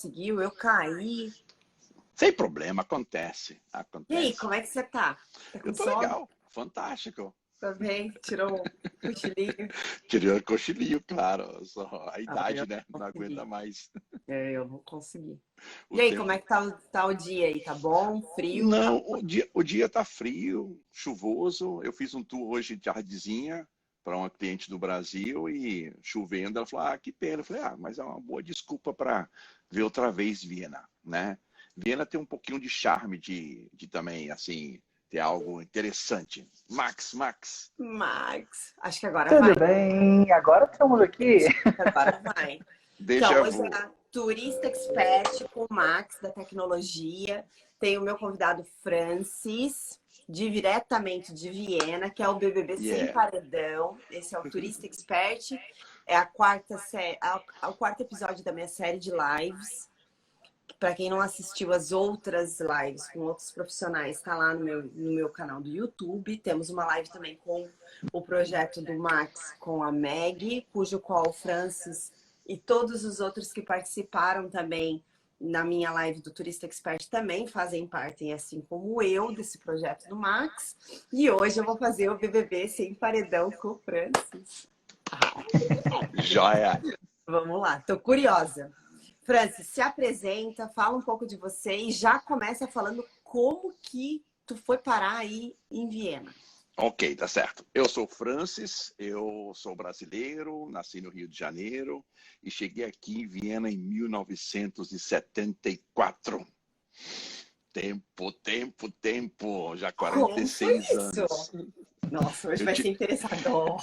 conseguiu, eu caí. Sem problema, acontece. E aí, como é que você tá? Tá Eu com tô sono? legal, fantástico. Tá bem? Tirou um cochilinho? Tirei o cochilinho, claro. Só a Ah, eu idade, né? não Não aguenta consegui. mais. Eu não consegui. O E aí, como tempo. é que tá o dia aí? Tá bom? Frio? Não, o dia tá frio, chuvoso. Eu fiz um tour hoje de tardezinha para uma cliente do Brasil e chovendo. Ela falou: Ah, que pena. Eu falei: Ah, mas é uma boa desculpa para ver outra vez Viena, né? Viena tem um pouquinho de charme de também, assim, ter algo interessante. Max, Max, acho que agora Tudo vai. bem, agora estamos aqui. Agora vai. Então, déjà hoje é vu. a Turista Expert com o Max da tecnologia. Tem o meu convidado Francis, diretamente de Viena, que é o BBB Sem Yeah. Paredão. Esse é o Turista Expert. É a quarta o quarto episódio da minha série de lives. Para quem não assistiu as outras lives com outros profissionais, está lá no meu canal do YouTube. Temos uma live também com o projeto do Max com a Meg, cujo qual o Francis e todos os outros que participaram também na minha live do Turista Expert também fazem parte, assim como eu, desse projeto do Max. E hoje eu vou fazer o BBB Sem Paredão com o Francis. Joia. Vamos lá, tô curiosa. Francis, se apresenta, fala um pouco de você e já começa falando como que tu foi parar aí em Viena. Ok, tá certo. Eu sou Francis, eu sou brasileiro, nasci no Rio de Janeiro e cheguei aqui em Viena em 1974. Tempo, já Como foi 46 isso? anos. Nossa, hoje Eu vai te... ser interessador.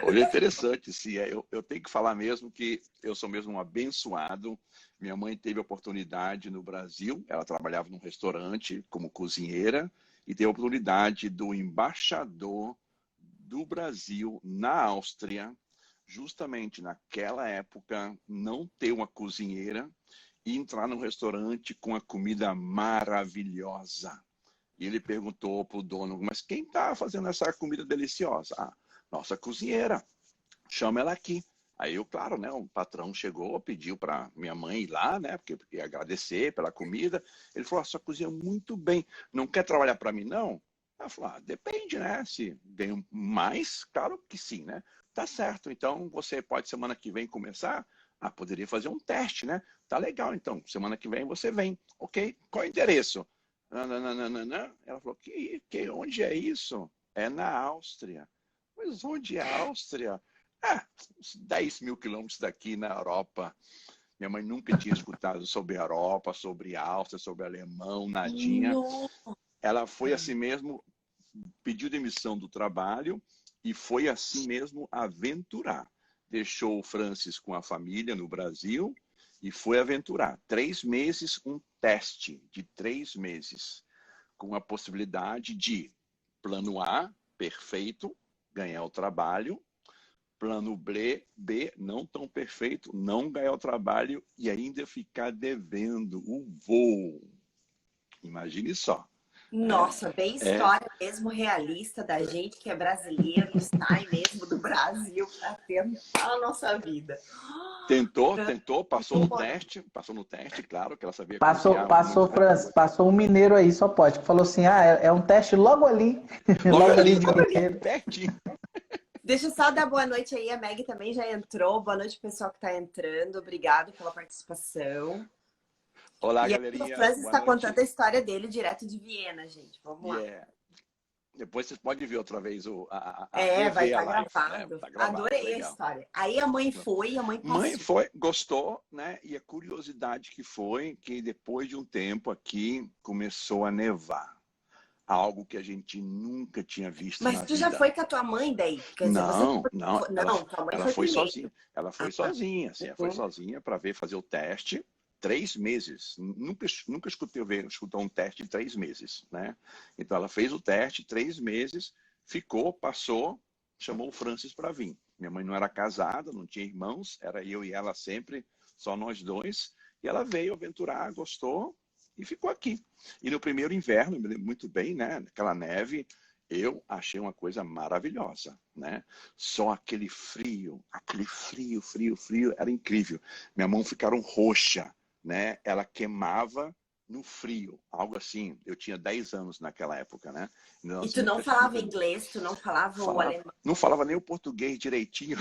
Hoje é interessante, sim. Eu tenho que falar mesmo que eu sou mesmo um abençoado. Minha mãe teve a oportunidade no Brasil, ela trabalhava num restaurante como cozinheira e teve a oportunidade do embaixador do Brasil na Áustria, justamente naquela época, não ter uma cozinheira e entrar num restaurante com a comida maravilhosa. E ele perguntou para o dono, mas quem está fazendo essa comida deliciosa? Ah, nossa cozinheira, chama ela aqui. Aí eu, claro, né, o patrão chegou, pediu para minha mãe ir lá, né, porque ia agradecer pela comida. Ele falou, sua cozinha muito bem, não quer trabalhar para mim, não? Ela falou, depende, né, se ganho mais, claro que sim, né? Tá certo, então você pode semana que vem começar? Ah, poderia fazer um teste, né? Tá legal, então, semana que vem você vem. Ok, qual é o endereço? Nananana. Ela falou, onde é isso? É na Áustria. Mas onde é a Áustria? Uns 10 mil quilômetros daqui na Europa. Minha mãe nunca tinha escutado sobre a Europa, sobre a Áustria, sobre alemão, nadinha. Nossa. Ela foi assim mesmo, pediu demissão do trabalho e foi assim mesmo aventurar. Deixou o Francis com a família no Brasil e foi aventurar. 3 meses, um teste de 3 meses, com a possibilidade de plano A, perfeito, ganhar o trabalho, plano B, não tão perfeito, não ganhar o trabalho e ainda ficar devendo o voo. Imagine só. Nossa, bem É, história mesmo realista da gente que é brasileiro e sai mesmo do Brasil para tentar a nossa vida. tentou, passou no teste, claro que ela sabia Passou, cozinhar muito passou, bem. Francis, passou um mineiro aí, só pode. Falou assim, é um teste logo ali, Logo logo ali ali, de logo ali, Mineiro. pertinho. Deixa eu só dar boa noite aí, a Meg também já entrou. Boa noite, pessoal que está entrando. Obrigado pela participação. Olá, E aí, o galerinha, Francis boa está contando noite. a história dele direto de Viena, gente. Vamos lá. Yeah. Depois vocês podem ver outra vez, Vai rever a estar live, né? gravado. Tá gravado, Adorei a legal. história. Aí a mãe foi, a mãe Mãe passou. foi, gostou, né? E a curiosidade que foi que depois de um tempo aqui começou a nevar. Algo que a gente nunca tinha visto Mas na tu já vida. foi com a tua mãe daí? Quer dizer, você Não, não, não, tua mãe ela foi foi primeiro. sozinha. Ela foi Ah, sozinha, assim, ela foi uhum. sozinha para fazer o teste. 3 meses. Nunca escutou um teste de 3 meses, né? Então ela fez o teste, 3 meses, ficou, passou, chamou o Francis para vir. Minha mãe não era casada, não tinha irmãos, era eu e ela sempre, só nós dois. E ela veio aventurar, gostou e ficou aqui. E no primeiro inverno, me lembro muito bem, né? Aquela neve, eu achei uma coisa maravilhosa, né? Só aquele frio, era incrível. Minha mão ficaram roxa, né, ela queimava no frio, algo assim. Eu tinha 10 anos naquela época, né? E Nós tu não nunca, falava nunca inglês, tu não falava o falava, alemão. não falava nem o português direitinho.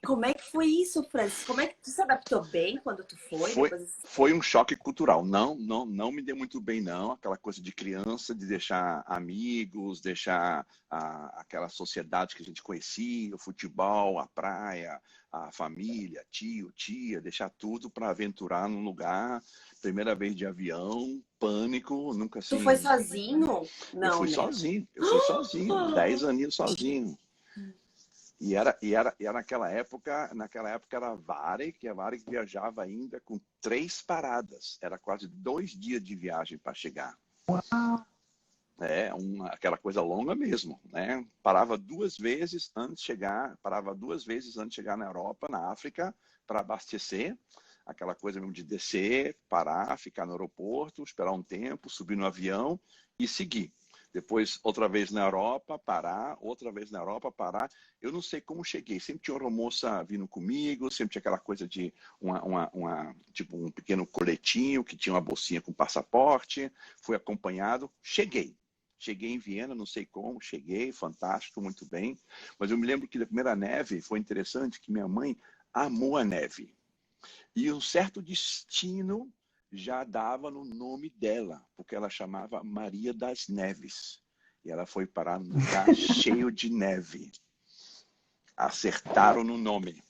Como é que foi isso, Francis? Como é que tu se adaptou bem quando tu foi? Foi, Depois... foi um choque cultural. Não me deu muito bem, não. Aquela coisa de criança, de deixar amigos, deixar aquela sociedade que a gente conhecia, o futebol, a praia, a família, tio, tia, deixar tudo para aventurar num lugar. Primeira vez de avião, pânico, nunca Tu foi assim. sozinho? Não, né? Eu fui sozinho, 10 aninhos sozinho. E era naquela época era a Varig, que a Varig viajava ainda com 3 paradas. Era quase 2 dias de viagem para chegar. Aquela coisa longa mesmo, né? Parava 2 vezes antes de chegar, na Europa, na África, para abastecer. Aquela coisa mesmo de descer, parar, ficar no aeroporto, esperar um tempo, subir no avião e seguir. Depois, outra vez na Europa, parar, outra vez na Europa, parar. Eu não sei como cheguei. Sempre tinha uma aeromoça vindo comigo, sempre tinha aquela coisa de tipo um pequeno coletinho que tinha uma bolsinha com passaporte. Fui acompanhado, cheguei. Cheguei em Viena, não sei como, cheguei, fantástico, muito bem. Mas eu me lembro que da primeira neve foi interessante, que minha mãe amou a neve. E um certo destino já dava no nome dela, porque ela chamava Maria das Neves. E ela foi parar num lugar cheio de neve. Acertaram no nome.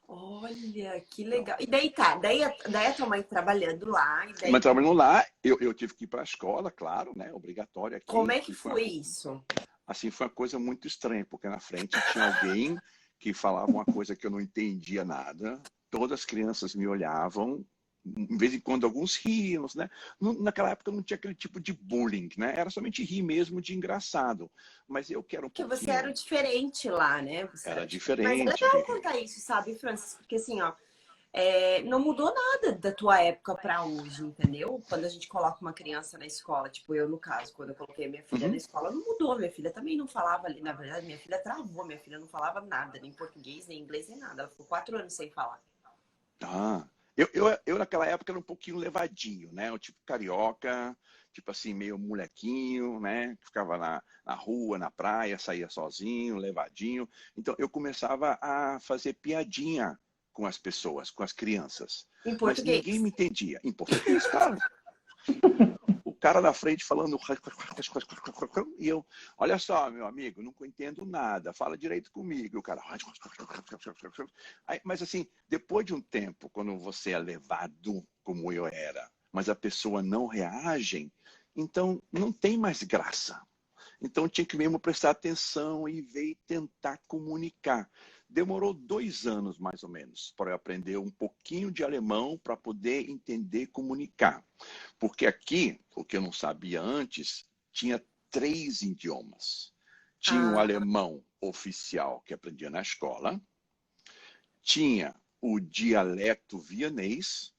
Olha, que legal. E daí tá, daí a tua mãe trabalhando lá, e Mas daí trabalhando lá, eu tive que ir para a escola, claro, né? Obrigatório como aqui. é que foi isso? Assim, foi uma coisa muito estranha, porque na frente tinha alguém que falava uma coisa que eu não entendia nada. Todas as crianças me olhavam, de vez em quando alguns riam, né? Naquela época não tinha aquele tipo de bullying, né? Era somente rir mesmo de engraçado. Mas eu que era um Porque você era pouquinho... diferente lá, né? Você Era era diferente. Mas é diferente. legal contar isso, sabe, Francis? Porque assim, ó, não mudou nada da tua época pra hoje, entendeu? Quando a gente coloca uma criança na escola, tipo eu no caso, quando eu coloquei minha filha na Uhum. escola, não mudou. Minha filha também não falava ali, na verdade, minha filha travou, minha filha não falava nada, nem português, nem inglês, nem nada. Ela ficou 4 anos sem falar. Ah, eu naquela época era um pouquinho levadinho, né? O tipo carioca, tipo assim, meio molequinho, né? Que ficava na rua, na praia, saía sozinho, levadinho. Então eu começava a fazer piadinha com as pessoas, com as crianças. Em Mas ninguém português. me entendia. Em português, claro. O cara na frente falando e eu, olha só, meu amigo, não entendo nada, fala direito comigo. O cara, mas assim, depois de um tempo, quando você é levado como eu era, mas a pessoa não reage, então não tem mais graça. Então tinha que mesmo prestar atenção e ver e tentar comunicar. Demorou 2 anos, mais ou menos, para eu aprender um pouquinho de alemão para poder entender e comunicar. Porque aqui, o que eu não sabia antes, tinha 3 idiomas. Tinha o Ah, alemão oficial, que aprendia na escola. Tinha o dialeto vienês,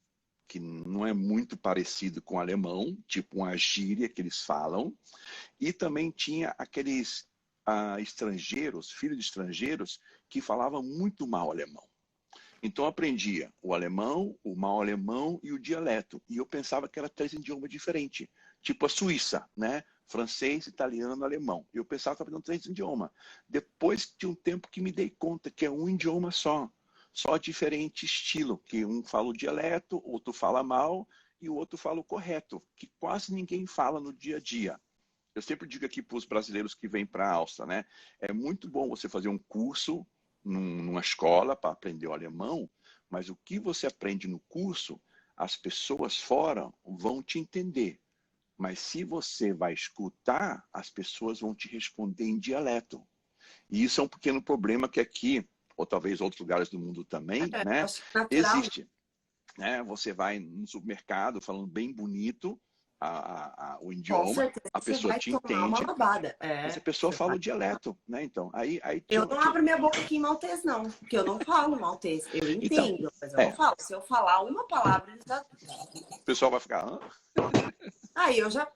que não é muito parecido com o alemão, tipo uma gíria que eles falam. E também tinha aqueles estrangeiros, filhos de estrangeiros, que falavam muito mal alemão. Então eu aprendia o alemão, o mal alemão e o dialeto. E eu pensava que era 3 idiomas diferentes. Tipo a Suíça, né? Francês, italiano, alemão. Eu pensava que estava aprendendo 3 idiomas. Depois de um tempo que me dei conta que é um idioma só. Só diferente estilo, que um fala o dialeto, outro fala mal e o outro fala o correto, que quase ninguém fala no dia a dia. Eu sempre digo aqui para os brasileiros que vêm para a Áustria, né? É muito bom você fazer um curso numa escola para aprender o alemão, mas o que você aprende no curso, as pessoas fora vão te entender. Mas se você vai escutar, as pessoas vão te responder em dialeto. E isso é um pequeno problema que aqui, ou talvez outros lugares do mundo também, eu né, acho natural. existe. Né? Você vai no supermercado falando bem bonito o Com idioma, certeza a você pessoa vai te tomar uma entende, babada. mas a É, pessoa você fala vai. o dialeto, né? Então, aí Eu tinha, não tinha... abro minha boca aqui em maltês, não, porque eu não falo maltês. Eu Então, entendo, mas eu não falo. Se eu falar uma palavra, eles já. o pessoal vai ficar... Hã? Aí eu já.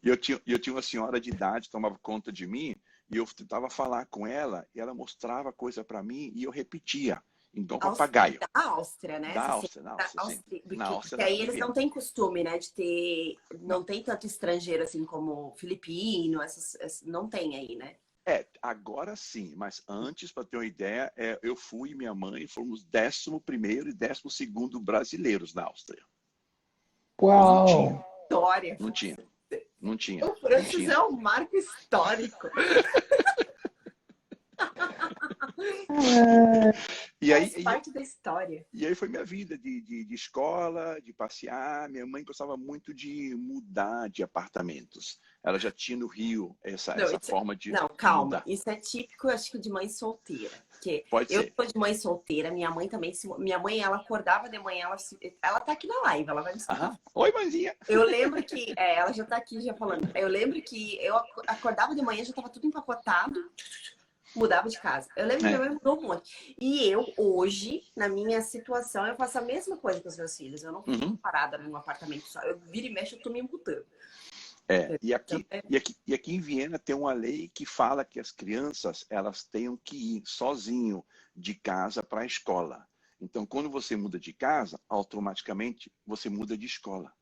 Eu tinha uma senhora de idade que tomava conta de mim, E eu tentava falar com ela e ela mostrava coisa para mim e eu repetia, igual Áustria, papagaio. da Áustria, né? Da Você sempre Áustria, na da Áustria, sim. Áustria, Na porque Áustria aí de eles não Viena. têm costume, né, de ter, Não. não tem tanto estrangeiro assim como filipino, não tem aí, né? Agora sim, mas antes, para ter uma ideia, eu fui e minha mãe fomos 11º e 12º brasileiros na Áustria. Não tinha, Uau! História. não tinha, não tinha, O não Francis tinha. é um marco histórico. E aí, Faz parte da história. e aí foi minha vida de escola, de passear. Minha mãe gostava muito de mudar de apartamentos. Ela já tinha no Rio Não, essa forma de não, calma. mudar. Isso é típico, eu acho que de mãe solteira. Porque Pode eu ser. sou de mãe solteira, minha mãe também. Minha mãe, ela acordava de manhã, ela tá aqui na live, ela vai me escutar. Aham. Oi, mãezinha. Eu lembro que, ela já tá aqui já falando. Eu lembro que eu acordava de manhã, já tava tudo empacotado, mudava de casa. Eu lembro que minha É. mãe mudou um monte. E eu, hoje, na minha situação, eu faço a mesma coisa com os meus filhos. Eu não fico Uhum. parada num apartamento só. Eu viro e mexo, eu tô me mudando. E Então, aqui em Viena tem uma lei que fala que as crianças elas tenham que ir sozinho de casa para a escola. Então, quando você muda de casa, automaticamente você muda de escola.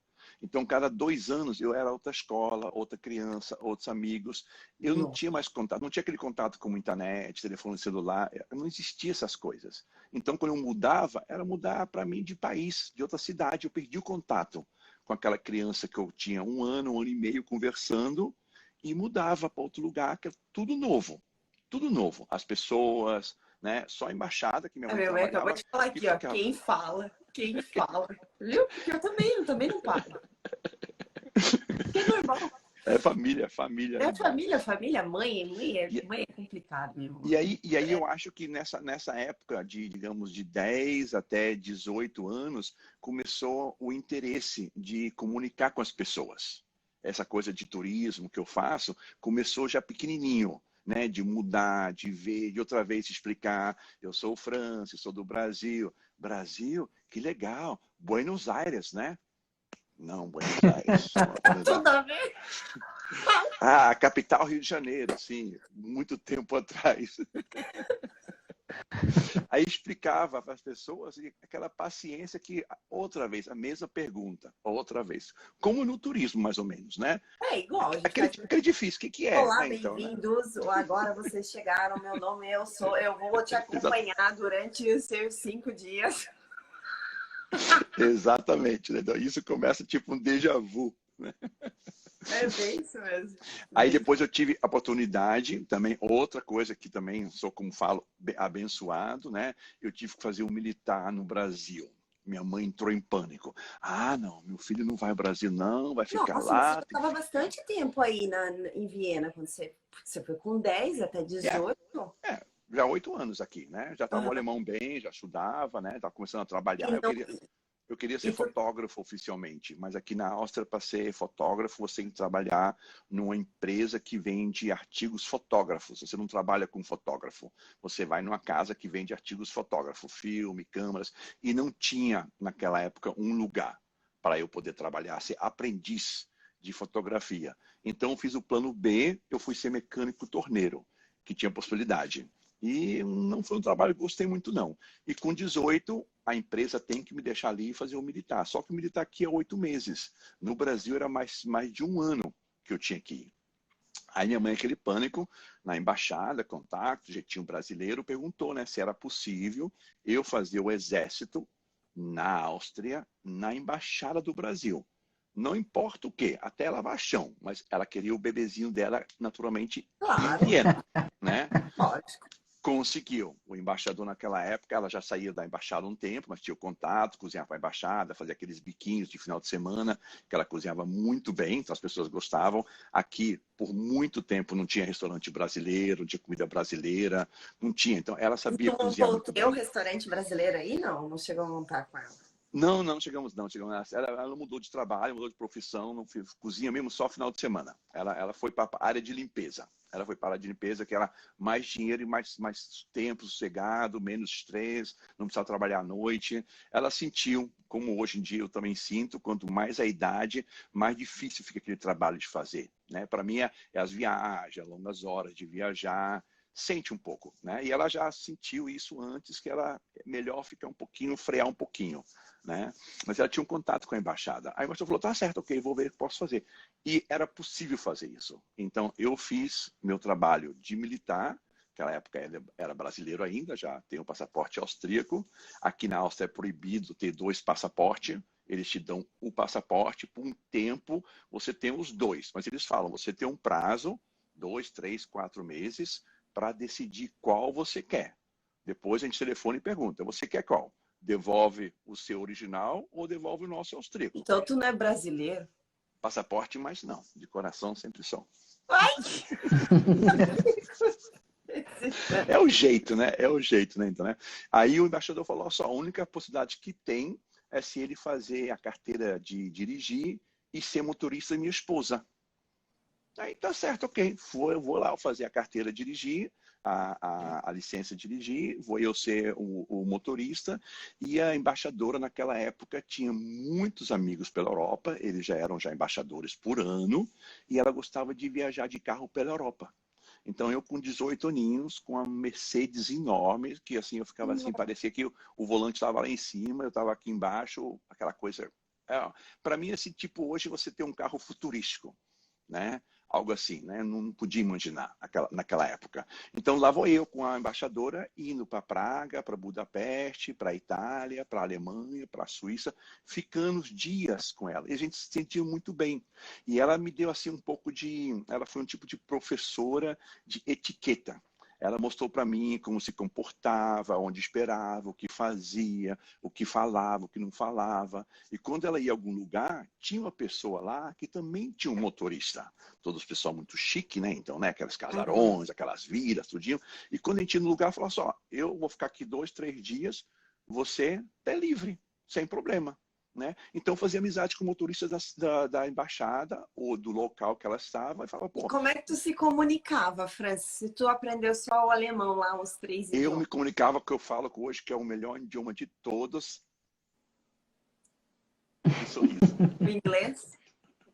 Então, cada 2 anos eu era outra escola, outra criança, outros amigos. Eu não não. tinha mais contato, não tinha aquele contato com internet, telefone celular, não existia essas coisas. Então, quando eu mudava, era mudar para mim de país, de outra cidade. Eu perdi o contato com aquela criança que eu tinha 1 ano e meio conversando e mudava para outro lugar, que é tudo novo. Tudo novo. As pessoas, né? Só a embaixada que minha A mãe minha mãe acabou trabalhava de falar que aqui, ó. ficava. Quem fala. Viu? Porque eu também não paro. Que é normal. É família, família, É né? família, E, mãe é complicado mesmo. e aí eu acho que nessa época de, digamos, de 10 até 18 anos, começou o interesse de comunicar com as pessoas. Essa coisa de turismo que eu faço começou já pequenininho, né? De mudar, de ver, de outra vez explicar. Eu sou o Francis, sou do Brasil. Brasil? Que legal. Buenos Aires, né? Não, Buenos Aires. Buenos Aires. Tudo a ver. Ah, a capital Rio de Janeiro, sim, muito tempo atrás. Aí explicava para as pessoas e aquela paciência que, outra vez, a mesma pergunta, outra vez. Como no turismo, mais ou menos, né? É igual, a gente Aquele, faz. aquele difícil, o que é, Olá, né? Então, né? bem-vindos. Agora vocês chegaram. Meu nome eu vou te Exa- acompanhar durante os seus 5 dias. exatamente, né? Então, isso começa tipo um déjà vu. É bem isso mesmo. Aí Bem... depois eu tive a oportunidade, também outra coisa que também sou, como falo, abençoado, né? Eu tive que fazer um militar no Brasil. Minha mãe entrou em pânico. Ah, não, meu filho não vai ao Brasil, não, vai ficar Nossa, mas você lá. já estava bastante tempo aí em Viena, quando você foi com 10 até É, 18. já 8 anos aqui, né? Já estava o Aham. alemão bem, já estudava, né? Estava começando a E trabalhar. Eu não, queria, eu queria ser e por fotógrafo oficialmente, mas aqui na Áustria, para ser fotógrafo, você tem que trabalhar numa empresa que vende artigos fotógrafos. Você não trabalha com fotógrafo. Você vai numa casa que vende artigos fotógrafos, filme, câmeras, e não tinha, naquela época, um lugar para eu poder trabalhar, ser aprendiz de fotografia. Então, eu fiz o plano B, eu fui ser mecânico torneiro, que tinha possibilidade. E não foi um trabalho que eu gostei muito, não. E com 18, a empresa tem que me deixar ali e fazer o militar. Só que o militar aqui é 8 meses. No Brasil era mais de 1 ano que eu tinha que ir. Aí minha mãe, aquele pânico, na embaixada, contato, jeitinho brasileiro, perguntou, né, se era possível eu fazer o exército na Áustria, na embaixada do Brasil. Não importa o quê, até lavar chão, mas ela queria o bebezinho dela, naturalmente, em claro, Viena, né? lógico. Conseguiu. O embaixador naquela época, ela já saía da embaixada um tempo, mas tinha o contato, cozinhava para a embaixada, fazia aqueles biquinhos de final de semana, que ela cozinhava muito bem, então as pessoas gostavam. Aqui, por muito tempo, não tinha restaurante brasileiro, não tinha comida brasileira, não tinha. Então, ela E sabia tu cozinhar montou o muito teu bem. restaurante brasileiro aí? Não, não chegou a montar com ela. Não, não chegamos, não chegamos nessa. Ela mudou de trabalho, mudou de profissão, não cozinha mesmo só final de semana. Ela foi para a área de limpeza. Ela foi para a área de limpeza, que era mais dinheiro e mais tempo sossegado, menos estresse, não precisava trabalhar à noite. Ela sentiu, como hoje em dia eu também sinto, quanto mais a idade, mais difícil fica aquele trabalho de fazer. né? Para mim é as viagens, longas horas de viajar, sente um pouco, né? E ela já sentiu isso antes, que ela é melhor ficar um pouquinho, frear um pouquinho, né? Mas ela tinha um contato com a embaixada. Aí a embaixada falou, tá certo, ok, vou ver o que posso fazer. E era possível fazer isso. Então eu fiz meu trabalho de militar. Naquela época era brasileiro ainda, já tenho o passaporte austríaco. Aqui na Áustria é proibido ter 2 passaportes. Eles te dão o passaporte por um tempo, você tem os 2. Mas eles falam, você tem um prazo, 2, 3, 4 meses, para decidir qual você quer. Depois a gente telefona e pergunta, você quer qual? Devolve o seu original ou devolve o nosso austríaco? Então tu não é brasileiro? Passaporte, mas não. De coração sempre são. Ai! É o jeito, né? É o jeito, né? Então, né? Aí o embaixador falou só, a única possibilidade que tem é se ele fazer a carteira de dirigir e ser motorista minha esposa. Aí tá certo, ok. Eu vou lá fazer a carteira de dirigir, a licença de dirigir, vou eu ser o motorista. E a embaixadora naquela época tinha muitos amigos pela Europa, eles já eram embaixadores por ano, e ela gostava de viajar de carro pela Europa. Então eu com 18 aninhos, com uma Mercedes enorme, que assim eu ficava assim, parecia que o volante estava lá em cima, eu estava aqui embaixo, aquela coisa. Para mim, assim, tipo, hoje você tem um carro futurístico, né? Algo assim, né? Não podia imaginar naquela época. Então lá vou eu com a embaixadora indo para Praga, para Budapeste, para Itália, para Alemanha, para Suíça, ficando dias com ela. E a gente se sentiu muito bem. E ela me deu assim um pouco de, ela foi um tipo de professora de etiqueta. Ela mostrou para mim como se comportava, onde esperava, o que fazia, o que falava, o que não falava. E quando ela ia a algum lugar, tinha uma pessoa lá que também tinha um motorista. Todos pessoal muito chique, né? Então, né? Aquelas casarões, aquelas vilas, tudinho. E quando a gente ia no lugar, falava só, eu vou ficar aqui 2, 3 dias, você é livre, sem problema. Né? Então fazia amizade com o motorista da embaixada ou do local que ela estava e falava, E pô, como é que tu se comunicava, Francis? Se tu aprendeu só o alemão lá, os 3 eu me idiomas? comunicava com o que eu falo hoje, que é o melhor idioma de todos, o sorriso. O inglês?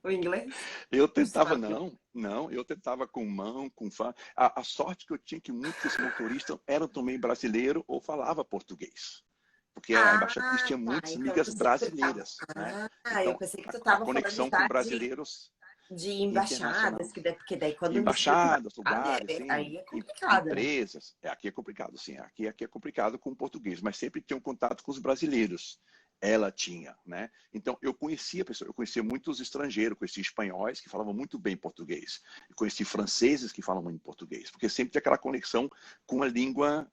O inglês? Eu Tu tentava, sabe? eu tentava com mão, com fã. A sorte que eu tinha que muitos desses motoristas eram também brasileiros ou falavam português. Porque a Ah, Embaixada tinha tá. muitas Então amigas tu sempre tava. brasileiras, né? Eu Então, pensei que tu a estava falando conexão com já brasileiros de internacional. embaixadas, porque daí quando mistura com Embaixadas, embaixada, lugares, sim, aí é complicado, né? empresas. Aqui é complicado, sim. Aqui é complicado com o português, mas sempre tinha um contato com os brasileiros. Ela tinha, né? Então, eu conhecia pessoas, eu conhecia muitos estrangeiros, conheci espanhóis que falavam muito bem português, eu conheci franceses que falam muito português, porque sempre tem aquela conexão com a língua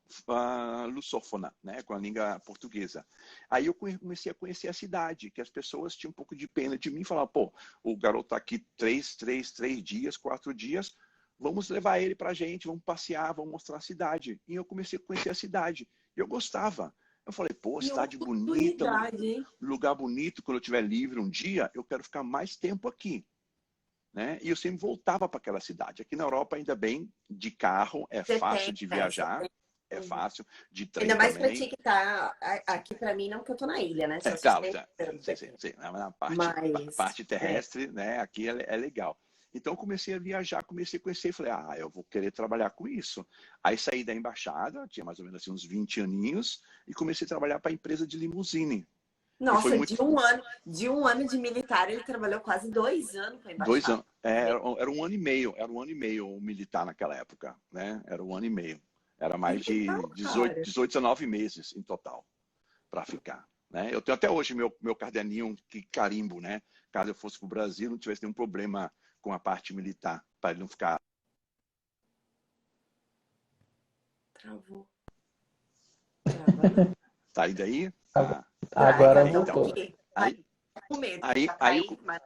lusófona, né? Com a língua portuguesa. Aí eu comecei a conhecer a cidade, que as pessoas tinham um pouco de pena de mim e falavam, pô, o garoto está aqui 3 dias, 4 dias, vamos levar ele para a gente, vamos passear, vamos mostrar a cidade. E eu comecei a conhecer a cidade. Eu gostava. Eu falei, pô, Que cidade bonita, oportunidade, hein? lugar bonito, quando eu estiver livre um dia, eu quero ficar mais tempo aqui. Né? E eu sempre voltava para aquela cidade. Aqui na Europa, ainda bem, de carro, é Você fácil tem, de você viajar, tem. é fácil, de Ainda trem mais para ti também. que tá aqui para mim, não que eu tô na ilha, né? Só Claro, sustentando sim, sim, aqui. sim. Na Mas parte terrestre, né, aqui é legal. Então, eu comecei a viajar, comecei a conhecer e falei, eu vou querer trabalhar com isso. Aí saí da embaixada, tinha mais ou menos assim, uns 20 aninhos, e comecei a trabalhar para a empresa de limusine. E foi nossa, muito. de um ano de militar, ele trabalhou quase 2 anos com a 2 anos. embaixada. Era um ano e meio, era um ano e meio o militar naquela época, né? Era um ano e meio. Era Que mais legal, de 18, cara. 18 19 meses em total para ficar. Né? Eu tenho até hoje meu caderninho que carimbo, né? Caso eu fosse para o Brasil, não tivesse nenhum problema com a parte militar, para ele não ficar. Travou. Trava não. Tá aí daí? Agora Tá Então, voltou. aqui. aí, Com medo de aí, já aí, cair, mas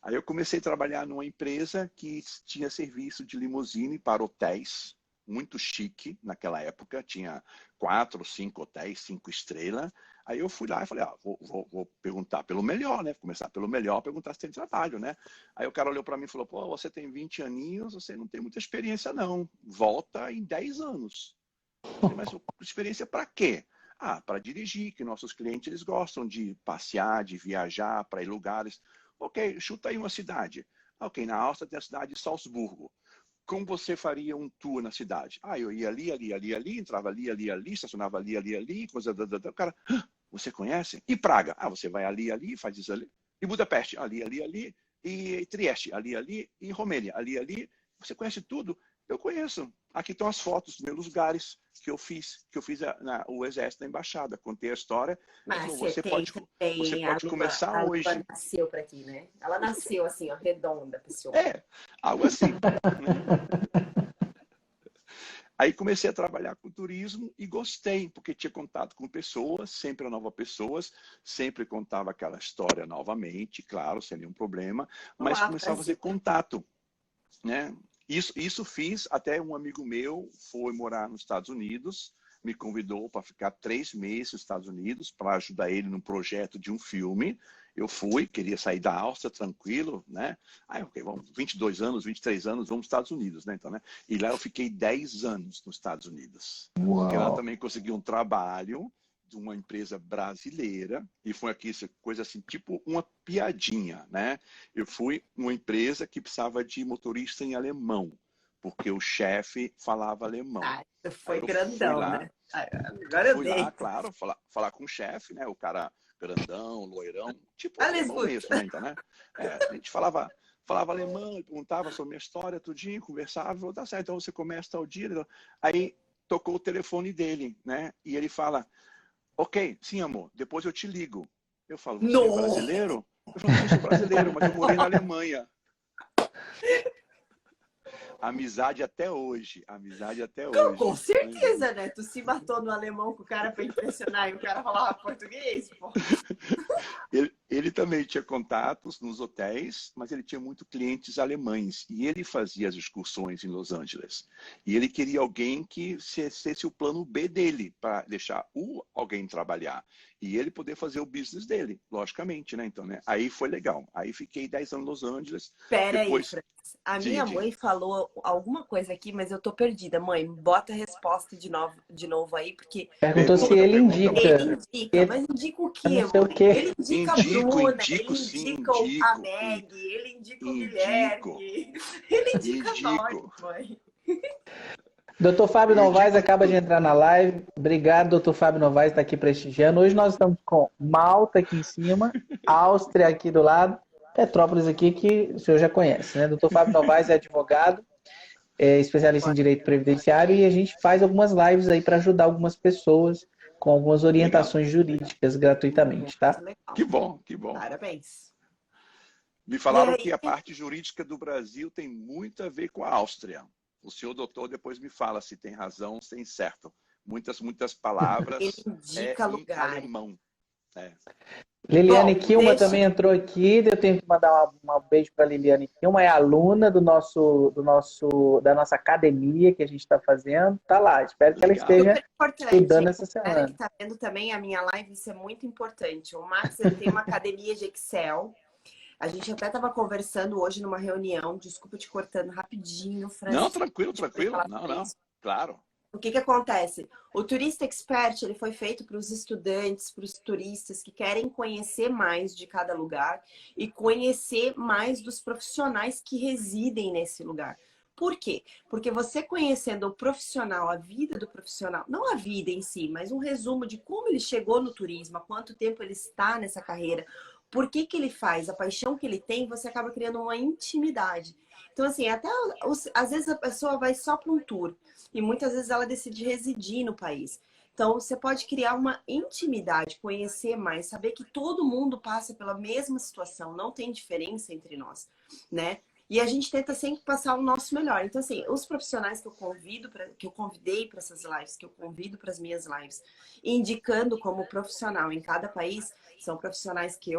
aí eu comecei a trabalhar numa empresa que tinha serviço de limusine para hotéis, muito chique naquela época, tinha 4, 5 hotéis, 5 estrelas. Aí eu fui lá e falei, vou perguntar pelo melhor, né? Começar pelo melhor, perguntar se tem trabalho, né? Aí o cara olhou para mim e falou, pô, você tem 20 aninhos, você não tem muita experiência não, volta em 10 anos. Eu falei, mas experiência para quê? Para dirigir, que nossos clientes eles gostam de passear, de viajar para ir lugares. Ok, chuta aí uma cidade. Ok, na Áustria tem a cidade de Salzburgo. Como você faria um tour na cidade? Eu ia ali, entrava ali, estacionava ali, coisa da. O cara, você conhece? E Praga? Você vai ali, faz isso ali. E Budapeste? Ali. E Trieste? Ali. E Romênia? Ali. Você conhece tudo? Eu conheço. Aqui estão as fotos dos meus lugares que eu fiz o exército da embaixada. Contei a história. Mas Falou, você tem você também, pode começar a Lua hoje. nasceu para ti, né? Ela nasceu assim, ó, redonda, pessoal. Algo assim. Aí comecei a trabalhar com turismo e gostei, porque tinha contato com pessoas, sempre novas pessoas, sempre contava aquela história novamente, claro, sem nenhum problema, mas Olá, começava a fazer contato, né? Isso fiz, até um amigo meu foi morar nos Estados Unidos, me convidou para ficar 3 meses nos Estados Unidos para ajudar ele num projeto de um filme. Eu fui, queria sair da Áustria tranquilo, né? Ok, vamos, 22 anos, 23 anos, vamos para os Estados Unidos, né? Então, né? E lá eu fiquei 10 anos nos Estados Unidos. Uau. Porque lá também consegui um trabalho de uma empresa brasileira, e foi aqui essa coisa assim, tipo uma piadinha, né? Eu fui numa empresa que precisava de motorista em alemão, porque o chefe falava alemão. Foi eu grandão, fui lá, né? Agora eu fui dei. lá, claro, falar com o chefe, né? O cara grandão, loirão, tipo Alles alemão gut. mesmo, né? Então, né? A gente falava alemão, ele perguntava sobre minha história, tudinho, conversava, falou, tá certo, então você começa tal dia. Aí tocou o telefone dele, né? E ele fala, ok, sim, amor, depois eu te ligo. Eu falo, você é Não! brasileiro? Eu falo, sim, sou brasileiro, mas eu morei na Alemanha. Amizade até hoje. Com certeza, né? Tu se matou no alemão com o cara para impressionar e o cara falava português, pô. Ele também tinha contatos nos hotéis, mas ele tinha muito clientes alemães. E ele fazia as excursões em Los Angeles. E ele queria alguém que fosse o plano B dele, para deixar alguém trabalhar. E ele poder fazer o business dele, logicamente, né? Então, né? Aí foi legal. Aí fiquei 10 anos em Los Angeles. Pera aí, Depois, Francis. A minha diga. mãe falou alguma coisa aqui, mas eu tô perdida. Mãe, bota a resposta de novo aí, porque Perguntou se ele ele indica. indica. Mas indica o Eu não quê, sei o mãe? quê. Ele indica a Bruna, ele Sim, indica a Meg, ele indica o indico, Guilherme. Ele indica nós, indico. mãe. Doutor Fábio Eu Novaes indico acaba de tudo. entrar na live. Obrigado, doutor Fábio Novaes, está aqui prestigiando. Hoje nós estamos com Malta aqui em cima, Áustria aqui do lado, Petrópolis aqui, que o senhor já conhece, né? Doutor Fábio Novaes é advogado, é especialista em direito previdenciário e a gente faz algumas lives aí para ajudar algumas pessoas com algumas orientações jurídicas gratuitamente, tá? Legal. Que bom, que bom. Parabéns. Me falaram que a parte jurídica do Brasil tem muito a ver com a Áustria. O senhor doutor depois me fala se tem razão, se tem certo. Muitas palavras Ele indica em lugares. alemão. Liliane Bom, Kilma também entrou aqui. Eu tenho que mandar um beijo para Liliane Kilma. É aluna da nossa academia que a gente está fazendo. Tá lá. Espero que ela Legal. esteja Super importante. estudando essa A galera que semana. tá vendo também a minha live, isso é muito importante. O Max, ele tem uma academia de Excel. A gente até estava conversando hoje numa reunião. Desculpa te cortando rapidinho, Não, Francis. tranquilo. Não, claro. O que acontece? O Turista Expert ele foi feito para os estudantes, para os turistas que querem conhecer mais de cada lugar e conhecer mais dos profissionais que residem nesse lugar. Por quê? Porque você conhecendo o profissional, a vida do profissional, não a vida em si, mas um resumo de como ele chegou no turismo, há quanto tempo ele está nessa carreira, por que ele faz, a paixão que ele tem, você acaba criando uma intimidade. Então, assim, às vezes a pessoa vai só para um tour e muitas vezes ela decide residir no país. Então, você pode criar uma intimidade, conhecer mais, saber que todo mundo passa pela mesma situação, não tem diferença entre nós, né? E a gente tenta sempre passar o nosso melhor. Então, assim, os profissionais que eu convidei para essas lives, que eu convido para as minhas lives, indicando como profissional em cada país, são profissionais que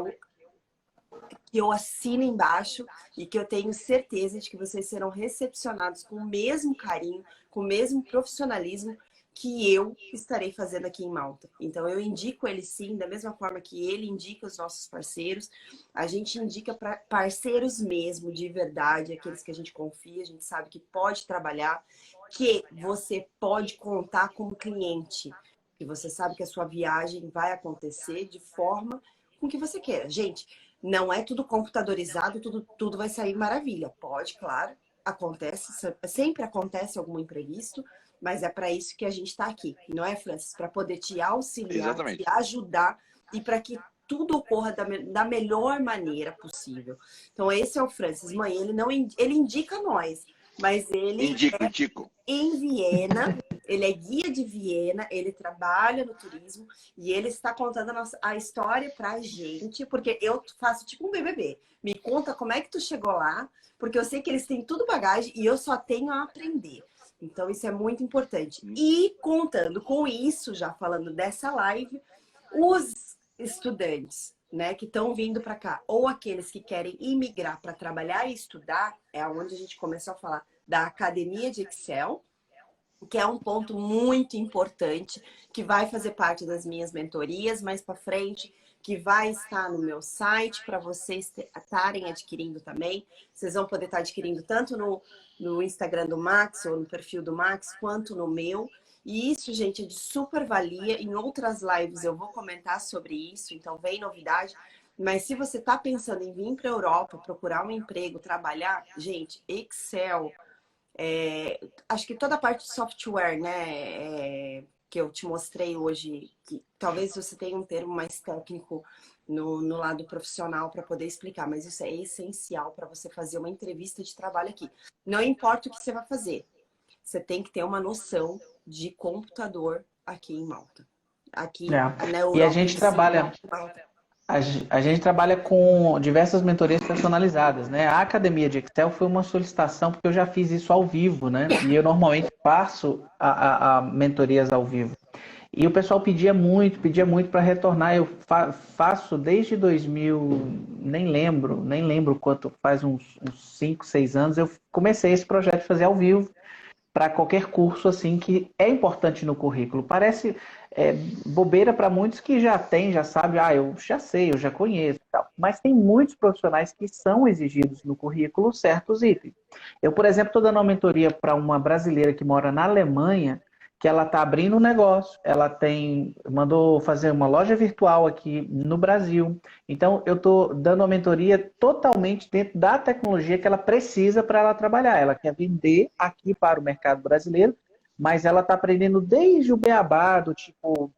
eu assino embaixo e que eu tenho certeza de que vocês serão recepcionados com o mesmo carinho, com o mesmo profissionalismo que eu estarei fazendo aqui em Malta. Então, eu indico ele sim, da mesma forma que ele indica os nossos parceiros. A gente indica para parceiros mesmo, de verdade, aqueles que a gente confia, a gente sabe que pode trabalhar, que você pode contar como cliente, que você sabe que a sua viagem vai acontecer de forma com que você queira. Gente, Não é tudo computadorizado, tudo vai sair maravilha. Pode, claro, acontece, sempre acontece algum imprevisto, mas é para isso que a gente está aqui, não é, Francis? Para poder te auxiliar, te Exatamente. ajudar e para que tudo ocorra da melhor maneira possível. Então, esse é o Francis. Mãe, ele não ele indica nós, mas ele Indico, indico. em Viena, ele é guia de Viena, ele trabalha no turismo e ele está contando a história pra gente, porque eu faço tipo um BBB. Me conta como é que tu chegou lá, porque eu sei que eles têm tudo bagagem e eu só tenho a aprender. Então isso é muito importante. E contando com isso, já falando dessa live, os estudantes, né, que estão vindo para cá, ou aqueles que querem imigrar para trabalhar e estudar, é onde a gente começou a falar da Academia de Excel, que é um ponto muito importante, que vai fazer parte das minhas mentorias mais para frente, que vai estar no meu site para vocês estarem adquirindo também. Vocês vão poder estar adquirindo tanto no Instagram do Max ou no perfil do Max, quanto no meu. E isso, gente, é de super valia. Em outras lives eu vou comentar sobre isso, então vem novidade. Mas se você está pensando em vir para a Europa, procurar um emprego, trabalhar, gente, Excel, acho que toda a parte de software, né, que eu te mostrei hoje, que talvez você tenha um termo mais técnico no lado profissional para poder explicar, mas isso é essencial para você fazer uma entrevista de trabalho aqui. Não importa o que você vai fazer, você tem que ter uma noção de computador aqui em Malta. Aqui na E a Europa gente em si, trabalha. Malta. A gente trabalha com diversas mentorias personalizadas, né? A academia de Excel foi uma solicitação, porque eu já fiz isso ao vivo, né? E eu normalmente faço a mentorias ao vivo. E o pessoal pedia muito para retornar. Eu faço desde 2000, nem lembro quanto, faz uns 5, 6 anos, eu comecei esse projeto de fazer ao vivo para qualquer curso assim que é importante no currículo. Parece bobeira para muitos que já tem, já sabe, eu já sei, eu já conheço, tal. Mas tem muitos profissionais que são exigidos no currículo certos itens. Eu, por exemplo, estou dando uma mentoria para uma brasileira que mora na Alemanha, que ela está abrindo um negócio, mandou fazer uma loja virtual aqui no Brasil. Então, eu estou dando uma mentoria totalmente dentro da tecnologia que ela precisa para ela trabalhar. Ela quer vender aqui para o mercado brasileiro, mas ela está aprendendo desde o beabá, do tipo,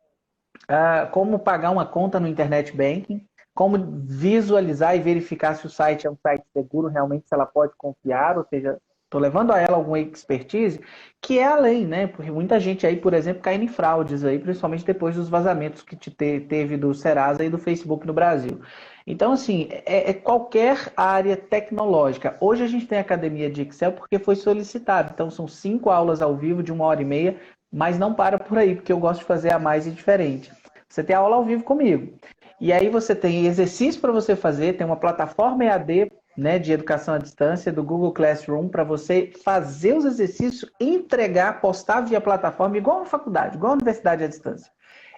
como pagar uma conta no Internet Banking, como visualizar e verificar se o site é um site seguro, realmente se ela pode confiar, ou seja, estou levando a ela alguma expertise que é além, né? Porque muita gente aí, por exemplo, caindo em fraudes aí, principalmente depois dos vazamentos que teve do Serasa e do Facebook no Brasil. Então, assim, é qualquer área tecnológica. Hoje a gente tem academia de Excel porque foi solicitado. Então, são 5 aulas ao vivo de 1h30, mas não para por aí, porque eu gosto de fazer a mais e diferente. Você tem aula ao vivo comigo. E aí você tem exercício para você fazer, tem uma plataforma EAD, né, de educação à distância do Google Classroom para você fazer os exercícios, entregar, postar via plataforma, igual a faculdade, igual a universidade à distância.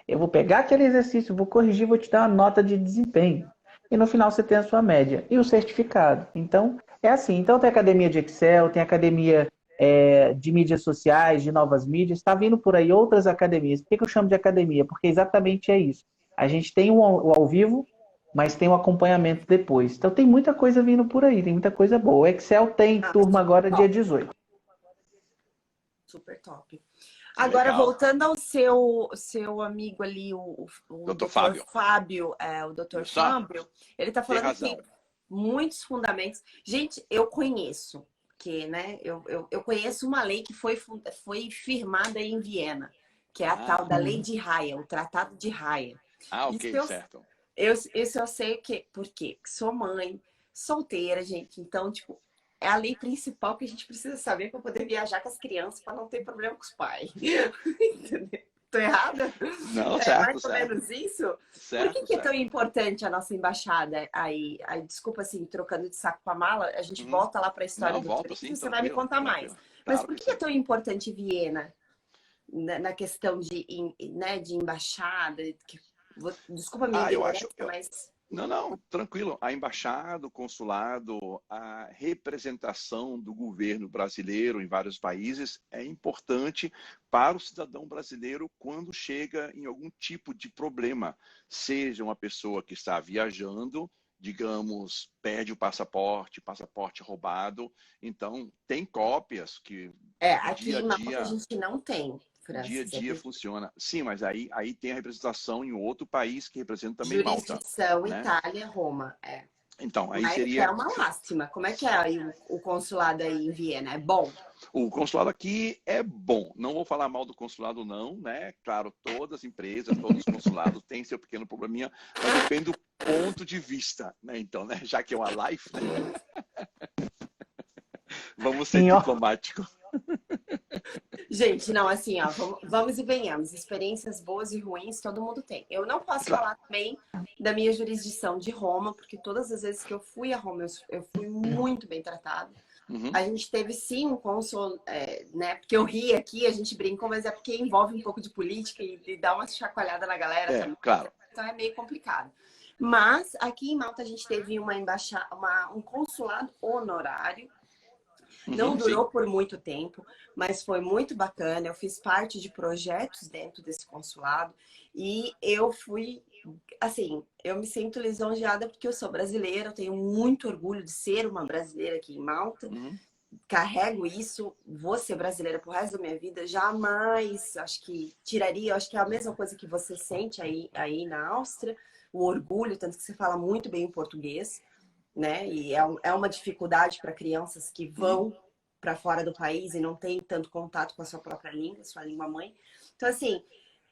Eu vou pegar aquele exercício, vou corrigir, vou te dar uma nota de desempenho. E no final você tem a sua média e o certificado. Então, é assim. Então tem academia de Excel, tem academia de mídias sociais, de novas mídias. Está vindo por aí outras academias. Por que eu chamo de academia? Porque exatamente é isso. A gente tem o ao vivo, mas tem o acompanhamento depois. Então tem muita coisa vindo por aí, tem muita coisa boa. O Excel tem turma agora dia 18. Super top. Agora, Legal. voltando ao seu amigo ali, o Dr. Dr. Fábio. Fábio, o Dr. Isso. Fábio, ele está Tem falando razão. que muitos fundamentos. Gente, eu conheço, que, né? Eu conheço uma lei que foi firmada em Viena, que é a tal da Lei de Haia, o Tratado de Haia. Ok, certo. Isso eu sei por quê? Porque sou mãe, solteira, gente. Então, tipo, é a lei principal que a gente precisa saber para poder viajar com as crianças, para não ter problema com os pais. Entendeu? Tô errada? Não, É certo, mais ou certo. menos isso? Por Certo, que é tão certo. importante a nossa embaixada aí? Desculpa, assim, trocando de saco com a mala, a gente volta lá para a história Não, do volta turismo sim, e você vai me tranquilo, contar mais. tranquilo. Mas Claro por que que é sim. tão importante Viena na questão né, de embaixada? Desculpa a minha Eu acho. ignorância, mas... Não, tranquilo. A embaixada, o consulado, a representação do governo brasileiro em vários países é importante para o cidadão brasileiro quando chega em algum tipo de problema, seja uma pessoa que está viajando digamos, perde o passaporte roubado. Então, tem cópias que Aqui em Malta a gente não tem, dia a Francis. dia funciona. Sim, mas aí tem a representação em outro país que representa também Malta, Jurisdição, né? Itália, Roma, Então, aí Mas é seria... uma lástima. Como é que é aí o consulado aí em Viena? É bom? O consulado aqui é bom. Não vou falar mal do consulado, não, né? Claro, todas as empresas, todos os consulados têm seu pequeno probleminha, mas depende do ponto de vista, né? Então, né? Já que é uma live, né? Vamos ser diplomáticos. Gente, não, assim, ó, vamos e venhamos. Experiências boas e ruins todo mundo tem. Eu não posso Claro. falar também da minha jurisdição de Roma, porque todas as vezes que eu fui a Roma, eu fui muito bem tratada. Uhum. A gente teve sim um cônsul, né? Porque eu ri aqui, a gente brincou, mas é porque envolve um pouco de política e dá uma chacoalhada na galera também. Claro. Então é meio complicado. Mas aqui em Malta a gente teve um consulado honorário. Não durou por muito tempo, mas foi muito bacana. Eu fiz parte de projetos dentro desse consulado e eu fui, assim, eu me sinto lisonjeada porque eu sou brasileira, eu tenho muito orgulho de ser uma brasileira aqui em Malta. Carrego isso, vou ser brasileira pro resto da minha vida, jamais acho que tiraria, acho que é a mesma coisa que você sente aí na Áustria, o orgulho, tanto que você fala muito bem o português, né? E é uma dificuldade para crianças que vão para fora do país e não tem tanto contato com a sua própria língua, sua língua mãe. Então, assim,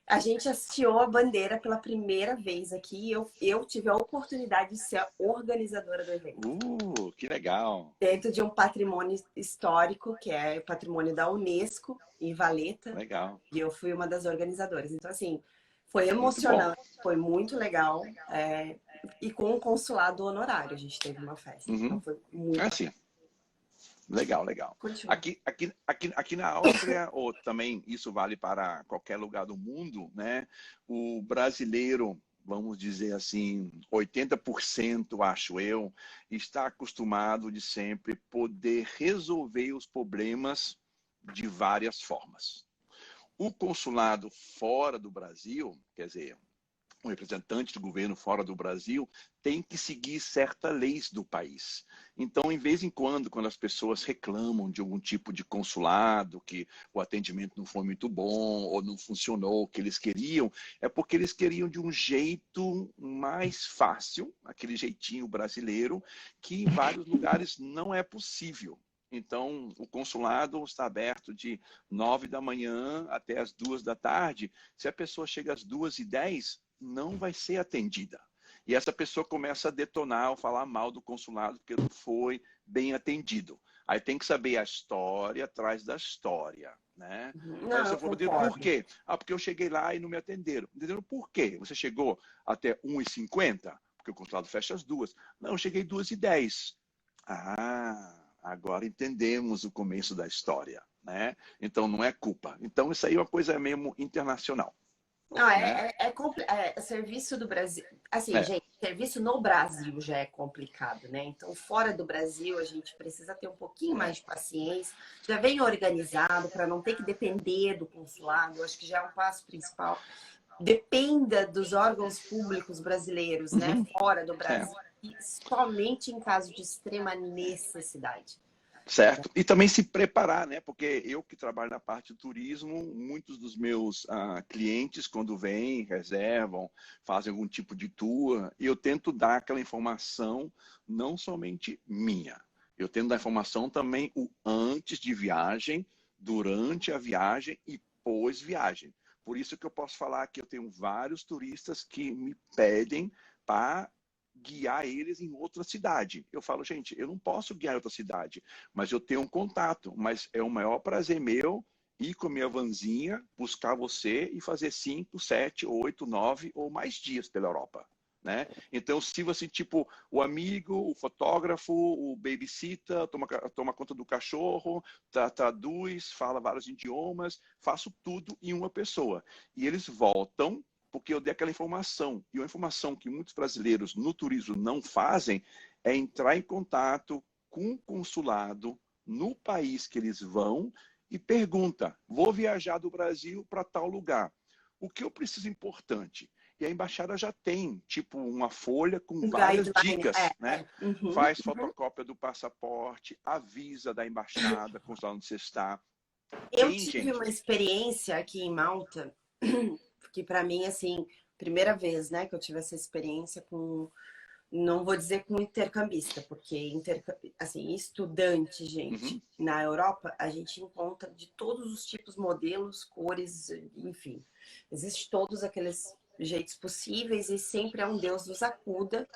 a gente hasteou a bandeira pela primeira vez aqui. Eu tive a oportunidade de ser a organizadora do evento. Que legal! Dentro de um patrimônio histórico, que é o patrimônio da Unesco, em Valletta. Legal. E eu fui uma das organizadoras. Então, assim, foi emocionante, foi muito legal. E com um consulado honorário, a gente teve uma festa. Então, foi muito assim. Legal, legal. Continua. Aqui na Áustria, ou também isso vale para qualquer lugar do mundo, né? O brasileiro, vamos dizer assim, 80%, acho eu, está acostumado de sempre poder resolver os problemas de várias formas. O consulado fora do Brasil, quer dizer, um representante do governo fora do Brasil tem que seguir certas leis do país. Então, em vez em quando as pessoas reclamam de algum tipo de consulado, que o atendimento não foi muito bom ou não funcionou o que eles queriam, é porque eles queriam de um jeito mais fácil, aquele jeitinho brasileiro, que em vários lugares não é possível. Então, o consulado está aberto de 9 da manhã até as 2 da tarde. Se a pessoa chega às 2h10, não vai ser atendida. E essa pessoa começa a detonar ou falar mal do consulado porque não foi bem atendido. Aí tem que saber a história atrás da história, né? Não, Aí você for dizer, por quê? Porque eu cheguei lá e não me atenderam. Entenderam por quê? Você chegou até 1h50? Porque o consulado fecha às 2. Não, eu cheguei 2h10. Agora entendemos o começo da história, né? Então não é culpa. Então isso aí é uma coisa mesmo internacional. Não, serviço do Brasil. Assim, gente, serviço no Brasil já é complicado, né? Então, fora do Brasil, a gente precisa ter um pouquinho mais de paciência. Já vem organizado para não ter que depender do consulado. Eu acho que já é um passo principal. Dependa dos órgãos públicos brasileiros, né? Fora do Brasil. E somente em caso de extrema necessidade. Certo. E também se preparar, né? Porque eu que trabalho na parte do turismo, muitos dos meus clientes, quando vêm, reservam, fazem algum tipo de tour, eu tento dar aquela informação não somente minha. Eu tento dar informação também o antes de viagem, durante a viagem e pós-viagem. Por isso que eu posso falar que eu tenho vários turistas que me pedem para guiar eles em outra cidade. Eu falo, gente, eu não posso guiar em outra cidade, mas eu tenho um contato, mas é o maior prazer meu ir com a minha vanzinha, buscar você e fazer 5, 7, 8, 9 ou mais dias pela Europa. Né? Então, se você, tipo, o fotógrafo, o babysitter, toma conta do cachorro, traduz, fala vários idiomas, faço tudo em uma pessoa. E eles voltam porque eu dei aquela informação. E uma informação que muitos brasileiros no turismo não fazem é entrar em contato com o consulado no país que eles vão e pergunta, vou viajar do Brasil para tal lugar. O que eu preciso importante? E a embaixada já tem, tipo, uma folha com Um várias guideline, dicas, né? Uhum, Faz fotocópia do passaporte, avisa da embaixada, consulado onde você está. Eu Tem, tive gente. uma experiência aqui em Malta, que para mim, assim, primeira vez, né, que eu tive essa experiência com, não vou dizer com intercambista, porque assim, estudante, gente, Uhum. na Europa, a gente encontra de todos os tipos, modelos, cores, enfim. Existem todos aqueles jeitos possíveis e sempre é um Deus nos acuda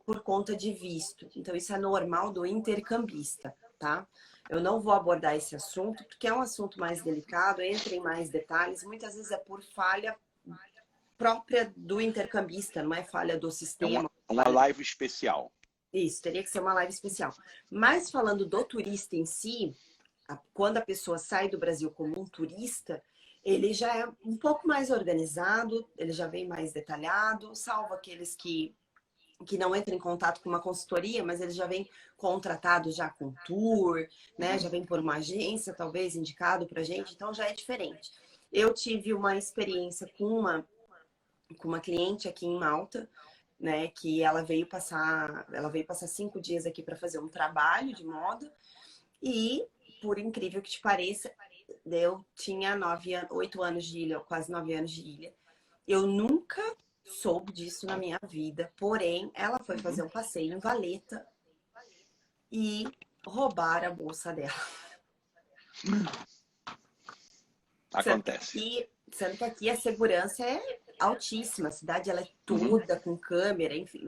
por conta de visto. Então, isso é normal do intercambista, tá? Eu não vou abordar esse assunto, porque é um assunto mais delicado, entra em mais detalhes, muitas vezes é por falha própria do intercambista, não é falha do É sistema. uma live especial. Isso, teria que ser uma live especial. Mas falando do turista em si, quando a pessoa sai do Brasil como um turista, ele já é um pouco mais organizado, ele já vem mais detalhado, salvo aqueles que não entra em contato com uma consultoria, mas ele já vem contratado já com tour, né? Já vem por uma agência, talvez, indicado pra gente, então já é diferente. Eu tive uma experiência com uma cliente aqui em Malta, né? Que ela veio passar 5 dias aqui para fazer um trabalho de moda e, por incrível que te pareça, eu tinha 8 anos de ilha, quase 9 anos de ilha. Eu nunca soube disso na minha vida, porém, ela foi fazer um passeio em Valeta e roubaram a bolsa dela. Acontece. Sendo que aqui a segurança é altíssima, a cidade ela é toda com câmera, enfim,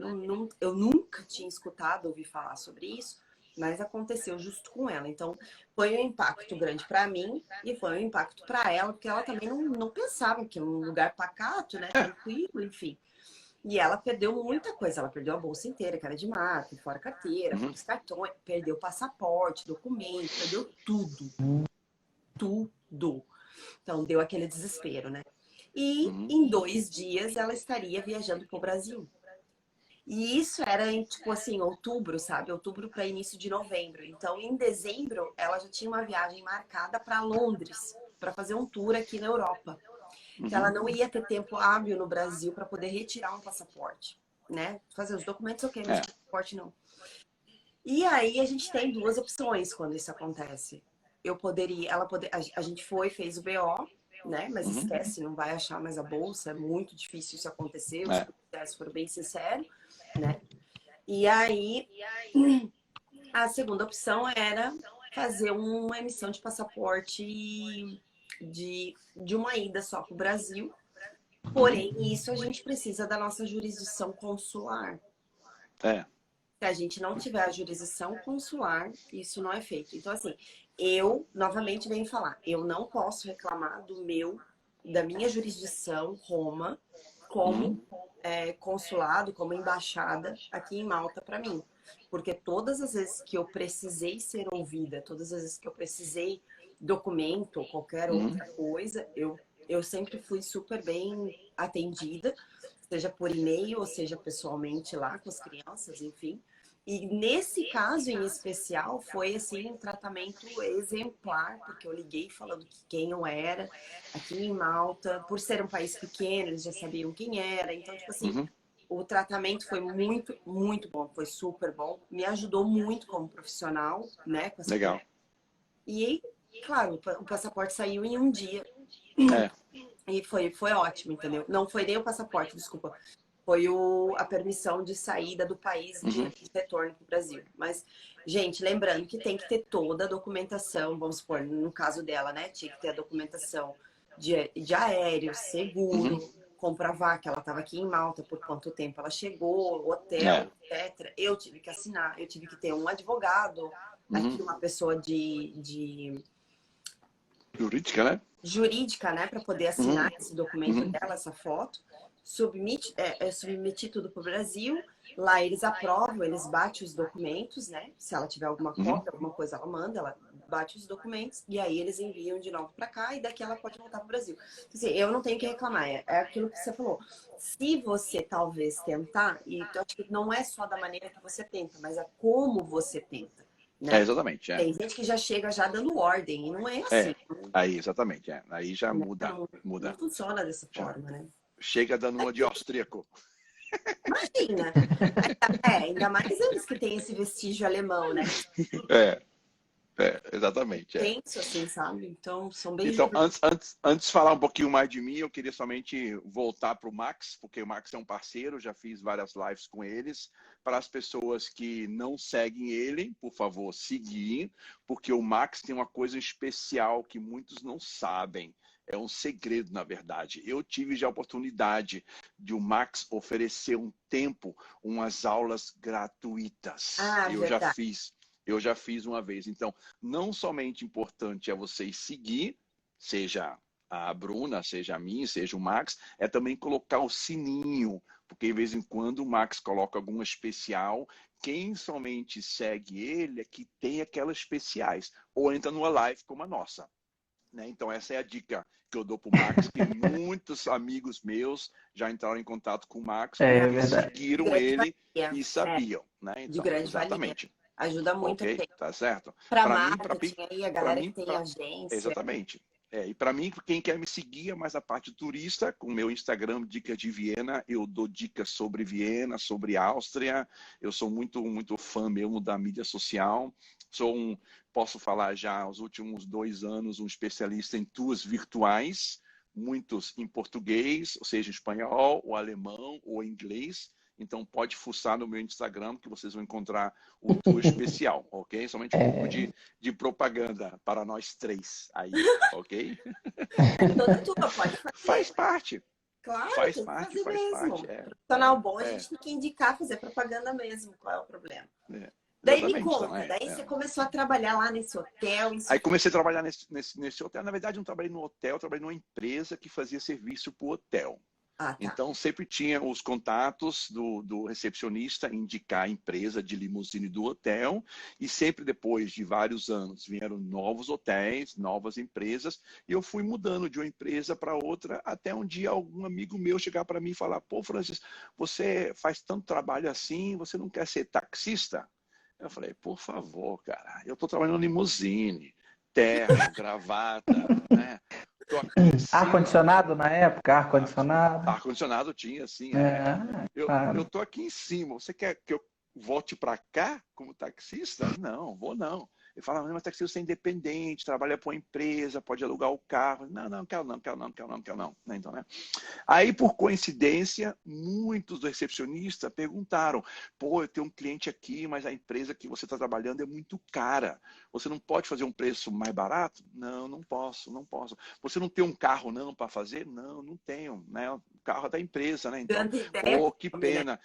eu nunca tinha escutado ouvir falar sobre isso, mas aconteceu justo com ela. Então, foi um impacto grande para mim e foi um impacto para ela, porque ela também não pensava que é um lugar pacato, né, tranquilo, enfim. E ela perdeu muita coisa. Ela perdeu a bolsa inteira, que era de marca, fora carteira, fora os cartões, perdeu passaporte, documento, perdeu tudo. Tudo. Então deu aquele desespero, né? E em 2 dias ela estaria viajando para o Brasil. E isso era em, tipo assim, outubro, sabe? Outubro para início de novembro. Então, em dezembro, ela já tinha uma viagem marcada para Londres, para fazer um tour aqui na Europa. Então, ela não ia ter tempo hábil no Brasil para poder retirar um passaporte, né? Fazer os documentos, ok, mas o passaporte não. E aí a gente tem 2 opções quando isso acontece. A gente fez o BO, né? Mas esquece, não vai achar mais a bolsa, é muito difícil isso acontecer, os policiais foram bem sinceros, né? E aí a segunda opção era fazer uma emissão de passaporte de uma ida só para o Brasil. Porém, isso a gente precisa da nossa jurisdição consular. Se a gente não tiver a jurisdição consular, isso não é feito. Então, assim, eu novamente venho falar, eu não posso reclamar da minha jurisdição, Roma, como consulado, como embaixada aqui em Malta para mim. Porque todas as vezes que eu precisei ser ouvida, todas as vezes que eu precisei documento ou qualquer outra coisa, eu sempre fui super bem atendida, seja por e-mail ou seja pessoalmente lá com as crianças, enfim. E nesse caso em especial foi assim um tratamento exemplar, porque eu liguei falando quem eu era aqui em Malta, por ser um país pequeno, eles já sabiam quem era. Então, tipo assim, o tratamento foi muito, muito bom, foi super bom, me ajudou muito como profissional, né? Legal. E, claro, o passaporte saiu em um dia. E foi ótimo, entendeu? Não foi nem o passaporte, desculpa. Foi a permissão de saída do país de retorno para o Brasil. Mas, gente, lembrando que tem que ter toda a documentação, vamos supor, no caso dela, né? Tinha que ter a documentação de aéreo, seguro, comprovar que ela estava aqui em Malta, por quanto tempo ela chegou, hotel, etc. Eu tive que assinar, eu tive que ter um advogado, aqui uma pessoa jurídica, né? Jurídica, né, para poder assinar esse documento dela, essa foto. Submeti tudo para o Brasil. Lá eles aprovam, eles batem os documentos, né? Se ela tiver alguma cópia, alguma coisa, ela manda, ela bate os documentos e aí eles enviam de novo para cá e daqui ela pode voltar para o Brasil. Assim, eu não tenho que reclamar, é aquilo que você falou. Se você talvez tentar, e eu acho que não é só da maneira que você tenta, mas é como você tenta. Né? Exatamente. Tem gente que já chega já dando ordem, e não é assim. Aí, exatamente. Aí já Não muda. funciona dessa forma, né? Chega dando uma de austríaco. Imagina. Ainda mais eles que têm esse vestígio alemão, né? Exatamente. Tenso, assim, sabe? Então, são bem Então, juros. antes de falar um pouquinho mais de mim, eu queria somente voltar para o Max, porque o Max é um parceiro, já fiz várias lives com eles. Para as pessoas que não seguem ele, por favor, seguir, porque o Max tem uma coisa especial que muitos não sabem. É um segredo, na verdade. Eu tive já a oportunidade de o Max oferecer um tempo, umas aulas gratuitas. Ah, verdade. Eu já fiz uma vez. Então, não somente importante é vocês seguir, seja a Bruna, seja a mim, seja o Max, é também colocar o sininho, porque de vez em quando o Max coloca alguma especial. Quem somente segue ele é que tem aquelas especiais, ou entra numa live como a nossa. Né? Então, essa é a dica que eu dou para o Max, que muitos amigos meus já entraram em contato com o Max É porque verdade. De seguiram grande ele valia. e sabiam. Né? De Então, grande valia. exatamente. Ajuda muito a Ok? gente. Tá certo? Para Para mim, marketing aí, a para galera que mim, tem agência. exatamente. E para mim, quem quer me seguir é mais a parte turista, com o meu Instagram, Dicas de Viena, eu dou dicas sobre Viena, sobre Áustria. Eu sou muito fã mesmo da mídia social. Posso falar já, os últimos 2 anos, um especialista em tours virtuais, muitos em português, ou seja, espanhol, ou alemão, ou inglês. Então, pode fuçar no meu Instagram que vocês vão encontrar o tour especial, ok? Somente um pouco de propaganda para nós 3 aí, ok? É toda tua, pode Faz fazer. parte. Claro, Faz tem que parte, fazer faz mesmo. parte. Profissional bom, a gente tem que indicar, fazer propaganda mesmo. Qual é o problema? Daí me Exatamente. Então, conta, daí você começou a trabalhar lá nesse hotel. Aí comecei a trabalhar nesse hotel. Na verdade, eu não trabalhei no hotel, eu trabalhei numa empresa que fazia serviço para o hotel. Ah, tá. Então, sempre tinha os contatos do recepcionista indicar a empresa de limusine do hotel, e sempre depois de vários anos vieram novos hotéis, novas empresas, e eu fui mudando de uma empresa para outra, até um dia algum amigo meu chegar para mim e falar: pô, Francis, você faz tanto trabalho assim, você não quer ser taxista? Eu falei: por favor, cara, eu estou trabalhando em limusine, terno, gravata, né? Tô aqui em cima. Ar-condicionado na época, ar-condicionado. Ar-condicionado tinha, sim, Eu Claro. tô aqui em cima. Você quer que eu volte para cá como taxista? Não, vou não. Ele fala: mas taxista é independente, trabalha para uma empresa, pode alugar o carro. Não, quero não, quero não, quero não, quero não. Então, né? Aí, por coincidência, muitos dos recepcionistas perguntaram: pô, eu tenho um cliente aqui, mas a empresa que você está trabalhando é muito cara. Você não pode fazer um preço mais barato? Não, não posso, não posso. Você não tem um carro não para fazer? Não, não tenho, né? O carro é da empresa, né? Então, Tanta ideia pô, pro que nome, né? pena.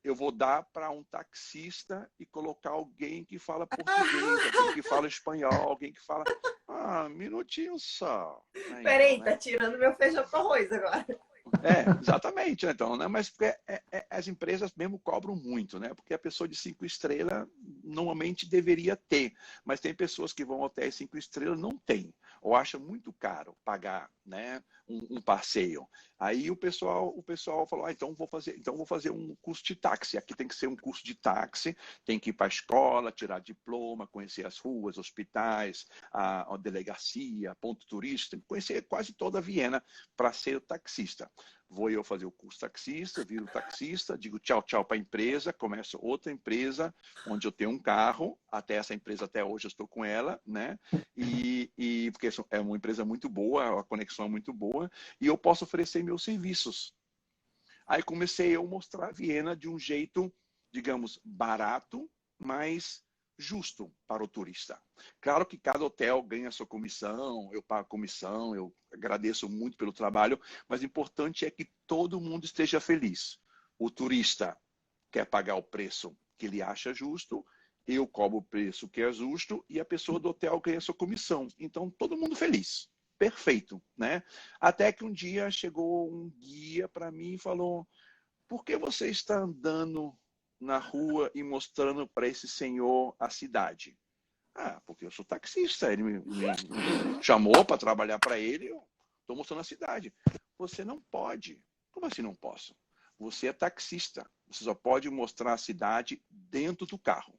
Eu vou dar para um taxista e colocar alguém que fala português, alguém que fala espanhol, alguém que fala... Ah, um minutinho só. Né? Então, Peraí, né? tá tirando meu feijão com arroz agora. Exatamente, né? Então, né? Mas porque as empresas mesmo cobram muito, né? Porque a pessoa de 5 estrelas normalmente deveria ter, mas tem pessoas que vão até 5 estrelas não tem, ou acha muito caro pagar, né? Um passeio. Aí o pessoal falou: então vou fazer um curso de táxi. Aqui tem que ser um curso de táxi, tem que ir para a escola, tirar diploma, conhecer as ruas, hospitais, a delegacia, ponto turístico, conhecer quase toda a Viena para ser taxista. Vou eu fazer o curso taxista, viro taxista, digo tchau, tchau para a empresa, começo outra empresa, onde eu tenho um carro, até essa empresa, até hoje eu estou com ela, né? E porque é uma empresa muito boa, a conexão é muito boa, e eu posso oferecer meus serviços. Aí comecei eu a mostrar a Viena de um jeito, digamos, barato, mas justo para o turista. Claro que cada hotel ganha sua comissão, eu pago comissão, eu agradeço muito pelo trabalho, mas o importante é que todo mundo esteja feliz. O turista quer pagar o preço que ele acha justo, eu cobro o preço que é justo e a pessoa do hotel ganha sua comissão. Então, todo mundo feliz. Perfeito, né? Até que um dia chegou um guia para mim e falou: por que você está andando na rua e mostrando para esse senhor a cidade? Ah, porque eu sou taxista, ele me chamou para trabalhar para ele, eu estou mostrando a cidade. Você não pode. Como assim não posso? Você é taxista, você só pode mostrar a cidade dentro do carro.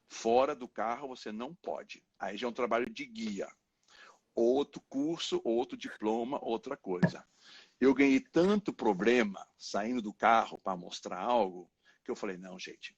Fora do carro você não pode. Aí já é um trabalho de guia. outro curso, outro diploma, outra coisa. Eu ganhei tanto problema saindo do carro para mostrar algo, que eu falei, não, gente,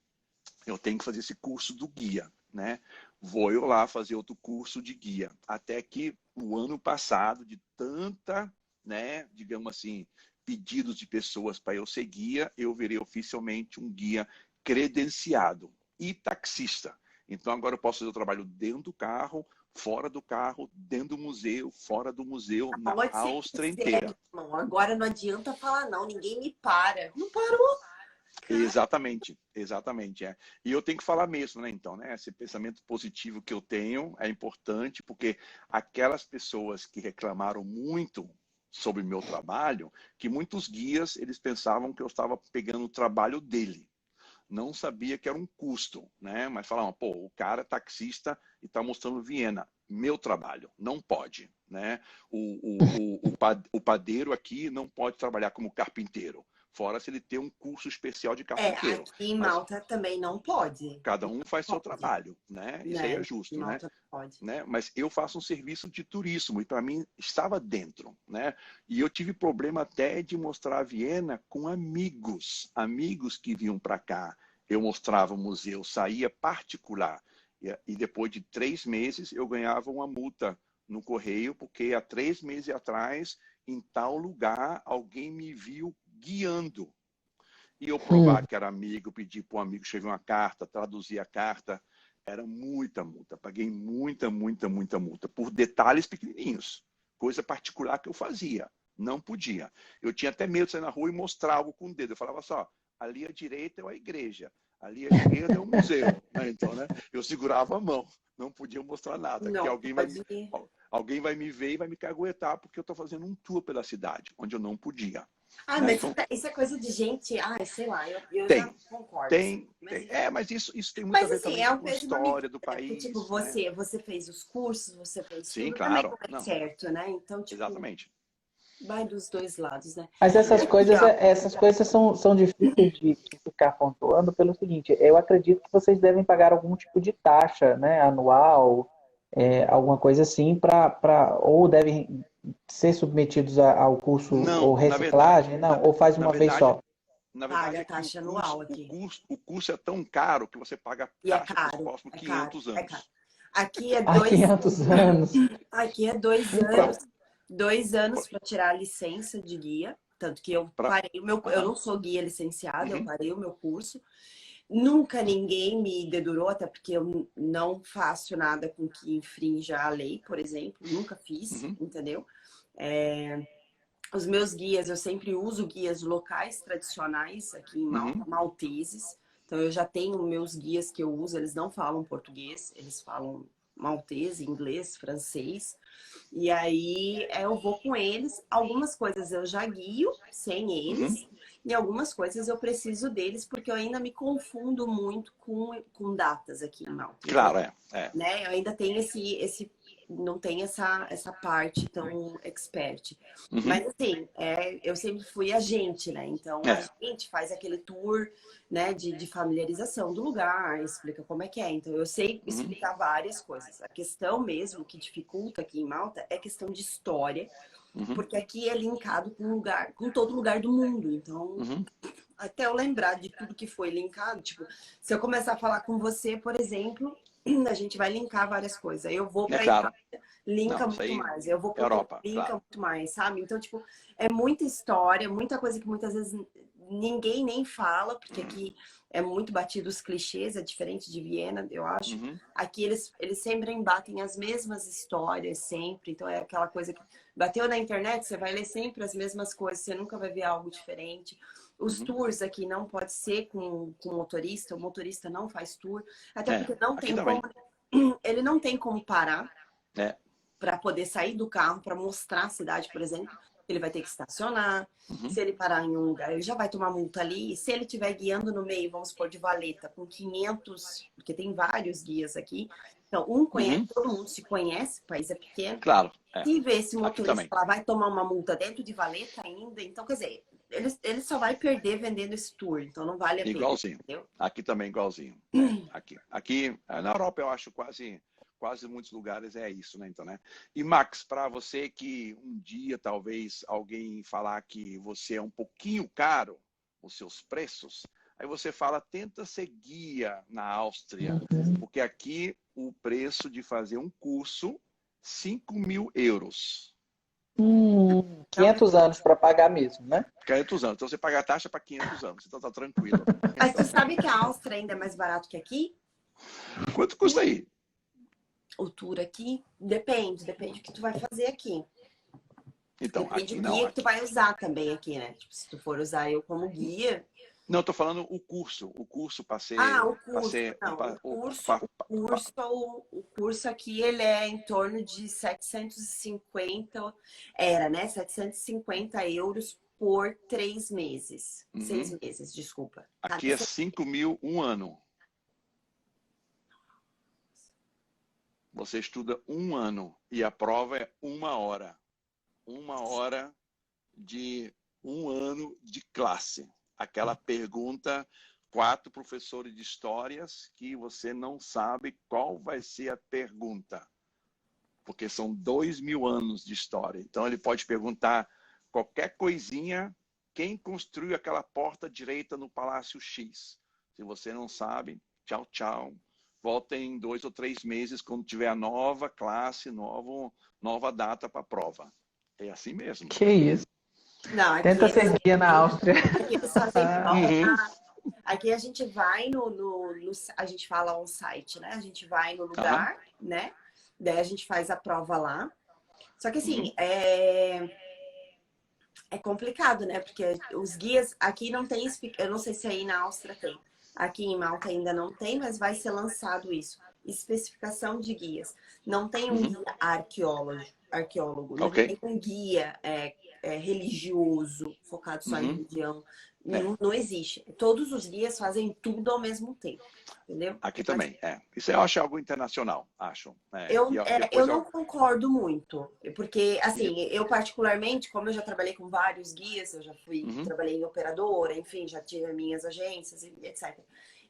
eu tenho que fazer esse curso do guia, né? Vou eu lá fazer outro curso de guia. Até que o ano passado, de tanta, né, digamos assim, pedidos de pessoas para eu ser guia, eu virei oficialmente um guia credenciado e taxista. Então agora eu posso fazer o trabalho dentro do carro, fora do carro, dentro do museu, fora do museu, na Pode ser Áustria sério, inteira. irmão. Agora não adianta falar, não. Ninguém me para. Não parou. Cara. Exatamente, exatamente. É. E eu tenho que falar mesmo, né? Então, né? Esse pensamento positivo que eu tenho é importante, porque aquelas pessoas que reclamaram muito sobre o meu trabalho, que muitos guias, eles pensavam que eu estava pegando o trabalho dele. Não sabia que era um custo, né? Mas falavam, pô, o cara é taxista e está mostrando Viena. Meu trabalho, não pode, né? O padeiro aqui não pode trabalhar como carpinteiro. Fora se ele tem um curso especial de carpinteiro. Aqui em Mas Malta também não pode. cada um faz seu Pode, trabalho, né? Isso aí né? é Em justo, né? Malta não pode. Mas eu faço um serviço de turismo e para mim estava dentro, né? E eu tive problema até de mostrar a Viena com amigos que vinham para cá. Eu mostrava o museu, saía particular e depois de 3 meses eu ganhava uma multa no correio porque há 3 meses atrás em tal lugar alguém me viu guiando. E eu provar que era amigo, pedir para um amigo escrever uma carta, traduzir a carta, era muita multa. Paguei muita multa por detalhes pequenininhos. Coisa particular que eu fazia. Não podia. Eu tinha até medo de sair na rua e mostrar algo com o dedo. Eu falava só, ali à direita é a igreja, ali à esquerda é o museu. Então, né, eu segurava a mão. Não podia mostrar nada, porque Não pode. alguém vai me ver e vai me caguetar porque eu estou fazendo um tour pela cidade, onde eu não podia. Mas Então, isso é coisa de gente. Sei lá, eu já tem, concordo. tem. Mas, Mas isso tem muito a mas ver assim, também é o com a peso de uma história do medida, né? Porque, tipo, país, né? você fez os cursos, você fez Sim, tudo, também claro. não é Não, certo, né? Então, tipo, exatamente. vai dos dois lados, né? Mas essas coisas são difíceis de ficar pontuando pelo seguinte, eu acredito que vocês devem pagar algum tipo de taxa, né, anual, alguma coisa assim, ou devem ser submetidos ao curso ou Não, reciclagem, não, ou faz na uma vez verdade, só. na Paga verdade a é que taxa anual aqui. o curso é tão caro que você paga E é taxa para os caro, próximos é caro, 500 é caro. anos. Aqui é Há dois, 500 anos. aqui é 2 anos, Pra, 2 anos para tirar a licença de guia. Tanto que eu pra, parei eu aham, não sou guia licenciada, eu uhum, parei o meu curso. Nunca ninguém me dedurou, até porque eu não faço nada com que infrinja a lei, por exemplo. Nunca fiz, uhum, entendeu? É, os meus guias, eu sempre uso guias locais tradicionais aqui em Malta, uhum, malteses. Então eu já tenho meus guias que eu uso, eles não falam português, eles falam maltese, inglês, francês. E aí eu vou com eles. Algumas coisas eu já guio sem uhum. eles, e algumas coisas eu preciso deles, porque eu ainda me confundo muito com datas aqui em Malta. Então, Claro, é. né, eu ainda tenho não tem essa parte tão expert. Uhum, Mas assim, eu sempre fui agente, né? Então a é. gente faz aquele tour, né, de familiarização do lugar, explica como é que é. Então eu sei Uhum, explicar várias coisas. A questão mesmo que dificulta aqui em Malta é questão de história, uhum, porque aqui é linkado com todo lugar do mundo. Então, uhum. até eu lembrar de tudo que foi linkado, tipo, se eu começar a falar com você, por exemplo, a gente vai linkar várias coisas. Eu vou É para claro. Itália, linka Não, isso muito aí, mais. Eu vou para outro lugar, Europa, linka claro. muito mais, sabe? Então, tipo, é muita história, muita coisa que muitas vezes ninguém nem fala, porque aqui é muito batido os clichês, é diferente de Viena, eu acho. Uhum, Aqui eles sempre embatem as mesmas histórias, sempre. Então é aquela coisa que bateu na internet, você vai ler sempre as mesmas coisas, você nunca vai ver algo diferente. Os uhum. tours aqui não pode ser com motorista, o motorista não faz tour, até É, porque não aqui tem como, também. ele não tem como parar É. para poder sair do carro para mostrar a cidade, por exemplo. Ele vai ter que estacionar. Uhum, Se ele parar em um lugar, ele já vai tomar multa ali. E se ele estiver guiando no meio, vamos supor, de valeta, com 500, porque tem vários guias aqui. Então, um conhece, uhum. todo mundo se conhece, o país é pequeno. Claro, é. Se vê esse Aqui motorista também. lá, vai tomar uma multa dentro de valeta ainda. Então, quer dizer, ele só vai perder vendendo esse tour. Então, não vale a pena, Igualzinho. entendeu? Aqui também igualzinho. Aqui na Europa eu acho quase muitos lugares é isso, né? Então, né? E Max, para você que um dia talvez alguém falar que você é um pouquinho caro, os seus preços, aí você fala, tenta ser guia na Áustria, porque aqui o preço de fazer um curso, 5.000 euros. 500 anos para pagar mesmo, né? 500 anos. Então você paga a taxa para 500 anos. Então tá tranquilo. Mas tu sabe que a Áustria ainda é mais barato que aqui? Quanto custa aí? O tour aqui? Depende do que tu vai fazer aqui. Então, Depende aqui do não. guia que tu vai usar também aqui, né? Tipo, se tu for usar eu como guia... Não, tô falando o curso. O curso para ser... o curso. Não, o curso aqui, ele é em torno de 750... Era, né? 750 euros por 3 meses. 6 meses, desculpa. Aqui é 5.000 um ano. Você estuda um ano e a prova é 1 hora. 1 hora de 1 ano de classe. Aquela pergunta, 4 professores de histórias que você não sabe qual vai ser a pergunta. Porque são 2.000 anos de história. Então ele pode perguntar qualquer coisinha, quem construiu aquela porta direita no Palácio X. Se você não sabe, tchau, tchau. Volta em 2 ou 3 meses, quando tiver a nova classe, nova data para a prova. É assim mesmo. Que isso. Não, aqui Tenta ser guia na Áustria. Aqui eles fazem prova. Aqui a gente vai a gente fala on-site, né? A gente vai no lugar, né? Daí a gente faz a prova lá. Só que assim, é complicado, né? Porque os guias aqui não tem, eu não sei se aí na Áustria tem. Aqui em Malta ainda não tem, mas vai ser lançado isso. Especificação de guias. Não tem um guia arqueólogo, não tem um guia religioso, focado só em religião. Não existe. Todos os guias fazem tudo ao mesmo tempo. Entendeu? Aqui também, Isso eu acho algo internacional, acho. Eu não concordo muito, porque, assim, eu particularmente, como eu já trabalhei com vários guias, eu já trabalhei em operadora, enfim, já tive minhas agências, etc.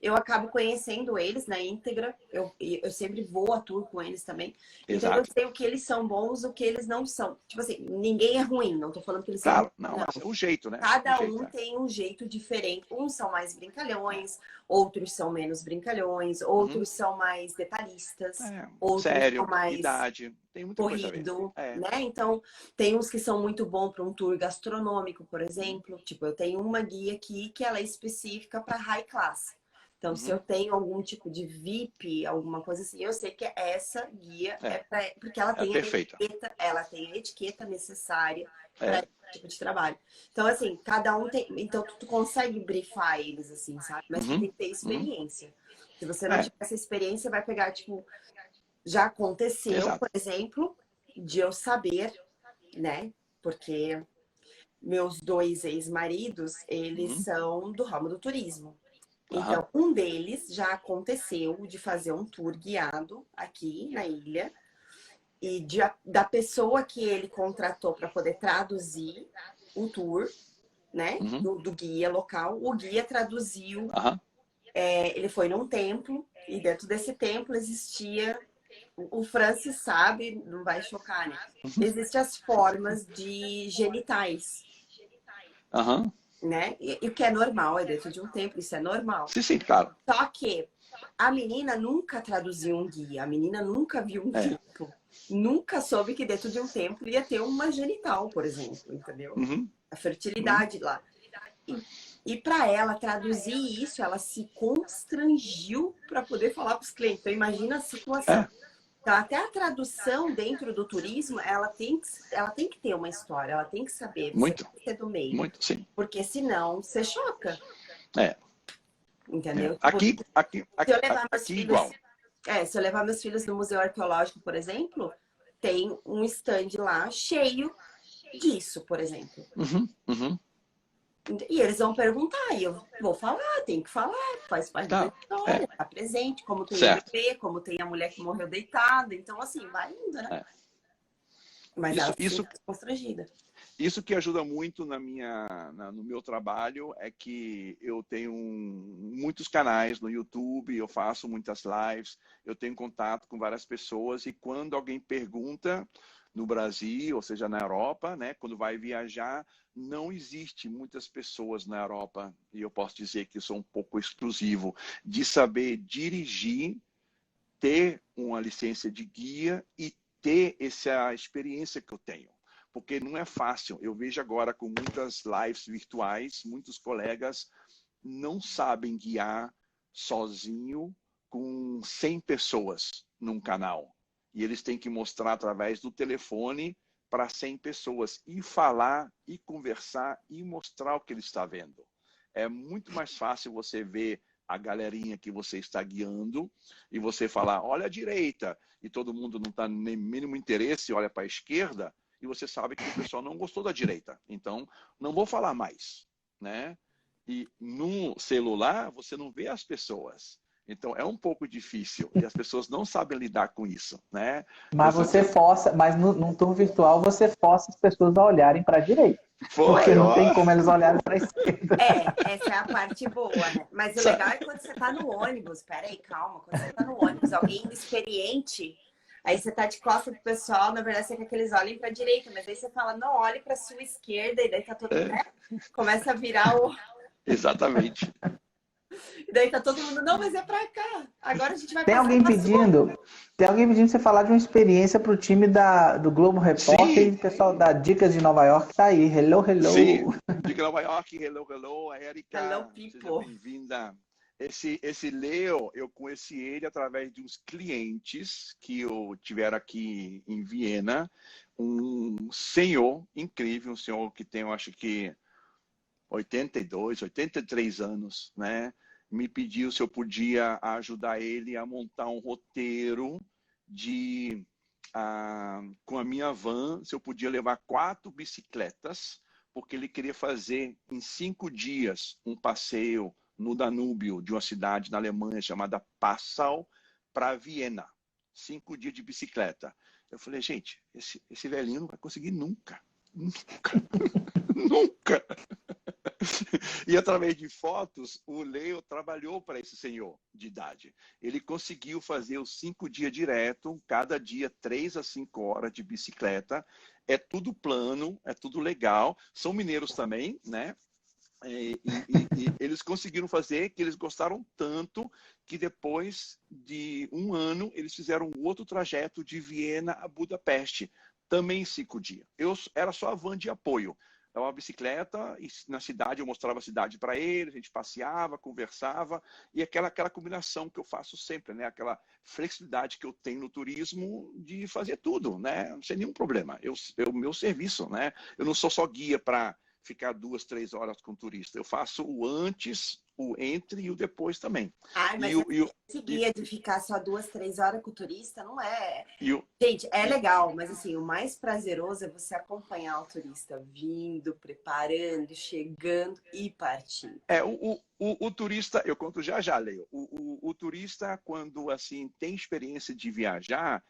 Eu acabo conhecendo eles na íntegra, eu sempre vou a tour com eles também. Então eu sei o que eles são bons, o que eles não são. Tipo assim, ninguém é ruim, não tô falando que eles são ruins. Não, é o jeito, né? Cada um tem um jeito diferente. Uns são mais brincalhões, outros são menos brincalhões, outros são mais detalhistas, outros sério, são mais idade, tem muita corrido, coisa a ver. né? Então, tem uns que são muito bons para um tour gastronômico, por exemplo. Tipo, eu tenho uma guia aqui que ela é específica para high class. Então, se eu tenho algum tipo de VIP, alguma coisa assim, eu sei que essa guia porque ela tem a etiqueta necessária para esse tipo de trabalho. Então, assim, cada um tem. Então, tu consegue brifar eles, assim, sabe? Mas tu tem que ter experiência. Se você não tiver essa experiência, vai pegar, tipo, já aconteceu, por exemplo, de eu saber, né? Porque meus 2 ex-maridos, eles são do ramo do turismo. Então, um deles já aconteceu de fazer um tour guiado aqui na ilha e da pessoa que ele contratou para poder traduzir o tour, né, do guia local, o guia traduziu, ele foi num templo e dentro desse templo existia, o Francis sabe, não vai chocar, né? Existem as formas de genitais. Né? E o que é normal, é dentro de um templo, isso é normal. Sim, claro. Só que a menina nunca traduziu um guia, a menina nunca viu um templo, nunca soube que dentro de um templo ia ter uma genital, por exemplo, entendeu? A fertilidade lá. E para ela traduzir isso, ela se constrangiu para poder falar para os clientes. Então, imagina a situação. Então, até a tradução dentro do turismo, ela tem que ter uma história, ela tem que saber. Muito. Tem que ser do meio. Muito, sim. Porque senão você choca. Entendeu? Aqui se eu levar meus filhos, igual. Se eu levar meus filhos no Museu Arqueológico, por exemplo, tem um stand lá cheio disso, por exemplo. E eles vão perguntar, e eu vou falar, tem que falar, faz parte da história, tá presente, como tem o bebê, como tem a mulher que morreu deitada, então assim, vai indo, né? Mas ela fica constrangida. Isso que ajuda muito no meu trabalho é que eu tenho muitos canais no YouTube, eu faço muitas lives, eu tenho contato com várias pessoas e quando alguém pergunta no Brasil, ou seja, na Europa, né, quando vai viajar, não existe muitas pessoas na Europa, e eu posso dizer que eu sou um pouco exclusivo, de saber dirigir, ter uma licença de guia e ter essa experiência que eu tenho. Porque não é fácil. Eu vejo agora com muitas lives virtuais, muitos colegas não sabem guiar sozinho com 100 pessoas num canal. E eles têm que mostrar através do telefone para 100 pessoas e falar e conversar e mostrar o que ele está vendo. É muito mais fácil você ver a galerinha que você está guiando e você falar, olha à direita, e todo mundo não está nem mínimo interesse, olha para a esquerda, e você sabe que o pessoal não gostou da direita. Então, não vou falar mais, né? E no celular, você não vê as pessoas. Então, é um pouco difícil. E as pessoas não sabem lidar com isso, né? Mas você força, mas num tour virtual, você força as pessoas a olharem para a direita. Porque não tem como eles olharem para a esquerda. Essa é a parte boa, né? Mas o legal é quando você tá no ônibus. Peraí, calma. Quando você tá no ônibus, alguém experiente... Aí você tá de costas pro pessoal, na verdade você quer que eles olhem pra direita, mas aí você fala, não, olhe pra sua esquerda, e daí tá todo mundo, começa a virar o... Exatamente. E daí tá todo mundo, não, mas é pra cá, agora a gente vai Tem passar alguém pedindo você falar de uma experiência pro time do Globo Repórter e o pessoal da Dicas de Nova York tá aí, hello, hello. Sim, Dicas de Nova York, hello, hello, a Erika, hello, seja bem-vinda. Esse Leo, eu conheci ele através de uns clientes que eu tiveram aqui em Viena. Um senhor incrível, um senhor que tem, eu acho que 82, 83 anos, né? Me pediu se eu podia ajudar ele a montar um roteiro com a minha van, se eu podia levar 4 bicicletas, porque ele queria fazer em 5 dias um passeio no Danúbio, de uma cidade na Alemanha chamada Passau, para Viena. 5 dias de bicicleta. Eu falei, gente, esse velhinho não vai conseguir nunca. Nunca. Nunca. E através de fotos, o Leo trabalhou para esse senhor de idade. Ele conseguiu fazer os 5 dias direto, cada dia 3 a 5 horas de bicicleta. É tudo plano, é tudo legal. São mineiros também, né? E eles conseguiram fazer, que eles gostaram tanto que depois de um ano eles fizeram outro trajeto de Viena a Budapeste, também em 5 dias. Era só a van de apoio. É uma bicicleta e na cidade eu mostrava a cidade para eles, a gente passeava, conversava e aquela combinação que eu faço sempre, né? Aquela flexibilidade que eu tenho no turismo de fazer tudo, né? Sem nenhum problema. O meu serviço, né? Eu não sou só guia para ficar 2, 3 horas com o turista. Eu faço o antes, o entre e o depois também. Mas esse guia de ficar só 2, 3 horas com o turista não é... Gente, é legal, mas assim, o mais prazeroso é você acompanhar o turista vindo, preparando, chegando e partindo. O turista, eu conto já, Leo. O turista, quando assim tem experiência de viajar,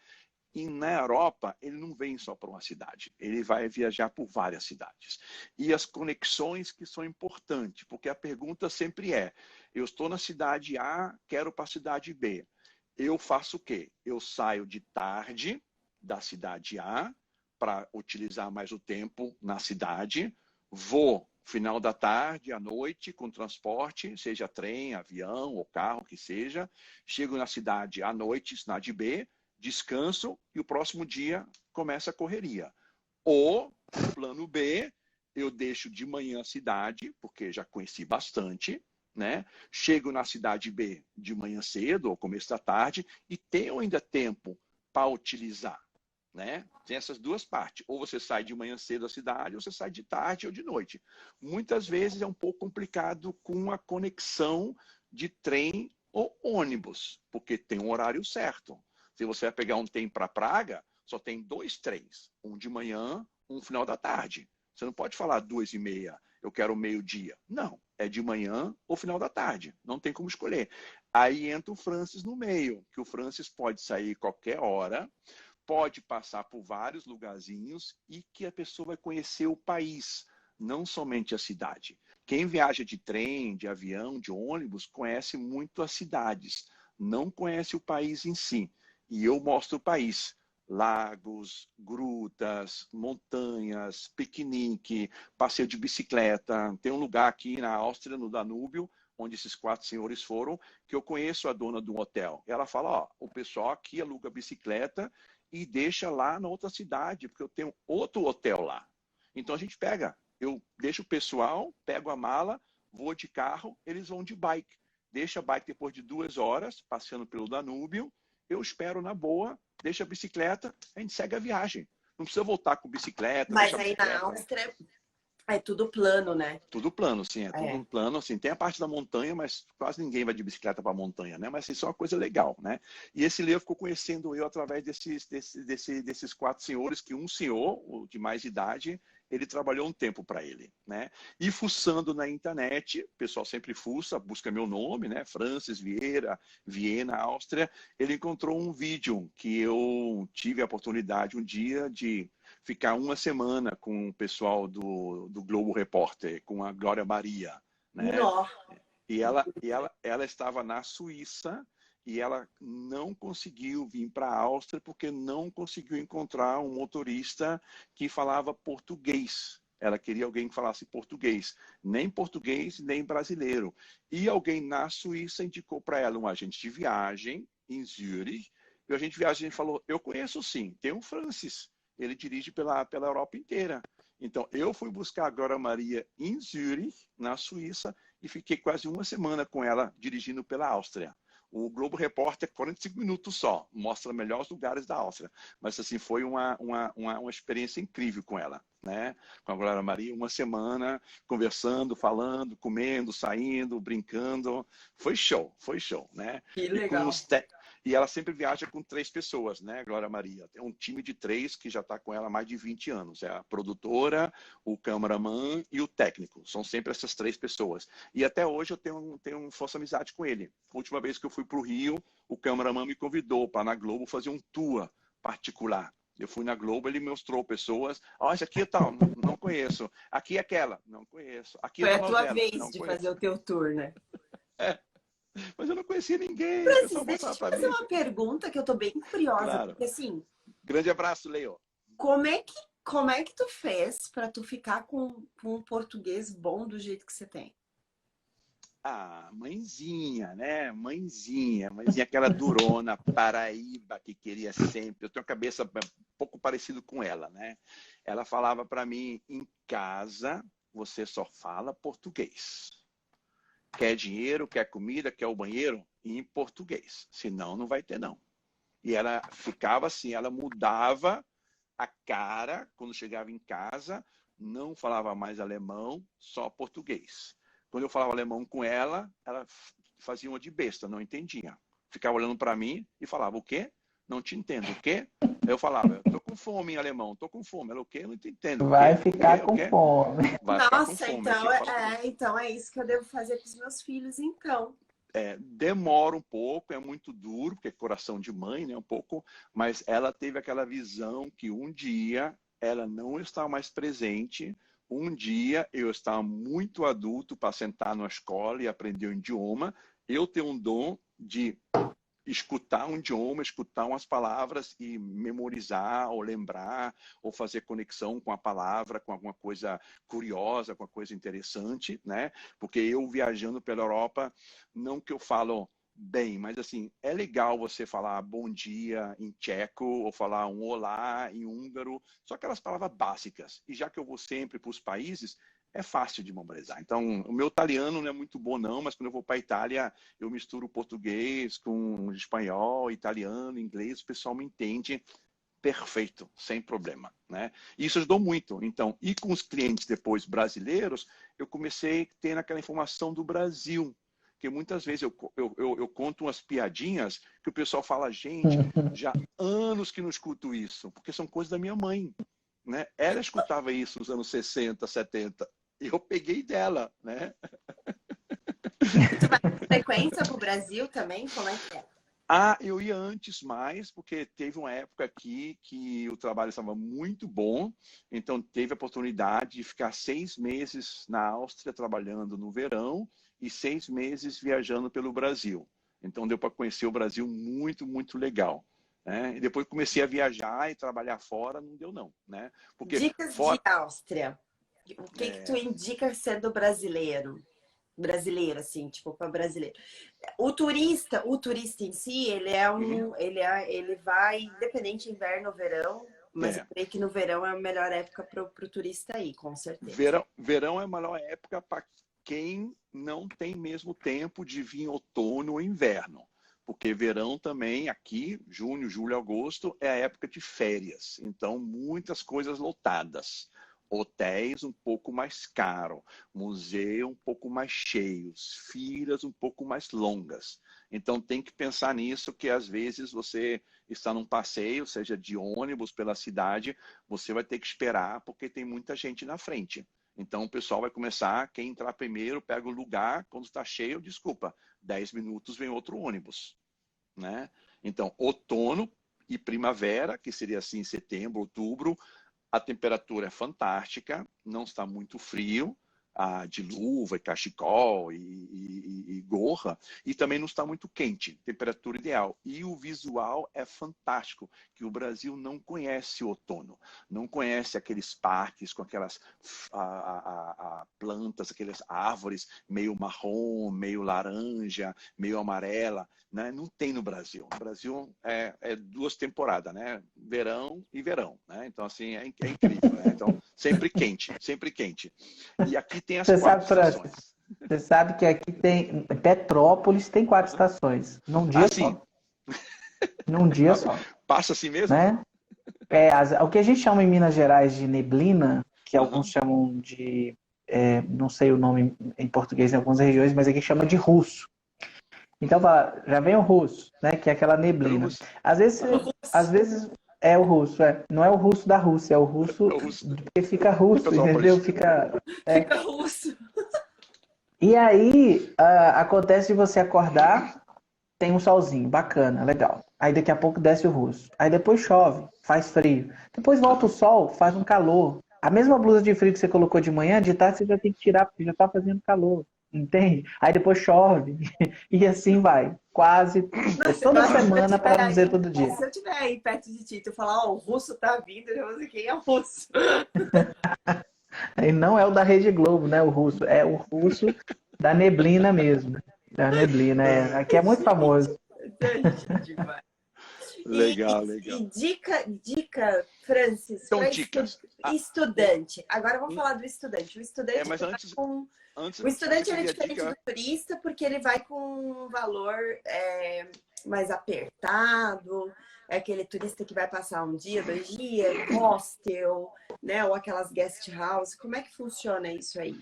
e na Europa, ele não vem só para uma cidade, ele vai viajar por várias cidades. E as conexões que são importantes, porque a pergunta sempre é, eu estou na cidade A, quero para a cidade B. Eu faço o quê? Eu saio de tarde da cidade A para utilizar mais o tempo na cidade, vou final da tarde, à noite, com transporte, seja trem, avião ou carro, que seja, chego na cidade à noite, cidade B, descanso e o próximo dia começa a correria. Ou, plano B, eu deixo de manhã a cidade, porque já conheci bastante, né? Chego na cidade B de manhã cedo ou começo da tarde e tenho ainda tempo para utilizar, né? Tem essas duas partes. Ou você sai de manhã cedo da cidade, ou você sai de tarde ou de noite. Muitas vezes é um pouco complicado com a conexão de trem ou ônibus, porque tem um horário certo. Se você vai pegar um trem para Praga, só tem 2 trens. Um de manhã, um final da tarde. Você não pode falar 2h30, eu quero meio-dia. Não, é de manhã ou final da tarde. Não tem como escolher. Aí entra o Francis no meio, que o Francis pode sair qualquer hora, pode passar por vários lugarzinhos e que a pessoa vai conhecer o país, não somente a cidade. Quem viaja de trem, de avião, de ônibus, conhece muito as cidades, não conhece o país em si. E eu mostro o país. Lagos, grutas, montanhas, piquenique, passeio de bicicleta. Tem um lugar aqui na Áustria, no Danúbio, onde esses 4 senhores foram, que eu conheço a dona de um hotel. Ela fala, ó, o pessoal aqui aluga bicicleta e deixa lá na outra cidade, porque eu tenho outro hotel lá. Então a gente pega, eu deixo o pessoal, pego a mala, vou de carro, eles vão de bike. Deixa a bike depois de 2 horas, passeando pelo Danúbio, eu espero na boa, deixa a bicicleta, a gente segue a viagem. Não precisa voltar com bicicleta. Mas aí na Áustria é tudo plano, né? Tudo plano, sim, é tudo plano, assim, tem a parte da montanha, mas quase ninguém vai de bicicleta para a montanha, né? Mas isso é uma coisa legal, né? E esse Leo ficou conhecendo eu através desses 4 senhores, que um senhor, de mais idade, ele trabalhou um tempo para ele, né? E fuçando na internet, o pessoal sempre fuça, busca meu nome, né? Francis Vieira, Viena, Áustria. Ele encontrou um vídeo que eu tive a oportunidade um dia de ficar 1 semana com o pessoal do Globo Repórter, com a Glória Maria, né? E ela estava na Suíça e ela não conseguiu vir para a Áustria porque não conseguiu encontrar um motorista que falava português. Ela queria alguém que falasse português, nem português, nem brasileiro. E alguém na Suíça indicou para ela um agente de viagem em Zurich. E o agente de viagem falou, eu conheço sim, tem um Francis. Ele dirige pela Europa inteira. Então, eu fui buscar a Glória Maria em Zurich, na Suíça, e fiquei quase 1 semana com ela dirigindo pela Áustria. O Globo Repórter, 45 minutos só, mostra melhores lugares da Áustria. Mas, assim, foi uma experiência incrível com ela, né? Com a Glória Maria, 1 semana, conversando, falando, comendo, saindo, brincando. Foi show, né? Que legal. E ela sempre viaja com 3 pessoas, né, Glória Maria? Tem um time de 3 que já está com ela há mais de 20 anos. É a produtora, o cameraman e o técnico. São sempre essas 3 pessoas. E até hoje eu tenho força amizade com ele. A última vez que eu fui para o Rio, o cameraman me convidou para na Globo fazer um tour particular. Eu fui na Globo, ele me mostrou pessoas. Ó, essa aqui é tal, não conheço. Aqui é aquela, não conheço. Aqui Foi é a da tua novela, vez não de conheço. fazer o teu tour, né? É. Mas eu não conhecia ninguém. Francis, deixa eu te fazer uma pergunta que eu tô bem curiosa. Claro. Porque assim... Grande abraço, Leo. Como é que tu fez para tu ficar com um português bom do jeito que você tem? Ah, mãezinha, né? Mãezinha, aquela durona, Paraíba, que queria sempre. Eu tenho a cabeça um pouco parecido com ela, né? Ela falava para mim, em casa, você só fala português. Quer dinheiro, quer comida, quer o banheiro? Em português. Senão, não vai ter, não. E ela ficava assim, ela mudava a cara quando chegava em casa, não falava mais alemão, só português. Quando eu falava alemão com ela, ela fazia uma de besta, não entendia. Ficava olhando para mim e falava, o quê? Não te entendo. O quê? Eu falava, tô com fome em alemão, tô com fome. Ela, o quê? Eu não te entendo. Vai ficar com fome. Vai ficar com Nossa, fome. então é isso que eu devo fazer com os meus filhos, então. Demora um pouco, é muito duro, porque é coração de mãe, né? Um pouco, mas ela teve aquela visão que um dia ela não está mais presente. Um dia eu estava muito adulto para sentar na escola e aprender um idioma. Eu tenho um dom de escutar um idioma, escutar umas palavras e memorizar ou lembrar ou fazer conexão com a palavra, com alguma coisa curiosa, com uma coisa interessante, né? Porque eu viajando pela Europa, não que eu falo bem, mas assim, é legal você falar bom dia em tcheco ou falar um olá em húngaro, só aquelas palavras básicas. E já que eu vou sempre para os países, é fácil de memorizar. Então, o meu italiano não é muito bom não, mas quando eu vou para a Itália, eu misturo português com espanhol, italiano, inglês, o pessoal me entende perfeito, sem problema, né? Isso ajudou muito. Então, e com os clientes depois brasileiros, eu comecei a ter aquela informação do Brasil, que muitas vezes eu conto umas piadinhas que o pessoal fala, gente, já há anos que não escuto isso, porque são coisas da minha mãe, né? Ela escutava isso nos anos 60, 70, e eu peguei dela, né? Tu vai com frequência pro Brasil também? Como é que é? Ah, eu ia antes mais, porque teve uma época aqui que o trabalho estava muito bom, então teve a oportunidade de ficar 6 meses na Áustria trabalhando no verão e 6 meses viajando pelo Brasil. Então deu para conhecer o Brasil muito, muito legal. Né? E depois comecei a viajar e trabalhar fora, não deu não, né? Porque Dicas de fora, Áustria. O que que tu indica sendo brasileiro? Brasileiro, assim, tipo, para brasileiro. O turista em si, ele vai, independente inverno ou verão, mas eu é, creio que no verão é a melhor época pro turista ir, com certeza. verão é a melhor época para quem não tem mesmo tempo de vir outono ou inverno. Porque verão também, aqui, junho, julho, agosto, é a época de férias. Então, muitas coisas lotadas. Hotéis um pouco mais caro, museu um pouco mais cheios, filas um pouco mais longas. Então, tem que pensar nisso, que às vezes você está num passeio, seja de ônibus pela cidade, você vai ter que esperar porque tem muita gente na frente. Então o pessoal vai começar, quem entrar primeiro pega o lugar, quando está cheio, desculpa, 10 minutos vem outro ônibus. Né? Então, outono e primavera, que seria assim setembro, outubro, a temperatura é fantástica, não está muito frio, de luva e cachecol e gorra, e também não está muito quente, temperatura ideal. E o visual é fantástico, que o Brasil não conhece o outono, não conhece aqueles parques com aquelas plantas, aquelas árvores meio marrom, meio laranja, meio amarela, né? Não tem no Brasil. No Brasil é 2 temporadas, né? Verão e verão, né? Então, assim, é incrível, né? Então, sempre quente, sempre quente. E aqui tem as Você 4 sabe, Francis, estações. você sabe que aqui tem. Petrópolis tem 4 estações. Num dia Ah, sim. só. Num dia só. Passa assim mesmo? Né? O que a gente chama em Minas Gerais de neblina, que alguns Uhum. chamam de. Não sei o nome em português em algumas regiões, mas aqui chama de russo. Então, já vem o russo, né? Que é aquela neblina. Russo. Às vezes, Uhum. às vezes é o russo, não é o russo da Rússia, é o russo É o russo porque fica de russo, entendeu? Petrópolis. Fica russo. E aí, acontece de você acordar, tem um solzinho, bacana, legal. Aí daqui a pouco desce o russo. Aí depois chove, faz frio. Depois volta o Uhum. sol, faz um calor. A mesma blusa de frio que você colocou de manhã, de tarde você já tem que tirar porque já tá fazendo calor. Entende? Aí depois chove. E assim vai. Quase toda Mas semana, para não dizer todo dia. se eu tiver aí perto de ti, tu falar, ó, o russo tá vindo, eu vou dizer, quem é o russo? E não é o da Rede Globo, né? O russo. É o russo da neblina mesmo. Da neblina. Aqui é muito Gente, famoso. entendi demais. Legal, legal. E dica, Francis, Então, para dicas. estudante. Agora vamos falar do estudante. O estudante Mas ele vai antes, com. antes O você estudante ele é queria diferente do dica. turista porque ele vai com um valor mais apertado. É aquele turista que vai passar um dia, 2 dias, hostel, né? Ou aquelas guest house. Como é que funciona isso aí?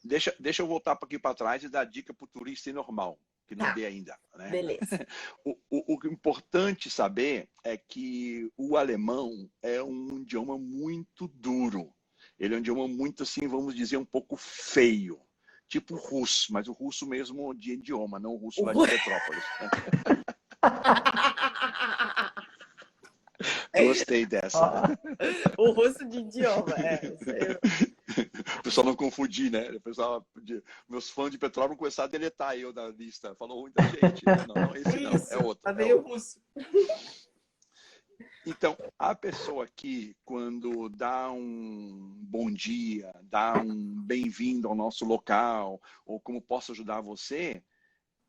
Deixa eu voltar aqui para trás e dar dica para o turista normal, que não Tá, dei ainda. Né? beleza. O importante saber é que o alemão é um idioma muito duro. Ele é um idioma muito, assim, vamos dizer, um pouco feio. Tipo o russo, mas o russo mesmo de idioma, não o russo lá de Petrópolis. Gostei dessa. O russo de idioma, O pessoal não confundir, né? O pessoal, meus fãs de Petrópolis começaram a deletar eu da lista. Falou ruim da gente. Não, esse não, é Isso, outro. lá É veio o outro. russo. Então, a pessoa aqui, quando dá um bom dia, dá um bem-vindo ao nosso local, ou como posso ajudar você,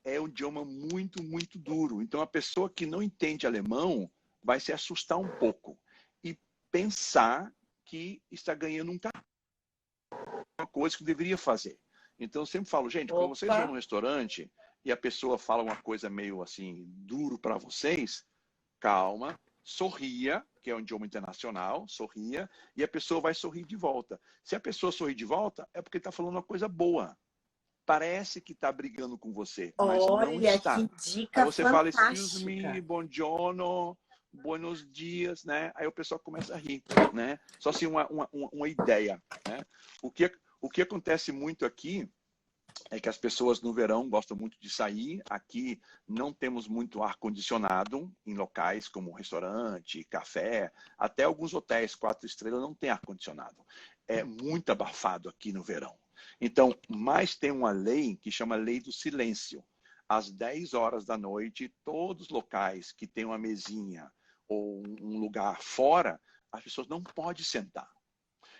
é um idioma muito, muito duro. Então, a pessoa que não entende alemão vai se assustar um pouco e pensar que está ganhando uma coisa que deveria fazer. Então, eu sempre falo, gente, quando vocês vão no restaurante e a pessoa fala uma coisa meio assim, duro para vocês, calma, sorria, que é um idioma internacional, sorria, e a pessoa vai sorrir de volta. Se a pessoa sorrir de volta, é porque está falando uma coisa boa. Parece que está brigando com você, mas não Olha, está. que Aí dica você fala, excuse me, fantástica. buongiorno, buenos dias, né? Aí o pessoal começa a rir, né? Só assim uma ideia, né? O que acontece muito aqui é que as pessoas no verão gostam muito de sair. Aqui não temos muito ar-condicionado em locais como restaurante, café, até alguns hotéis 4 estrelas não tem ar-condicionado. É muito abafado aqui no verão. Então, mas tem uma lei que chama Lei do Silêncio. Às 10 horas da noite, todos os locais que tem uma mesinha ou um lugar fora, as pessoas não podem sentar.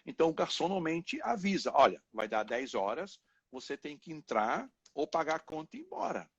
Então, o garçom normalmente avisa, olha, vai dar 10 horas, você tem que entrar ou pagar a conta e ir embora.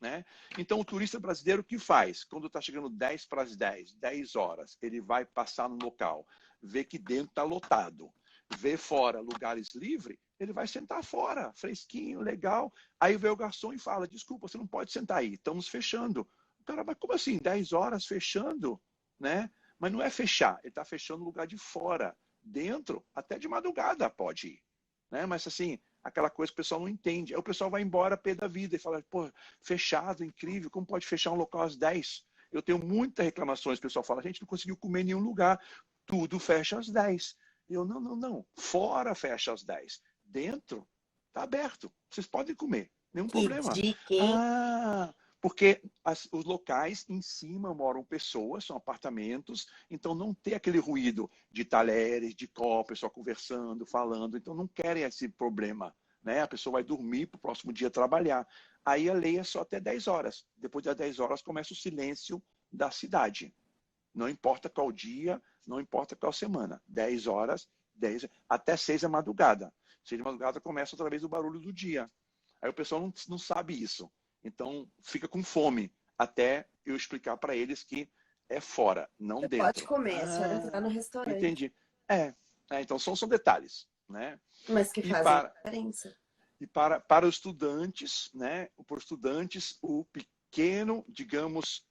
Né? Então, o turista brasileiro o que faz? Quando está chegando 10 para as 10, 10 horas, ele vai passar no local, vê que dentro está lotado, vê fora lugares livres, ele vai sentar fora, fresquinho, legal. Aí vê o garçom e fala, desculpa, você não pode sentar aí, estamos fechando. O cara, mas como assim? 10 horas fechando? Né? Mas não é fechar, ele está fechando o lugar de fora. Dentro, até de madrugada pode ir. Né? Mas assim, aquela coisa que o pessoal não entende. Aí o pessoal vai embora pé da vida e fala, pô, fechado, incrível, como pode fechar um local às 10? Eu tenho muitas reclamações, o pessoal fala, a gente não conseguiu comer em nenhum lugar, tudo fecha às 10. Eu, não, fora fecha às 10. Dentro, tá aberto, vocês podem comer, nenhum Que problema. dica, hein? Ah, porque os locais em cima moram pessoas, são apartamentos, então não tem aquele ruído de talheres, de copo, pessoal conversando, falando, então não querem esse problema. Né? A pessoa vai dormir para o próximo dia trabalhar. Aí a lei é só até 10 horas. Depois das 10 horas começa o silêncio da cidade. Não importa qual dia, não importa qual semana. 10 horas, 10, até 6 da madrugada. 6 da madrugada começa outra vez o barulho do dia. Aí o pessoal não sabe isso. Então, fica com fome até eu explicar para eles que é fora, não Você pode dentro. comer, é só entrar no Ah, restaurante. entendi. Então são detalhes. Né? Mas que E fazem para, diferença. para os estudantes, né? Para os estudantes, o pequeno, digamos,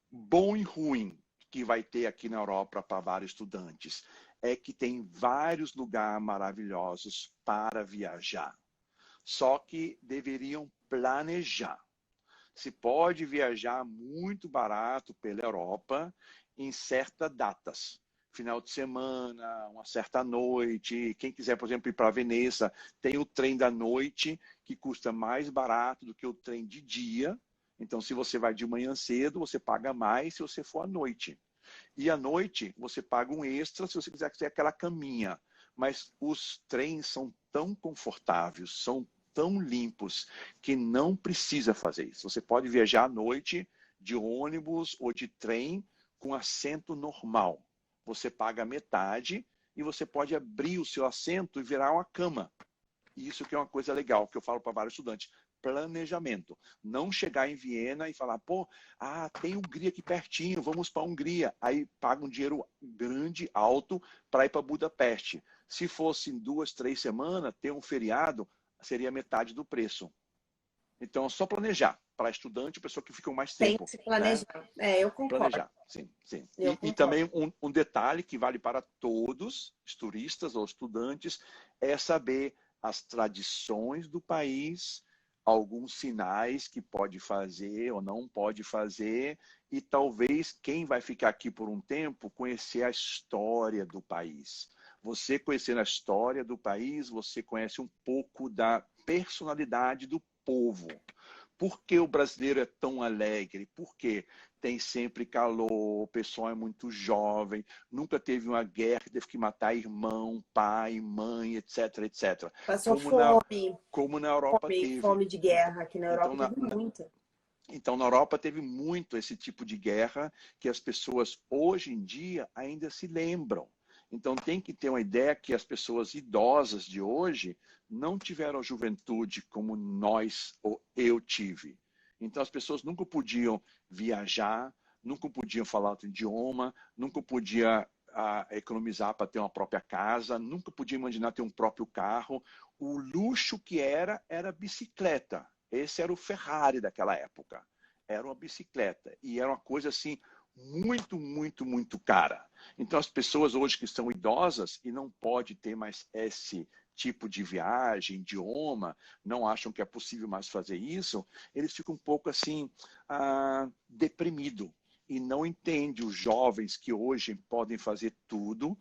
bom e ruim que vai ter aqui na Europa para vários estudantes é que tem vários lugares maravilhosos para viajar. Só que deveriam planejar. Se pode viajar muito barato pela Europa em certas datas. Final de semana, uma certa noite. Quem quiser, por exemplo, ir para Veneza, tem o trem da noite, que custa mais barato do que o trem de dia. Então, se você vai de manhã cedo, você paga mais se você for à noite. E à noite, você paga um extra se você quiser ter aquela caminha. Mas os trens são tão confortáveis, são tão limpos, que não precisa fazer isso. Você pode viajar à noite de ônibus ou de trem com assento normal. Você paga metade e você pode abrir o seu assento e virar uma cama. Isso que é uma coisa legal, que eu falo para vários estudantes. Planejamento. Não chegar em Viena e falar, pô, tem Hungria aqui pertinho, vamos para a Hungria. Aí paga um dinheiro grande, alto, para ir para Budapeste. Se fosse em 2, 3 semanas, ter um feriado, seria metade do preço. Então, só planejar. Para estudante, pessoa que fica mais Tem tempo. que se Né? planejar. É, eu concordo. Planejar, sim, sim. Eu E concordo. também um detalhe que vale para todos, os turistas ou estudantes, é saber as tradições do país, alguns sinais que pode fazer ou não pode fazer, e talvez quem vai ficar aqui por um tempo conhecer a história do país. Você conhecendo a história do país, você conhece um pouco da personalidade do povo. Por que o brasileiro é tão alegre? Por quê? Tem sempre calor, o pessoal é muito jovem, nunca teve uma guerra que teve que matar irmão, pai, mãe, etc, etc. Passou Como na, fome, como na Europa teve. fome de guerra. Aqui na Então, Europa teve muita. então, na Europa teve muito esse tipo de guerra que as pessoas hoje em dia ainda se lembram. Então, tem que ter uma ideia que as pessoas idosas de hoje não tiveram juventude como nós ou eu tive. Então, as pessoas nunca podiam viajar, nunca podiam falar outro idioma, nunca podiam economizar para ter uma própria casa, nunca podiam imaginar ter um próprio carro. O luxo que era bicicleta. Esse era o Ferrari daquela época. Era uma bicicleta. E era uma coisa assim, muito, muito, muito cara. Então, as pessoas hoje que são idosas e não pode ter mais esse tipo de viagem, idioma, não acham que é possível mais fazer isso, eles ficam um pouco assim, deprimido. E não entende os jovens que hoje podem fazer tudo,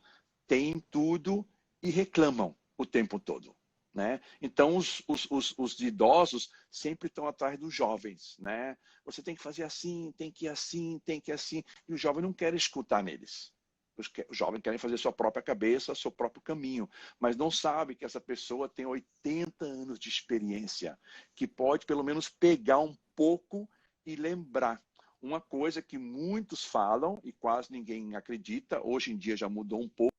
têm tudo e reclamam o tempo todo. né? Então, os idosos sempre estão atrás dos jovens, né? Você tem que fazer assim, tem que ir assim, tem que ir assim. E os jovens não querem escutar neles. Os jovens querem fazer sua própria cabeça, seu próprio caminho, mas não sabe que essa pessoa tem 80 anos de experiência, que pode pelo menos pegar um pouco e lembrar. Uma coisa que muitos falam e quase ninguém acredita, hoje em dia já mudou um pouco.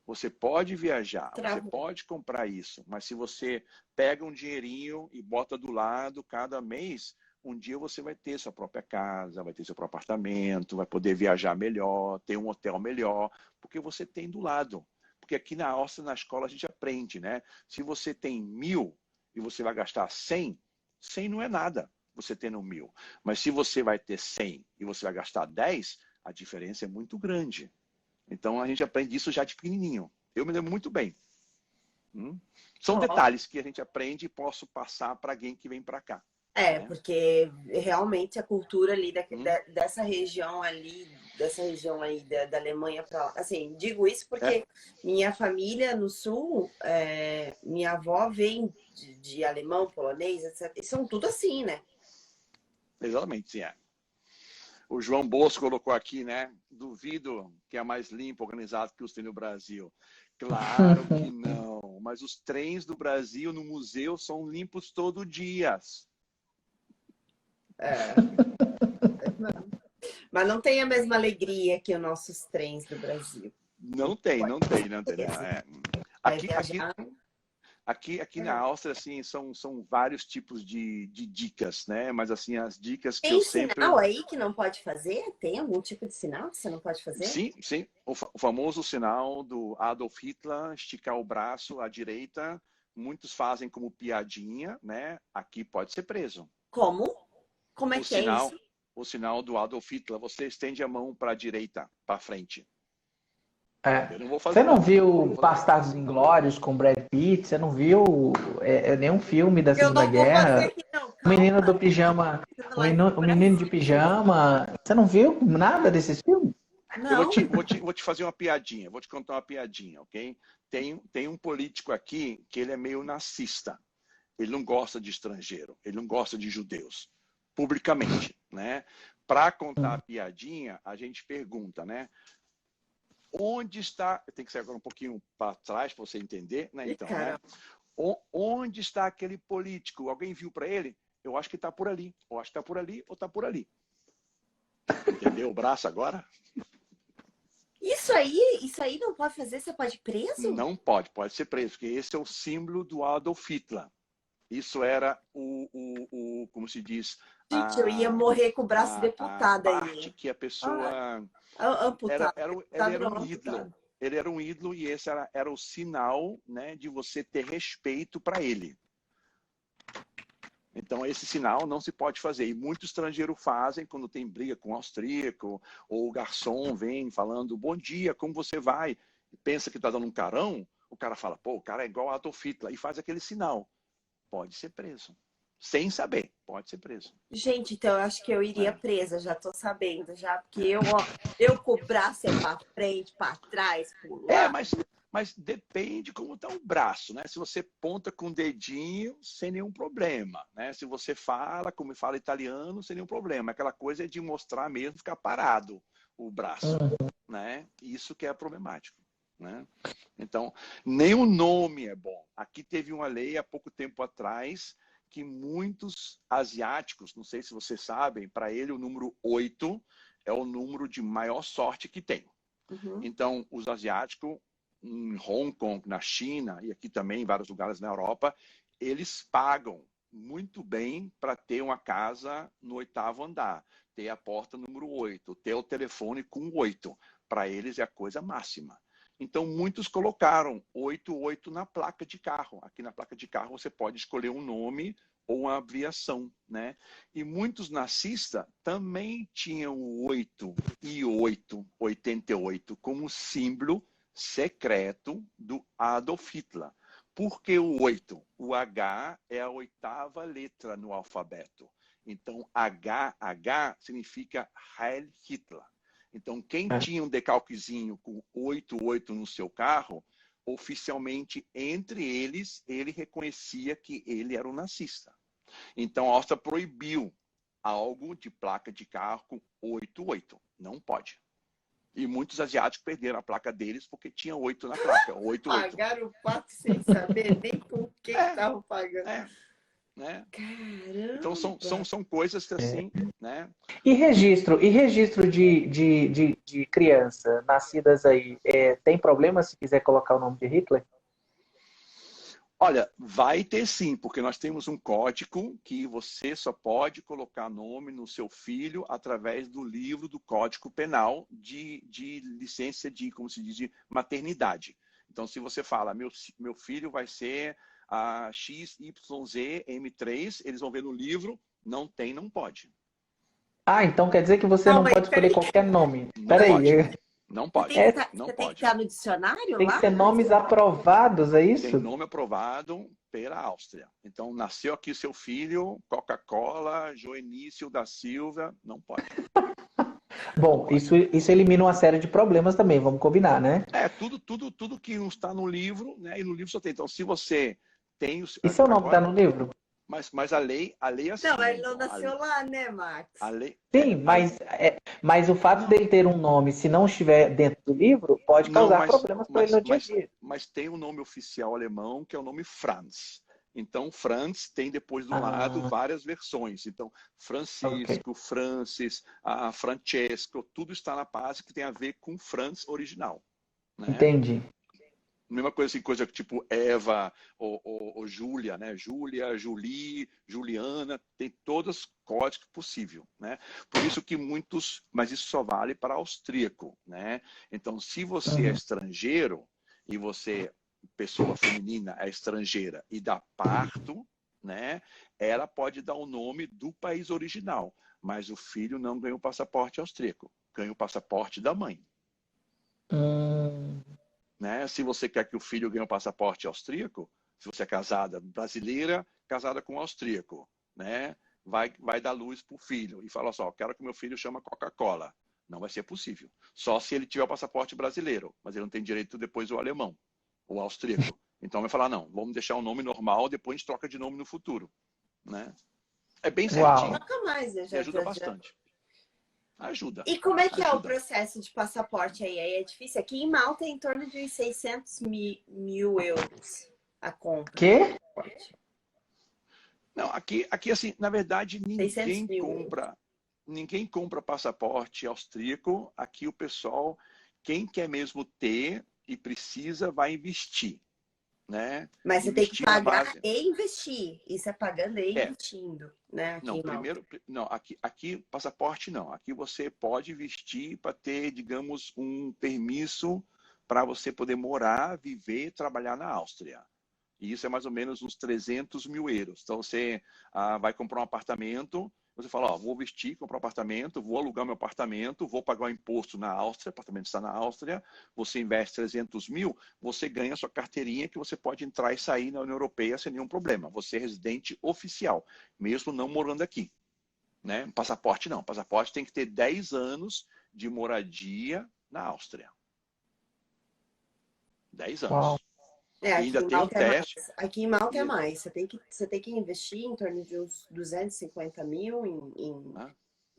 Você pode viajar, você Travou. pode comprar isso, mas se você pega um dinheirinho e bota do lado cada mês, um dia você vai ter sua própria casa, vai ter seu próprio apartamento, vai poder viajar melhor, ter um hotel melhor, porque você tem do lado. Porque aqui na Áustria, na escola, a gente aprende, né? Se você tem 1.000 e você vai gastar 100, 100 não é nada, você tendo 1.000. Mas se você vai ter 100 e você vai gastar 10, a diferença é muito grande. Então a gente aprende isso já de pequenininho. Eu me lembro muito bem. São Ó. detalhes que a gente aprende e posso passar para alguém que vem para cá. Né? Porque realmente a cultura ali Hum, dessa região aí da Alemanha para lá. Assim, digo isso porque minha família no sul, minha avó vem de alemão, polonês, etc. E são tudo assim, né? exatamente, sim. O João Bosco colocou aqui, né? Duvido que é mais limpo, organizado que os tem no Brasil. Claro que não. Mas os trens do Brasil no museu são limpos todo dia. É. Mas não tem a mesma alegria que os nossos trens do Brasil. Não tem, não tem, não tem. Vai Aqui, aqui, viajar. aqui na Áustria, assim, são vários tipos de dicas, né? Mas, assim, as dicas que eu Tem sempre... sinal aí que não pode fazer? Tem algum tipo de sinal que você não pode fazer? Sim, sim. O famoso sinal do Adolf Hitler, esticar o braço à direita. Muitos fazem como piadinha, né? Aqui pode ser preso. Como? Como é O que é sinal, isso? o sinal do Adolf Hitler, você estende a mão para a direita, para frente. É. Eu não vou Você fazer, não não. Eu viu vou fazer. Bastardos Inglórios com Brad Pitt? Você não viu nenhum filme da Eu Segunda não vou fazer, Guerra? não. O menino do Calma. pijama, Precisa o lá no o menino de Brasil. pijama. Você não viu nada desses filmes? Eu Não. vou te fazer uma piadinha, vou te contar uma piadinha, ok? Tem um político aqui que ele é meio nazista. Ele não gosta de estrangeiro, ele não gosta de judeus, publicamente, né? Para contar a piadinha, a gente pergunta, né? Onde está... Tem que sair agora um pouquinho para trás para você entender, né? Ih, Então, né? caramba. Onde está aquele político? Alguém viu para ele? Eu acho que está por ali. Ou acho que está por ali, ou está por ali. Entendeu o braço agora? Isso aí não pode fazer? Você pode ir preso? Não pode, pode ser preso, porque esse é o símbolo do Adolf Hitler. Isso era como se diz, Gente, eu ia morrer com o braço a deputado parte aí. que a Ah, pessoa... amputado. Ele Deputado era não, um ídolo. amputado. Ele era um ídolo e esse era o sinal, né, de você ter respeito para ele. Então, esse sinal não se pode fazer. E muitos estrangeiros fazem quando tem briga com o austríaco, ou o garçom vem falando, bom dia, como você vai? E pensa que está dando um carão, o cara fala, pô, o cara é igual a Adolf Hitler, e faz aquele sinal. Pode ser preso. Sem saber, pode ser preso. Gente, então eu acho que eu iria É, presa, já tô sabendo, já, porque é. eu com o braço é pra frente, pra trás, É, pular. mas depende como está o braço, né? Se você ponta com o dedinho, sem nenhum problema, né? Se você fala, como fala italiano, sem nenhum problema. Aquela coisa é de mostrar mesmo, ficar parado o braço, né? Isso que é problemático, né? Então, nem o nome é bom. Aqui teve uma lei há pouco tempo atrás que muitos asiáticos, não sei se vocês sabem, para ele o número 8 é o número de maior sorte que tem. Uhum. Então, os asiáticos, em Hong Kong, na China e aqui também em vários lugares na Europa, eles pagam muito bem para ter uma casa no 8º andar, ter a porta número 8, ter o telefone com 8. Para eles é a coisa máxima. Então, muitos colocaram 88 na placa de carro. Aqui na placa de carro você pode escolher um nome ou uma abreviação, né? E muitos nazistas também tinham o 8 e 8, 88, como símbolo secreto do Adolf Hitler. Por que o 8? O H é a 8ª letra no alfabeto. Então, H significa Heil Hitler. Então, quem tinha um decalquezinho com 88 no seu carro, oficialmente, entre eles, ele reconhecia que ele era um nazista. Então, a Áustria proibiu algo de placa de carro com 88. Não pode. E muitos asiáticos perderam a placa deles porque tinha 8 na placa. 88. Pagaram o pato sem saber nem com o que estavam pagando. Né? Caramba! Então, são coisas que assim, né? E registro de criança nascidas aí, tem problema se quiser colocar o nome de Hitler? Olha, vai ter sim, porque nós temos um código que você só pode colocar nome no seu filho através do livro do Código Penal de licença de, como se diz, de maternidade. Então, se você fala, meu filho vai ser a XYZM3, eles vão ver no livro, não tem, não pode. Ah, então quer dizer que você não pode escolher qualquer nome. Peraí. Não pode. Você tem que estar no dicionário Tem lá? que ser nomes aprovados, é isso? Tem nome aprovado pela Áustria. Então, nasceu aqui seu filho, Coca-Cola, Joenício da Silva, não pode. Bom, isso elimina uma série de problemas também, vamos combinar, né? Tudo que está no livro, né? E no livro só tem. Então, se você tem... E seu nome está no livro? Mas a lei é assim. Não, ele não nasceu lá, né, Max? Sim, mas o fato dele ter um nome, se não estiver dentro do livro, pode causar problemas para ele no dia a dia. Mas tem um nome oficial alemão, que é o nome Franz. Então, Franz tem depois do lado várias versões. Então, Francisco, Francis, Francesco, tudo está na base que tem a ver com Franz original. Né? Entendi. Mesma coisa assim, coisa tipo Eva ou Júlia, né? Júlia, Julie, Juliana, tem todos os códigos possíveis, né? Por isso que muitos, mas isso só vale para austríaco, né? Então, se você é estrangeiro e você, pessoa feminina, é estrangeira e dá parto, né? Ela pode dar o nome do país original, mas o filho não ganha o passaporte austríaco, ganha o passaporte da mãe. Né? Se você quer que o filho ganhe um passaporte austríaco, se você é casada brasileira, casada com um austríaco, né? vai dar luz para o filho e fala só, quero que meu filho chame Coca-Cola. Não vai ser possível. Só se ele tiver o passaporte brasileiro, mas ele não tem direito depois o alemão, o austríaco. Então vai falar, não, vamos deixar o nome normal, depois a gente troca de nome no futuro. Né? É bem certinho. Nunca mais, e ajuda bastante. Ajuda. E como é que é o processo de passaporte aí? Aí é difícil? Aqui em Malta é em torno de 600 mil euros a compra. Quê? Não, aqui assim, na verdade, ninguém compra passaporte austríaco. Aqui o pessoal, quem quer mesmo ter e precisa, vai investir. Né? Mas você tem que pagar e investir. Isso é pagando e investindo, né? Aqui não, aqui passaporte não. Aqui você pode investir para ter, digamos, um permisso para você poder morar, viver, trabalhar na Áustria. E isso é mais ou menos uns 300 mil euros. Então você vai comprar um apartamento. Você fala, vou vestir, comprar um apartamento, vou alugar meu apartamento, vou pagar o imposto na Áustria, o apartamento está na Áustria, você investe 300 mil, você ganha a sua carteirinha que você pode entrar e sair na União Europeia sem nenhum problema. Você é residente oficial, mesmo não morando aqui. Né? Passaporte não. Passaporte tem que ter 10 anos de moradia na Áustria. 10 anos. Uau. Ainda tem um teste. Aqui em Malta é mais. Você tem que investir em torno de uns 250 mil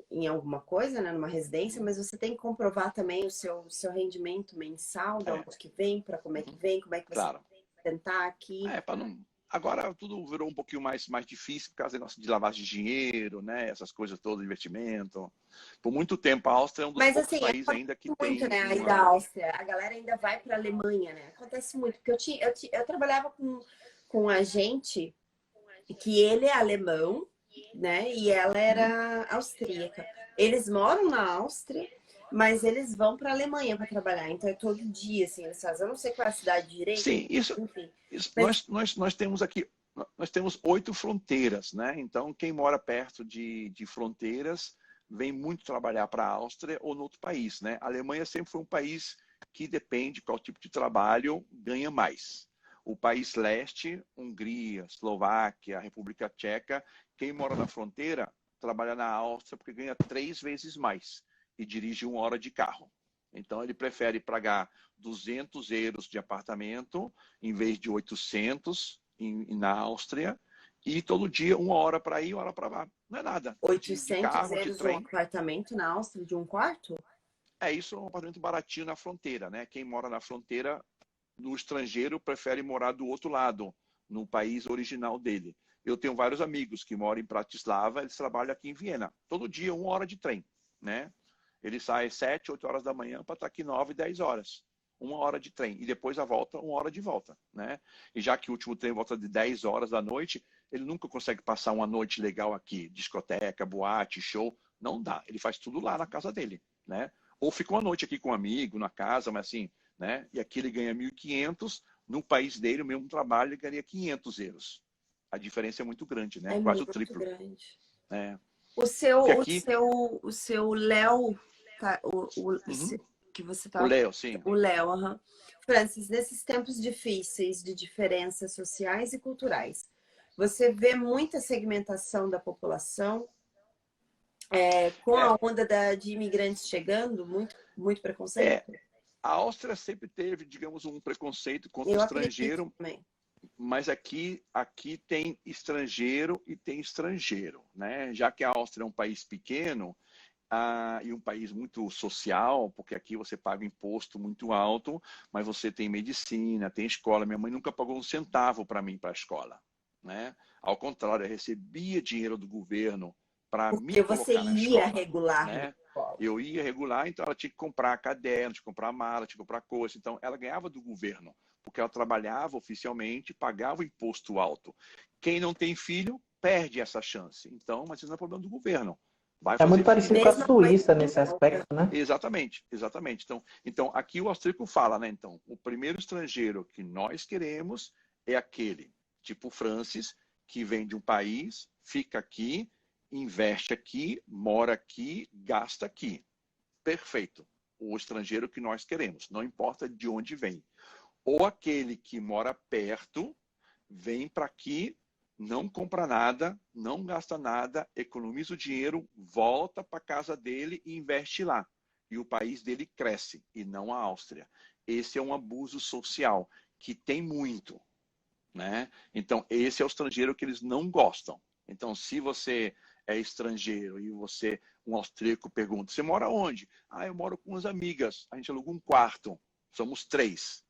em alguma coisa, né? Numa residência, mas você tem que comprovar também o seu rendimento mensal, de onde que vem, para como é que vem, como é que você vai tentar aqui. Agora tudo virou um pouquinho mais difícil por causa de lavagem de dinheiro, né? Essas coisas todas, investimento. Por muito tempo a Áustria é um dos poucos países ainda que tem... Muito, né? Aí da Áustria, a galera ainda vai para a Alemanha, né? Acontece muito, porque eu trabalhava com um agente que ele é alemão, né? E ela era austríaca. Eles moram na Áustria, mas eles vão para a Alemanha para trabalhar. Então é todo dia, assim, eles fazem. Eu não sei qual é a cidade direito. Sim, enfim. Nós temos aqui, nós temos 8 fronteiras, né? Então quem mora perto de fronteiras vem muito trabalhar para a Áustria ou no outro país, né? A Alemanha sempre foi um país que depende qual tipo de trabalho ganha mais. O país leste, Hungria, Eslováquia, República Tcheca, quem mora na fronteira trabalha na Áustria porque ganha 3 vezes mais e dirige 1 hora de carro. Então, ele prefere pagar 200 euros de apartamento em vez de 800 na Áustria, e todo dia 1 hora para ir, 1 hora para lá. Não é nada. De 800 carro, de euros um trem. apartamento na Áustria de um quarto? Isso é um apartamento baratinho na fronteira, né? Quem mora na fronteira, no estrangeiro, prefere morar do outro lado, no país original dele. Eu tenho vários amigos que moram em Bratislava, eles trabalham aqui em Viena. Todo dia, 1 hora de trem, né? Ele sai às 7, 8 horas da manhã para estar aqui 9, 10 horas. 1 hora de trem. E depois a volta, 1 hora de volta, né? E já que o último trem volta de 10 horas da noite, ele nunca consegue passar uma noite legal aqui. Discoteca, boate, show. Não dá. Ele faz tudo lá na casa dele, né? Ou fica uma noite aqui com um amigo, na casa, mas assim, né? E aqui ele ganha 1.500, no país dele, o mesmo trabalho, ele ganharia 500 euros. A diferença é muito grande, né? É Quase o muito triplo. grande. É. O seu, Porque o aqui... seu, o seu Léo, tá, Uhum. que você O tá, Léo, sim. o Léo, aham. Francis, nesses tempos difíceis de diferenças sociais e culturais, você vê muita segmentação da população, com É, a onda de imigrantes chegando, muito preconceito? é, a Áustria sempre teve, digamos, um preconceito contra o Eu acredito estrangeiro, também. mas aqui tem estrangeiro e tem estrangeiro, né? Já que a Áustria é um país pequeno, e um país muito social, porque aqui você paga imposto muito alto, mas você tem medicina, tem escola. Minha mãe nunca pagou um centavo para mim para a escola, né? Ao contrário, eu recebia dinheiro do governo para me Porque você colocar na ia escola, regular na né? escola. Eu ia regular, então ela tinha que comprar caderno, tinha que comprar mala, tinha que comprar coisa. Então ela ganhava do governo, porque ela trabalhava oficialmente, pagava o imposto alto. Quem não tem filho perde essa chance. Então, mas isso não é problema do governo. Vai É muito fazer parecido filho. com a Mesma coisa Suíça em nesse volta. aspecto, né? Exatamente, exatamente. Então aqui o austríaco fala, né? Então, o primeiro estrangeiro que nós queremos é aquele, tipo Francis, que vem de um país, fica aqui, investe aqui, mora aqui, gasta aqui. Perfeito. O estrangeiro que nós queremos, não importa de onde vem. Ou aquele que mora perto, vem para aqui, não compra nada, não gasta nada, economiza o dinheiro, volta para casa dele e investe lá. E o país dele cresce, e não a Áustria. Esse é um abuso social que tem muito, né? Então, esse é o estrangeiro que eles não gostam. Então, se você é estrangeiro e um austríaco, pergunta: você mora onde? Eu moro com umas amigas. A gente alugou um quarto. Somos 3.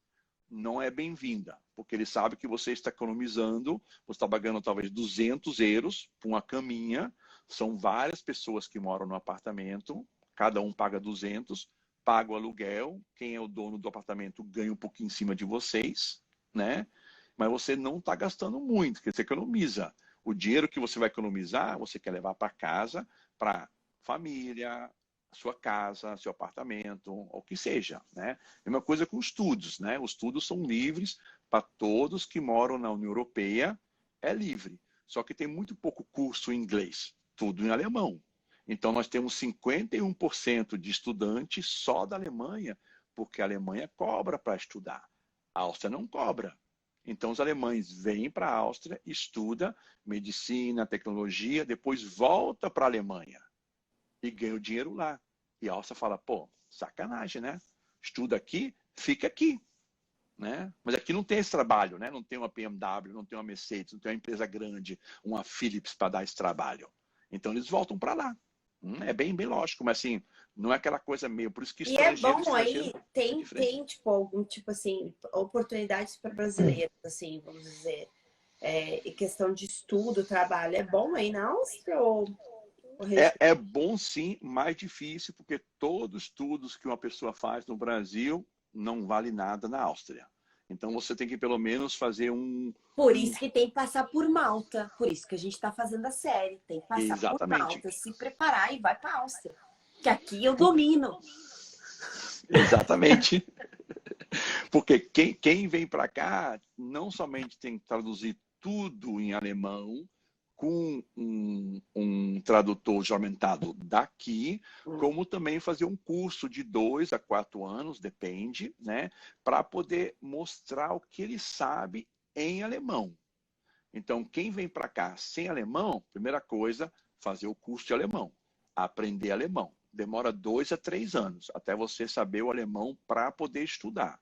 Não é bem-vinda, porque ele sabe que você está economizando, você está pagando talvez 200 euros por uma caminha. São várias pessoas que moram no apartamento, cada um paga 200, paga o aluguel. Quem é o dono do apartamento ganha um pouquinho em cima de vocês, né? Mas você não está gastando muito, porque você economiza. O dinheiro que você vai economizar, você quer levar para casa, para família, sua casa, seu apartamento, ou o que seja, né? Mesma coisa com estudos, né? Os estudos são livres para todos que moram na União Europeia, é livre. Só que tem muito pouco curso em inglês, tudo em alemão. Então nós temos 51% de estudantes só da Alemanha, porque a Alemanha cobra para estudar. A Áustria não cobra. Então os alemães vêm para a Áustria, estuda medicina, tecnologia, depois volta para a Alemanha e ganha o dinheiro lá. E a Áustria fala: pô, sacanagem, né? Estuda aqui, fica aqui, né? Mas aqui não tem esse trabalho, né? Não tem uma BMW, não tem uma Mercedes, não tem uma empresa grande, uma Philips para dar esse trabalho. Então eles voltam para lá. É bem lógico, mas assim, não é aquela coisa meio. Por isso que E é estrangeiro bom aí, é diferente. tem tipo, algum tipo assim, oportunidades para brasileiros, assim, vamos dizer. Em questão de estudo, trabalho, é bom aí na Áustria ou É bom sim, mais difícil, porque todos os estudos que uma pessoa faz no Brasil não vale nada na Áustria. Então você tem que pelo menos fazer Por isso que tem que passar por Malta. Por isso que a gente está fazendo a série. Tem que passar por Exatamente. Malta, se preparar e vai para a Áustria. Que aqui eu domino. Exatamente. Porque quem vem para cá não somente tem que traduzir tudo em alemão, com um tradutor juramentado daqui, como também fazer um curso de 2 a 4 anos, depende, né, para poder mostrar o que ele sabe em alemão. Então, quem vem para cá sem alemão, primeira coisa, fazer o curso de alemão, aprender alemão. demora 2 a 3 anos até você saber o alemão para poder estudar.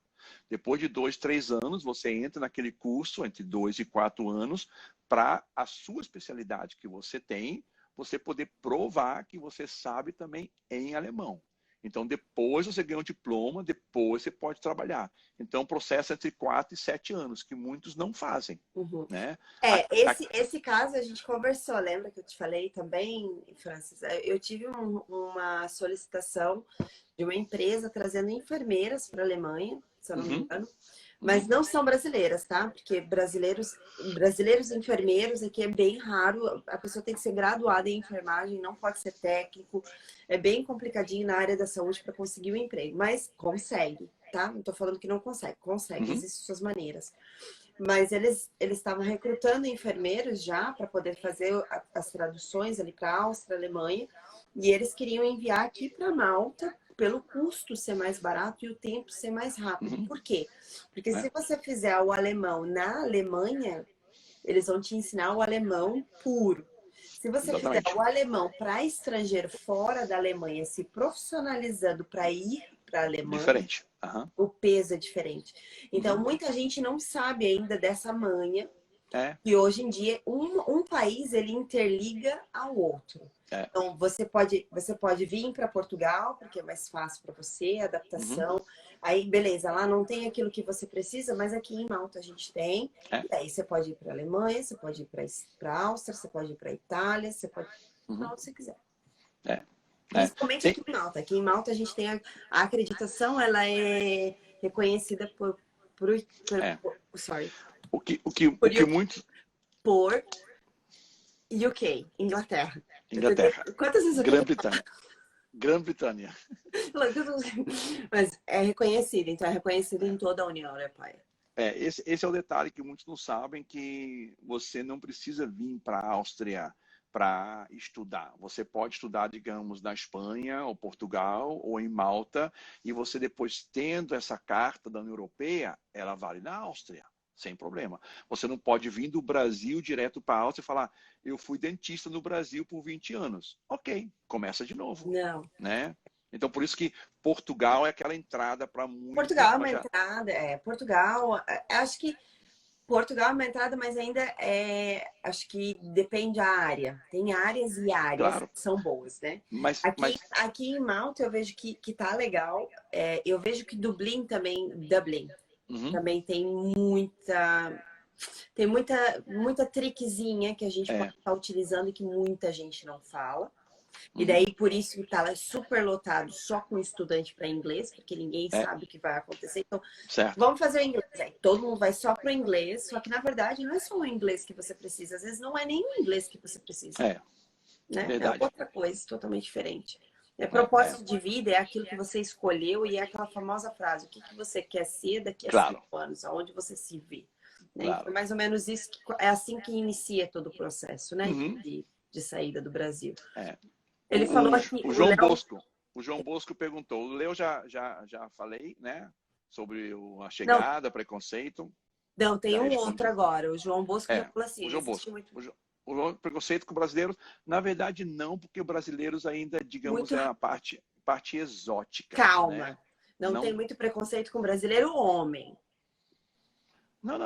Depois de 2, 3 anos, você entra naquele curso entre 2 e 4 anos para a sua especialidade que você tem, você poder provar que você sabe também em alemão. Então, depois você ganha um diploma, depois você pode trabalhar. Então, o processo é entre 4 e 7 anos, que muitos não fazem. Uhum. Né? Esse caso a gente conversou, lembra que eu te falei também, Francis? Eu tive uma solicitação de uma empresa trazendo enfermeiras para a Alemanha, se eu não me engano, mas não são brasileiras, tá? Porque brasileiros enfermeiros aqui é bem raro, a pessoa tem que ser graduada em enfermagem, não pode ser técnico, é bem complicadinho na área da saúde para conseguir o emprego, mas consegue, tá? Não tô falando que não consegue, existem suas maneiras. Mas eles estavam recrutando enfermeiros já para poder fazer as traduções ali para a Áustria, Alemanha, e eles queriam enviar aqui para Malta, pelo custo ser mais barato e o tempo ser mais rápido. Por quê? Porque se você fizer o alemão na Alemanha, eles vão te ensinar o alemão puro. Se você fizer o alemão para estrangeiro fora da Alemanha, se profissionalizando para ir para a Alemanha, diferente. O peso é diferente. Então, muita gente não sabe ainda dessa manha. E hoje em dia, um país, ele interliga ao outro. Então, você pode vir para Portugal, porque é mais fácil para você, adaptação. Aí, beleza, lá não tem aquilo que você precisa, mas aqui em Malta a gente tem. E aí, você pode ir para a Alemanha, você pode ir para a Áustria, você pode ir para a Itália, você pode ir para onde você quiser. Principalmente aqui em Malta. Aqui em Malta a gente tem a acreditação, ela é reconhecida por UK, Inglaterra. Quantas vezes eu Grã-Bretanha. Mas é reconhecida, então é reconhecida em toda a União Europeia. Esse é o detalhe que muitos não sabem, que você não precisa vir para a Áustria para estudar. Você pode estudar, digamos, na Espanha, ou Portugal, ou em Malta, e você depois, tendo essa carta da União Europeia, ela vale na Áustria, sem problema. Você não pode vir do Brasil direto para a Áustria e falar, eu fui dentista no Brasil por 20 anos. Ok, começa de novo. Não. Né? Então, por isso que Portugal é aquela entrada para muitos. Portugal é uma entrada, Portugal, acho que Portugal é uma entrada, mas ainda acho que depende da área. Tem áreas e áreas que são boas, né? Aqui em Malta eu vejo que tá legal. Eu vejo que Dublin também tem muita trickzinha que a gente pode estar utilizando e que muita gente não fala. E daí, por isso que tá super lotado só com estudante para inglês, porque ninguém sabe o que vai acontecer. Então, vamos fazer o inglês. Aí todo mundo vai só pro inglês, só que na verdade não é só o inglês que você precisa. Às vezes não é nem o inglês que você precisa. Né? É outra coisa, totalmente diferente. Propósito de vida é aquilo que você escolheu e é aquela famosa frase: o que você quer ser daqui a 5 anos? Aonde você se vê? Né? Então, é mais ou menos isso, é assim que inicia todo o processo, né? De saída do Brasil. Ele falou aqui, o João Bosco perguntou, o Leo já falei, né? Sobre a chegada, preconceito. Não, tem outro agora, o João Bosco já falou assim. O João Bosco. O preconceito com brasileiros, na verdade não, porque brasileiros ainda, digamos, é a parte exótica. Calma, né? não tem muito preconceito com brasileiro homem. Não.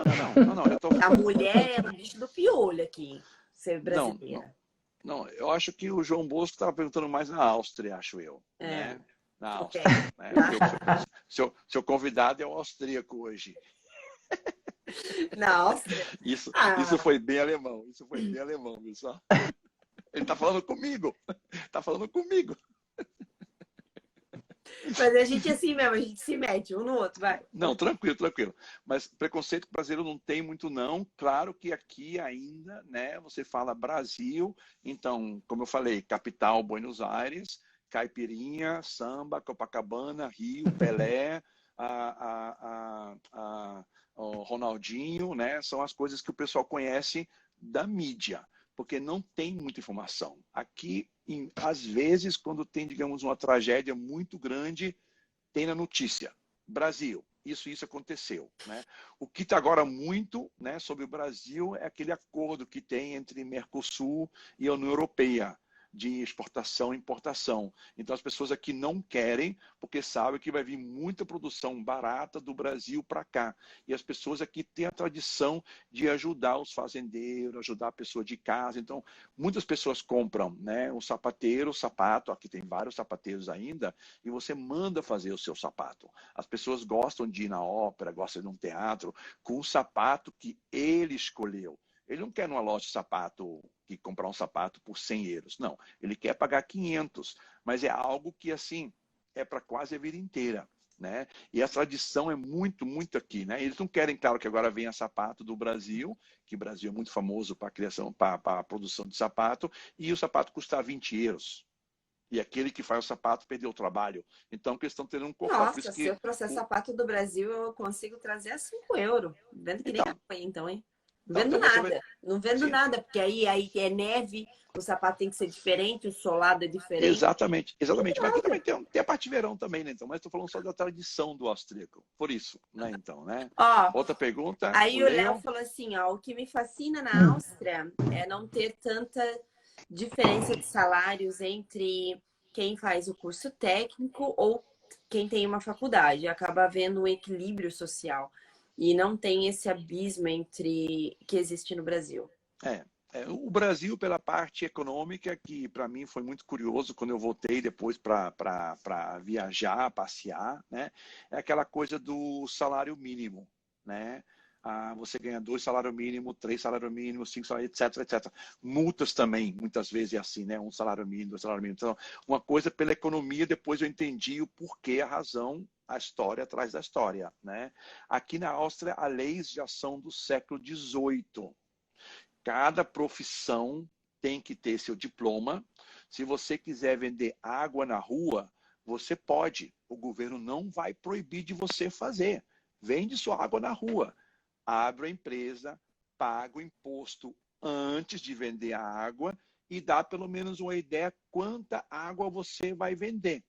A mulher é o bicho do piolho aqui, ser brasileira. Não, eu acho que o João Bosco estava perguntando mais na Áustria, acho eu. Né? Na Áustria. Né? Seu convidado é o austríaco hoje. Na Áustria? Isso foi bem alemão. Isso foi bem alemão, viu só? Ele está falando comigo. Mas a gente é assim mesmo, a gente se mete um no outro, vai. Não, tranquilo. Mas preconceito brasileiro não tem muito, não. Claro que aqui ainda, né, você fala Brasil, então, como eu falei, capital, Buenos Aires, caipirinha, samba, Copacabana, Rio, Pelé, o Ronaldinho, né, são as coisas que o pessoal conhece da mídia, porque não tem muita informação. Aqui, às vezes, quando tem, digamos, uma tragédia muito grande, tem na notícia. Brasil, isso aconteceu. Né? O que está agora muito, né, sobre o Brasil é aquele acordo que tem entre Mercosul e a União Europeia. de exportação e importação. Então as pessoas aqui não querem, porque sabem que vai vir muita produção barata do Brasil para cá. E as pessoas aqui têm a tradição de ajudar os fazendeiros, ajudar a pessoa de casa. Então muitas pessoas compram, né, um sapateiro, sapato, aqui tem vários sapateiros ainda, e você manda fazer o seu sapato. As pessoas gostam de ir na ópera, gostam de ir num teatro, com o sapato que ele escolheu. Ele não quer numa loja de sapato, que comprar um sapato por 100 euros. Não, ele quer pagar 500. Mas é algo que, assim, é para quase a vida inteira. Né? E a tradição é muito, muito aqui. Né? Eles não querem, claro, que agora venha sapato do Brasil, que o Brasil é muito famoso para a criação, para a produção de sapato, e o sapato custa 20 euros. E aquele que faz o sapato perdeu o trabalho. Então, eles estão tendo um conforto. Nossa, se eu trouxer sapato do Brasil, eu consigo trazer a 5 euros. Vendo que nem água, então, hein? Não vendo nada. Não vendo nada, porque aí é neve, o sapato tem que ser diferente, o solado é diferente. Exatamente, exatamente. Mas aqui também tem a parte de verão também, né? Então, mas estou falando só da tradição do austríaco. Por isso, né? Então, né? Ó, outra pergunta. Aí o Léo falou assim, ó, o que me fascina na Áustria é não ter tanta diferença de salários entre quem faz o curso técnico ou quem tem uma faculdade. Acaba havendo um equilíbrio social. E não tem esse abismo entre que existe no Brasil. O Brasil, pela parte econômica, que para mim foi muito curioso quando eu voltei depois para viajar, passear, né? É aquela coisa do salário mínimo, né? Você ganha 2 salários mínimos, 3 salários mínimos, 5 salários, etc, etc. Multas também, muitas vezes é assim, né? 1 salário mínimo, 2 salários mínimos. Então, uma coisa pela economia, depois eu entendi o porquê, a razão, a história atrás da história, né? Aqui na Áustria, as leis já são do século XVIII. Cada profissão tem que ter seu diploma. Se você quiser vender água na rua, você pode. O governo não vai proibir de você fazer. Vende sua água na rua. Abre a empresa, paga o imposto antes de vender a água e dá pelo menos uma ideia quanta água você vai vender.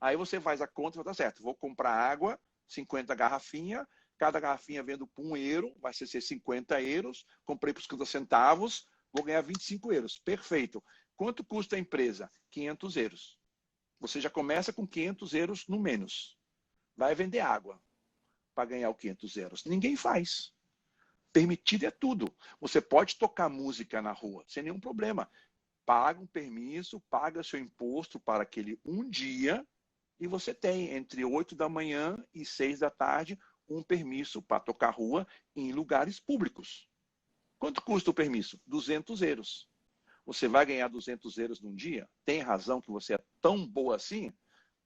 Aí você faz a conta e fala, tá certo, vou comprar água, 50 garrafinhas, cada garrafinha vendo por 1 euro, vai ser 50 euros, comprei por 50 centavos, vou ganhar 25 euros. Perfeito. Quanto custa a empresa? 500 euros. Você já começa com 500 euros no menos. Vai vender água para ganhar os 500 euros. Ninguém faz. Permitido é tudo. Você pode tocar música na rua, sem nenhum problema. Paga um permisso, paga seu imposto para aquele um dia, e você tem, entre 8 da manhã e 6 da tarde, um permisso para tocar rua em lugares públicos. Quanto custa o permisso? 200 euros. Você vai ganhar 200 euros num dia? Tem razão que você é tão boa assim?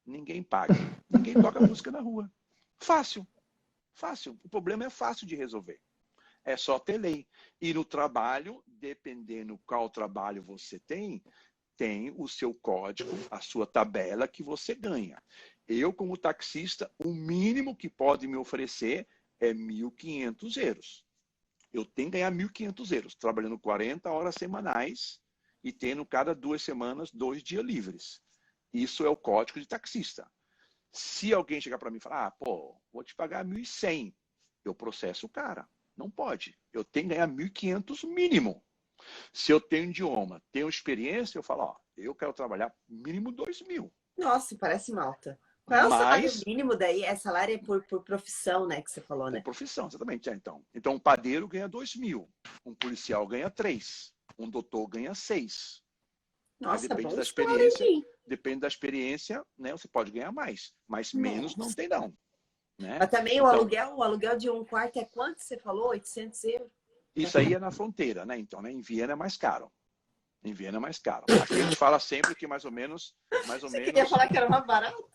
Ninguém paga. Ninguém toca música na rua. Fácil. Fácil. O problema é fácil de resolver. É só ter lei. E no trabalho, dependendo qual trabalho você tem o seu código, a sua tabela que você ganha. Eu, como taxista, o mínimo que pode me oferecer é 1.500 euros. Eu tenho que ganhar 1.500 euros, trabalhando 40 horas semanais e tendo cada 2 semanas 2 dias livres. Isso é o código de taxista. Se alguém chegar para mim e falar, vou te pagar 1.100, eu processo o cara. Não pode. Eu tenho que ganhar 1.500 mínimo. Se eu tenho idioma, tenho experiência, eu falo, eu quero trabalhar mínimo 2.000. Nossa, parece Malta. Qual é o salário mínimo daí? É salário por profissão, né, que você falou, né? Por profissão, exatamente. Então, um padeiro ganha 2.000, um policial ganha 3, um doutor ganha 6. Nossa, depende da experiência. Depende da experiência, né? Você pode ganhar mais, mas menos não tem não. Né? Mas também o aluguel de um quarto é quanto você falou? 800 euros? Isso aí é na fronteira, né? Então, né? Em Viena é mais caro. Em Viena é mais caro. Aqui a gente fala sempre que mais ou menos. Você queria falar que era mais barato?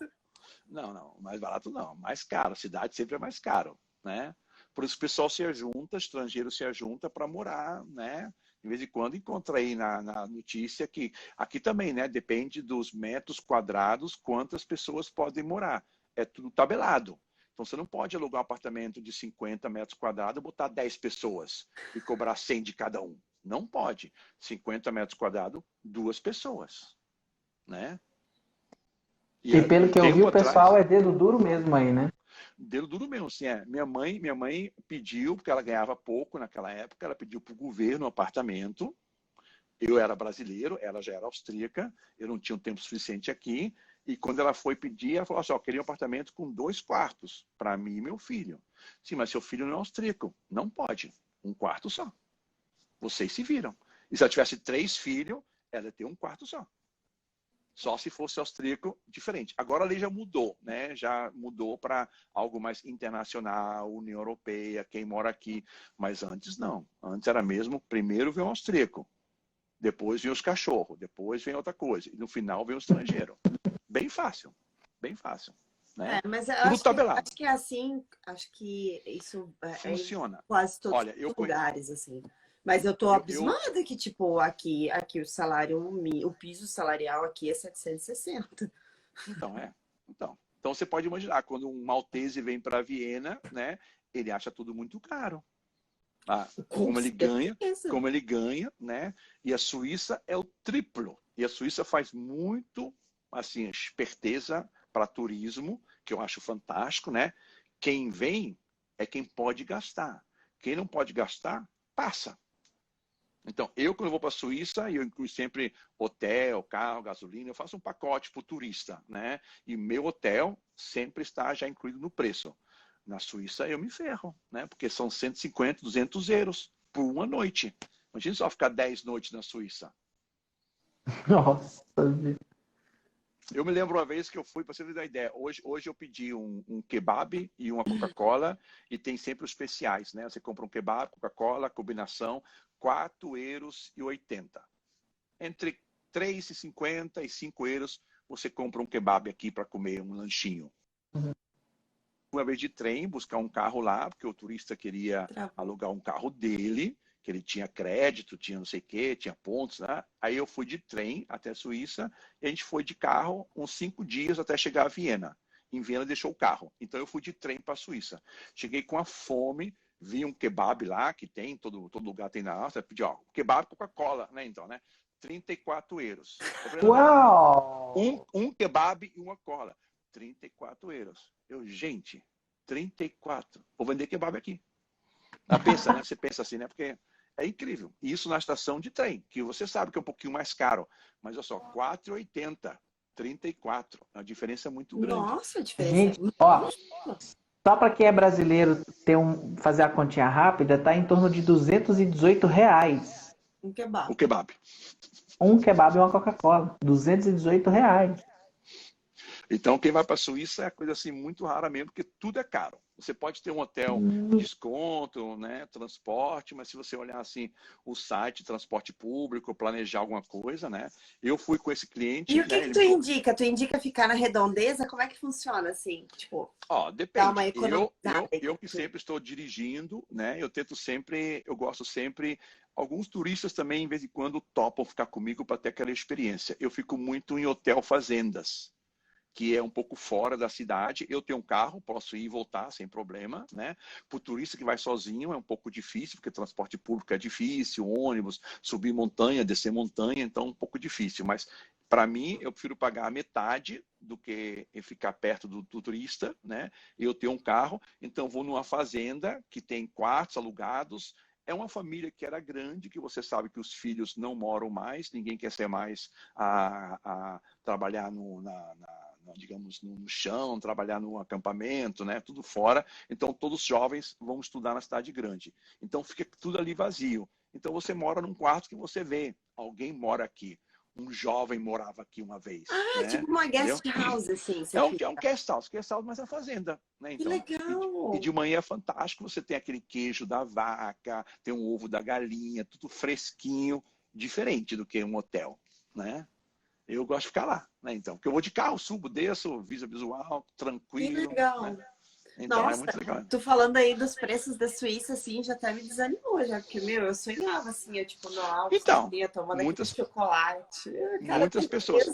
Não, mais barato não, mais caro. A cidade sempre é mais caro, né? Por isso o pessoal se ajunta, estrangeiro se ajunta para morar, né? De vez em quando encontra aí na notícia que aqui também, né? Depende dos metros quadrados, quantas pessoas podem morar. É tudo tabelado. Então você não pode alugar um apartamento de 50 metros quadrados e botar 10 pessoas e cobrar 100 de cada um. Não pode. 50 metros quadrados, 2 pessoas, né? E pelo que eu vi, o pessoal é dedo duro mesmo aí, né? Dedo duro mesmo, assim, Minha mãe pediu, porque ela ganhava pouco naquela época, ela pediu para o governo um apartamento Eu era brasileiro, ela já era austríaca, eu não tinha um tempo suficiente aqui, e quando ela foi pedir, ela falou assim, ó, queria um apartamento com 2 quartos, para mim e meu filho. Sim, mas seu filho não é austríaco, não pode, um quarto só. Vocês se viram. E se ela tivesse 3 filhos, ela ia ter um quarto só. Só se fosse austríaco, diferente. Agora a lei já mudou, né? Já mudou para algo mais internacional, União Europeia, quem mora aqui. Mas antes não. Antes era mesmo, primeiro vem o austríaco, depois vem os cachorros, depois vem outra coisa. E no final vem o estrangeiro. Bem fácil. Bem fácil. Né? Mas eu Tudo tabelado. acho que é assim, acho que isso é em Funciona. quase todos Olha, os lugares, assim. Mas eu tô abismada que, tipo, aqui o salário, o piso salarial aqui é 760. Então, Então você pode imaginar, quando um maltese vem para Viena, né, ele acha tudo muito caro. Como ele ganha, né? E a Suíça é o triplo. E a Suíça faz muito, assim, esperteza para turismo, que eu acho fantástico, né? Quem vem é quem pode gastar. Quem não pode gastar, passa. Então, quando eu vou para a Suíça, eu incluo sempre hotel, carro, gasolina, eu faço um pacote para o turista, né? E meu hotel sempre está já incluído no preço. Na Suíça, eu me ferro, né? Porque são 150, 200 euros por uma noite. Imagina só ficar 10 noites na Suíça. Nossa. Eu me lembro uma vez que eu fui, para você ter uma ideia, hoje eu pedi um kebab e uma Coca-Cola, e tem sempre os especiais, né? Você compra um kebab, Coca-Cola, combinação, 4,80 €. Entre 3,50 e 5 euros, você compra um kebab aqui para comer um lanchinho. Uma vez de trem, buscar um carro lá, porque o turista queria alugar um carro dele, que ele tinha crédito, tinha não sei o quê, tinha pontos, né? Aí eu fui de trem até a Suíça, e a gente foi de carro uns 5 dias até chegar a Viena. Em Viena deixou o carro. Então eu fui de trem para a Suíça. Cheguei com a fome, vi um kebab lá, que tem, todo lugar tem na Áustria, pedi, ó, kebab Coca-Cola, né? Então, né? 34 euros. Uau! Um kebab e uma cola. 34 euros. Gente, 34. Vou vender kebab aqui. Pensa, né? Você pensa assim, né? Porque é incrível. E isso na estação de trem, que você sabe que é um pouquinho mais caro. Mas olha só, 4,80, 34. A diferença é muito grande. Nossa, a diferença Gente, é ó, só para quem é brasileiro fazer a continha rápida, tá em torno de R$ 218. um kebab. O kebab. Um kebab e uma Coca-Cola. R$ 218. Então, quem vai para a Suíça é coisa assim muito rara mesmo, porque tudo é caro. Você pode ter um hotel desconto, né, transporte, mas se você olhar assim o site, transporte público, planejar alguma coisa, né? Eu fui com esse cliente. E o que tu indica? Tu indica ficar na redondeza? Como é que funciona assim? Tipo, depende. dar uma economizada. Eu que sempre estou dirigindo, né? Eu gosto sempre. Alguns turistas também, em vez em quando, topam ficar comigo para ter aquela experiência. Eu fico muito em hotel fazendas, que é um pouco fora da cidade. Eu tenho um carro, posso ir e voltar sem problema, né? Para o turista que vai sozinho é um pouco difícil, porque transporte público é difícil, ônibus, subir montanha, descer montanha, então é um pouco difícil. Mas, para mim, eu prefiro pagar a metade do que ficar perto do turista, né? Eu tenho um carro, então vou numa fazenda que tem quartos alugados. É uma família que era grande, que você sabe que os filhos não moram mais, ninguém quer ser mais a trabalhar digamos, no chão, trabalhar no acampamento, né? Tudo fora. Então, todos os jovens vão estudar na cidade grande. Então, fica tudo ali vazio. Então, você mora num quarto que você vê. Alguém mora aqui. Um jovem morava aqui uma vez. Né? Tipo uma guest house, assim. É um guest house, mas é fazenda. Né? Então, que legal! E de manhã é fantástico. Você tem aquele queijo da vaca, tem um ovo da galinha, tudo fresquinho, diferente do que um hotel, né? Eu gosto de ficar lá, né? Então, porque eu vou de carro, subo, desço, visual, tranquilo. Que legal. Né? Então, Nossa, é muito legal. tu falando aí dos preços da Suíça, assim, já até me desanimou, já, porque, eu sonhava, assim, eu, tipo, no Alpes, então, tomando aquele chocolate. Muitas pessoas,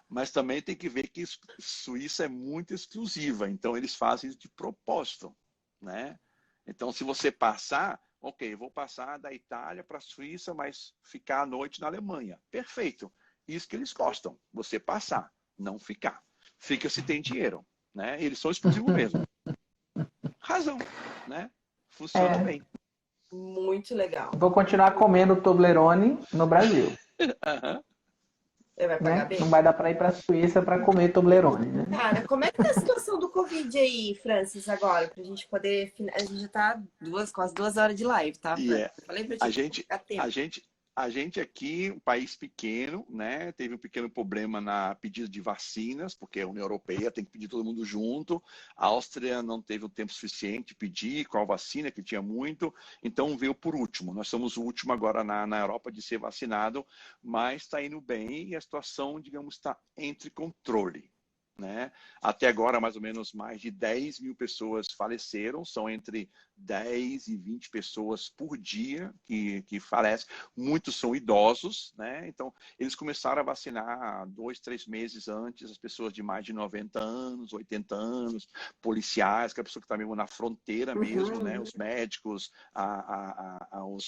mas também tem que ver que Suíça é muito exclusiva, então eles fazem isso de propósito, né? Então, se você passar, ok, vou passar da Itália para a Suíça, mas ficar à noite na Alemanha. Perfeito. Isso que eles gostam, você passar, não ficar. Fica se tem dinheiro, né? Eles são exclusivos mesmo. Razão, né? Funciona bem. Muito Muito legal. Vou continuar comendo Toblerone no Brasil. Aham. Ele vai pagar Né? bem. Não vai dar para ir para a Suíça para comer Toblerone, né? Cara, como é que tá a situação do Covid aí, Francis, agora? Pra gente poder. A gente já tá quase 2 horas de live, tá, E Francis? é, Eu falei pra a ti que ia gente, ficar a tempo. gente, a gente aqui, um país pequeno, né, teve um pequeno problema na pedida de vacinas, porque a União Europeia tem que pedir todo mundo junto. A Áustria não teve o tempo suficiente de pedir qual vacina, que tinha muito, então veio por último. Nós somos o último agora na Europa de ser vacinado, mas está indo bem e a situação, digamos, está entre controle. Né? Até agora, mais ou menos, mais de 10 mil pessoas faleceram, são entre 10 e 20 pessoas por dia que falecem. Muitos são idosos, né? Então, eles começaram a vacinar 2, 3 meses antes, as pessoas de mais de 90 anos, 80 anos, policiais, que é a pessoa que está mesmo na fronteira mesmo, né? Uhum. Os médicos,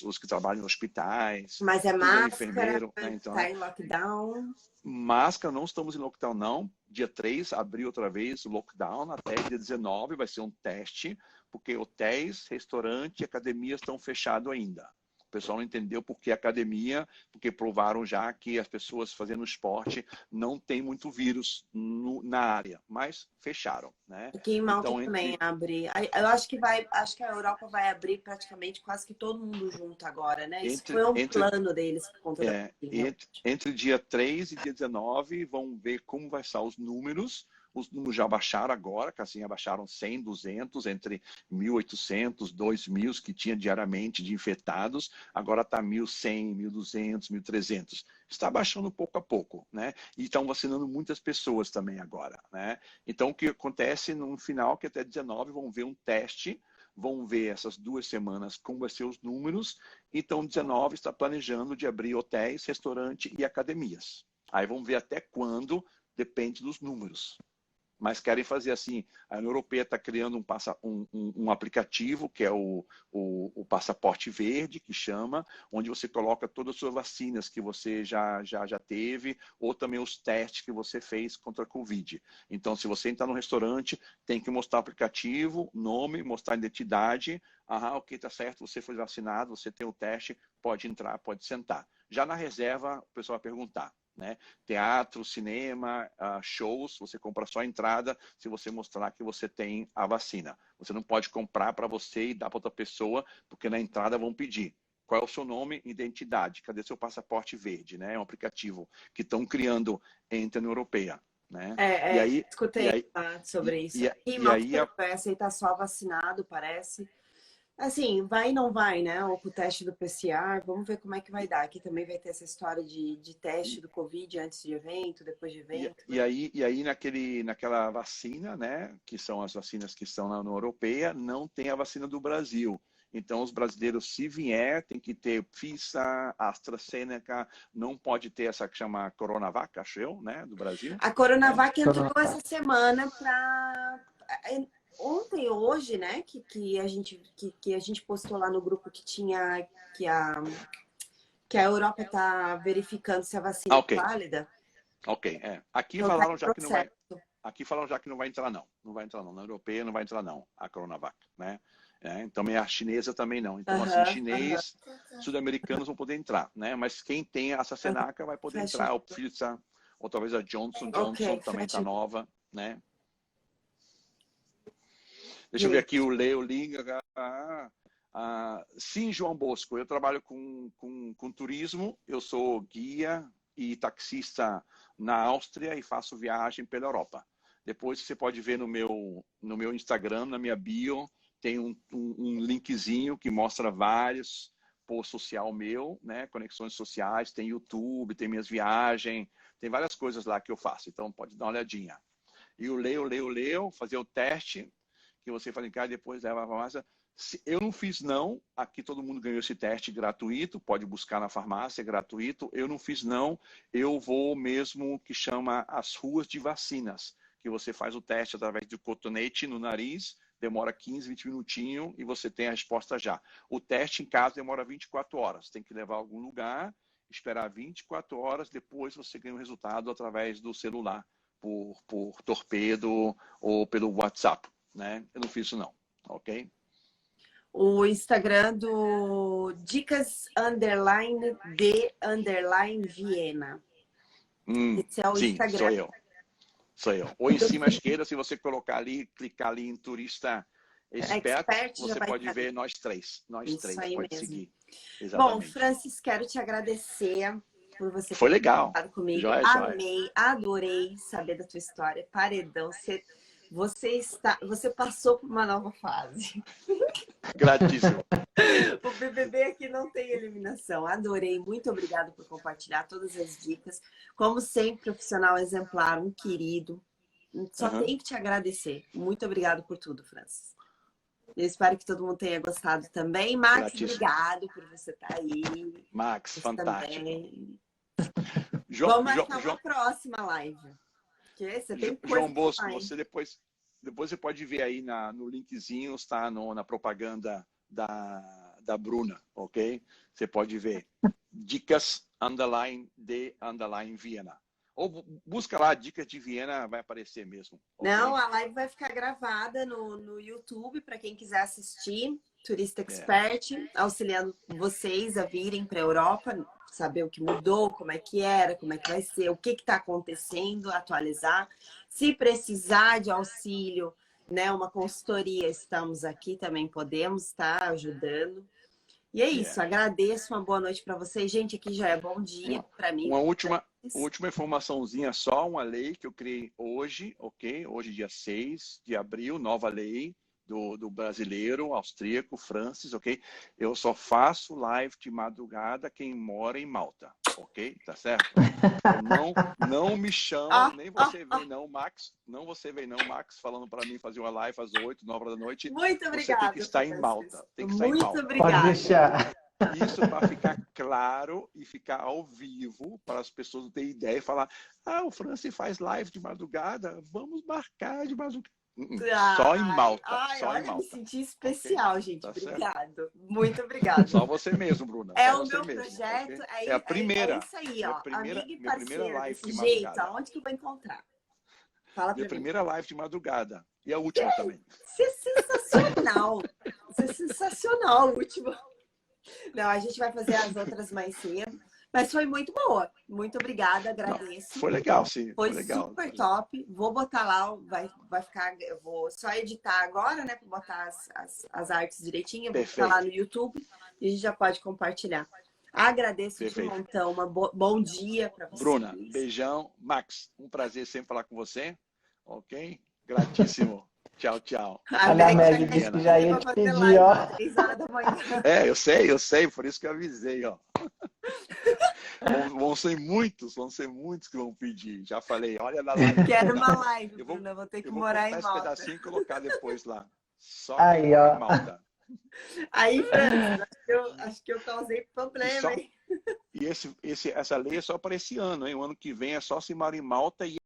os que trabalham em hospitais, Mas é tudo é máscara, enfermeiro, né? Então, tá em lockdown. máscara, não estamos em lockdown, não. Dia 3 abriu outra vez o lockdown, até dia 19 vai ser um teste, porque hotéis, restaurante e academias estão fechados ainda. O pessoal não entendeu por que academia, porque provaram já que as pessoas fazendo esporte não tem muito vírus na área, mas fecharam, né? Aqui em Malta Então, também entre, abre. Eu acho que a Europa vai abrir praticamente quase que todo mundo junto agora, né? Isso entre, foi um entre, plano deles por conta da pandemia. entre dia 3 e dia 19, vão ver como vai estar os números. Os números já baixaram agora, que assim, abaixaram 100, 200, entre 1.800, 2.000 que tinha diariamente de infectados, agora está 1.100, 1.200, 1.300. Está baixando pouco a pouco, né? E estão vacinando muitas pessoas também agora, né? Então, o que acontece no final, que até 19 vão ver um teste, vão ver essas 2 semanas como vai ser os números. Então, 19 está planejando de abrir hotéis, restaurante e academias. Aí vamos ver até quando, depende dos números. Mas querem fazer assim, a União Europeia está criando um aplicativo, que é o Passaporte Verde, que chama, onde você coloca todas as suas vacinas que você já teve, ou também os testes que você fez contra a Covid. Então, se você entrar no restaurante, tem que mostrar o aplicativo, nome, mostrar a identidade. Ah, ok, tá certo, você foi vacinado, você tem o teste, pode entrar, pode sentar. Já na reserva, o pessoal vai perguntar. Né? Teatro, cinema, shows, você compra só a entrada se você mostrar que você tem a vacina. Você não pode comprar para você e dar para outra pessoa, porque na entrada vão pedir. Qual é o seu nome e identidade? Cadê seu passaporte verde? Né? É um aplicativo que estão criando entre a União Europeia. Né? E aí, e Escutei aí, falar sobre isso. e, Aqui em e Malta aí também vai aceitar só vacinado, parece. Assim, vai e não vai, né? Ou com o teste do PCR, vamos ver como é que vai dar. Aqui também vai ter essa história de teste do Covid antes de evento, depois de evento, né? E aí naquela vacina, né, que são as vacinas que estão na União Europeia, não tem a vacina do Brasil. Então, os brasileiros, se vier, tem que ter Pfizer, AstraZeneca, não pode ter essa que chama Coronavac, acho eu, né, do Brasil. A Né? Coronavac entrou essa semana para ontem ou hoje, né? Que a gente postou lá no grupo que tinha que a Europa está verificando se a vacina Ok, é válida. ok. Aqui Então tá falaram em já que não vai. processo. Aqui falam já que não vai entrar, não. Não vai entrar, não. Na europeia não vai entrar, não, a Coronavac, né? Então, a chinesa também não. Então, assim, Aham, aham. chinês, sul-americanos vão poder entrar, né? Mas quem tem a AstraZeneca vai poder Fecha. entrar, o Pfizer, ou talvez a Johnson Ok, Johnson também está fecha. nova, né? Deixa eu ver aqui Gente, o Leo Linga. Sim, João Bosco, eu trabalho com turismo, eu sou guia e taxista na Áustria e faço viagem pela Europa. Depois você pode ver no meu Instagram, na minha bio, tem um linkzinho que mostra vários posts social meu, né? Conexões sociais, tem YouTube, tem minhas viagens, tem várias coisas lá que eu faço, então pode dar uma olhadinha. E o Leo, fazer o teste, que você fala em casa e depois leva a farmácia. Eu não fiz não, aqui todo mundo ganhou esse teste gratuito, pode buscar na farmácia, é gratuito. Eu não fiz não, eu vou mesmo que chama as ruas de vacinas, que você faz o teste através do cotonete no nariz, demora 15, 20 minutinhos e você tem a resposta já. O teste em casa demora 24 horas, tem que levar a algum lugar, esperar 24 horas, depois você ganha o resultado através do celular, por torpedo ou pelo WhatsApp, né? Eu não fiz isso não, ok? O Instagram do Dicas_de_Viena. Esse é o Sim, Instagram. Sou eu. Ou em cima à esquerda, se você colocar ali, clicar ali em turista expert, você pode ver nós três. Nós Isso três, aí pode mesmo. seguir. Bom, Exatamente. Francis, quero te agradecer por você Foi ter legal. conversado comigo. Joia. Amei, adorei saber da tua história. Paredão, você passou por uma nova fase. Gratíssimo. O BBB aqui não tem eliminação. Adorei. Muito obrigada por compartilhar todas as dicas. Como sempre, profissional exemplar, um querido. Só tenho que te agradecer. Muito obrigado por tudo, Francis. Eu espero que todo mundo tenha gostado também. Max, obrigado por você estar aí. Max, você fantástico. Vamos marcar uma próxima live. Porque você tem coisa João Bosco, você depois você pode ver aí no linkzinho, está na propaganda da Bruna, ok? Você pode ver. Dicas_de_Viena. Ou busca lá, Dicas de Viena, vai aparecer mesmo. Okay? Não, a live vai ficar gravada no YouTube para quem quiser assistir. Turista Expert, auxiliando vocês a virem para a Europa, saber o que mudou, como é que era, como é que vai ser, o que está acontecendo, atualizar. Se precisar de auxílio, né, uma consultoria, estamos aqui, também podemos estar ajudando. E é isso, agradeço, uma boa noite para vocês. Gente, aqui já é bom dia para mim. Uma última informaçãozinha só, uma lei que eu criei hoje, ok? Hoje, dia 6 de abril, nova lei do brasileiro, austríaco, Francis, ok? Eu só faço live de madrugada quem mora em Malta, ok? Tá certo? Não me chama, nem você vem não, Max. Não você vem não, Max, falando para mim fazer uma live às 8, 9 da noite. Muito obrigada. Você tem que estar em Malta. Tem que estar em Malta. Obrigada. Pode deixar. Isso para ficar claro e ficar ao vivo, para as pessoas não terem ideia e falar: o Francis faz live de madrugada, vamos marcar de madrugada. Só em Malta. Só em Malta. Me senti especial, okay? Gente. Tá obrigado. Certo? Muito obrigada. Só você mesmo, Bruna. É Só o meu mesmo, projeto. Okay? É a primeira. É isso aí, ó. Amiga e minha primeira live de jeito, madrugada. Aonde que eu vou encontrar? Fala minha pra primeira live de madrugada. E a última também. Isso é sensacional. Isso é sensacional, a última. Não, a gente vai fazer as outras mais cedo. Mas foi muito boa. Muito obrigada, agradeço. Não, foi legal, sim. Foi legal. super top. Vou botar lá, vai ficar. Eu vou só editar agora, né? Para botar as artes direitinho. Vou botar lá no YouTube e a gente já pode compartilhar. Agradeço de montão. Bom dia para vocês. Bruna, beijão. Max, um prazer sempre falar com você. Ok? Gratíssimo. Tchau, tchau. Olha, a Meg disse que já ia te pedir, ó. 3 horas da manhã. Eu sei, por isso que eu avisei, ó. Vão ser muitos que vão pedir. Já falei, olha na live. Quero uma live, Bruna, vou ter que morar em Malta. Eu vou cortar esse pedacinho e colocar depois lá. Só aí, ó. em Malta. Aí, Francis, acho que eu causei problema, hein? E essa lei é só para esse ano, hein? O ano que vem é só se morar em Malta e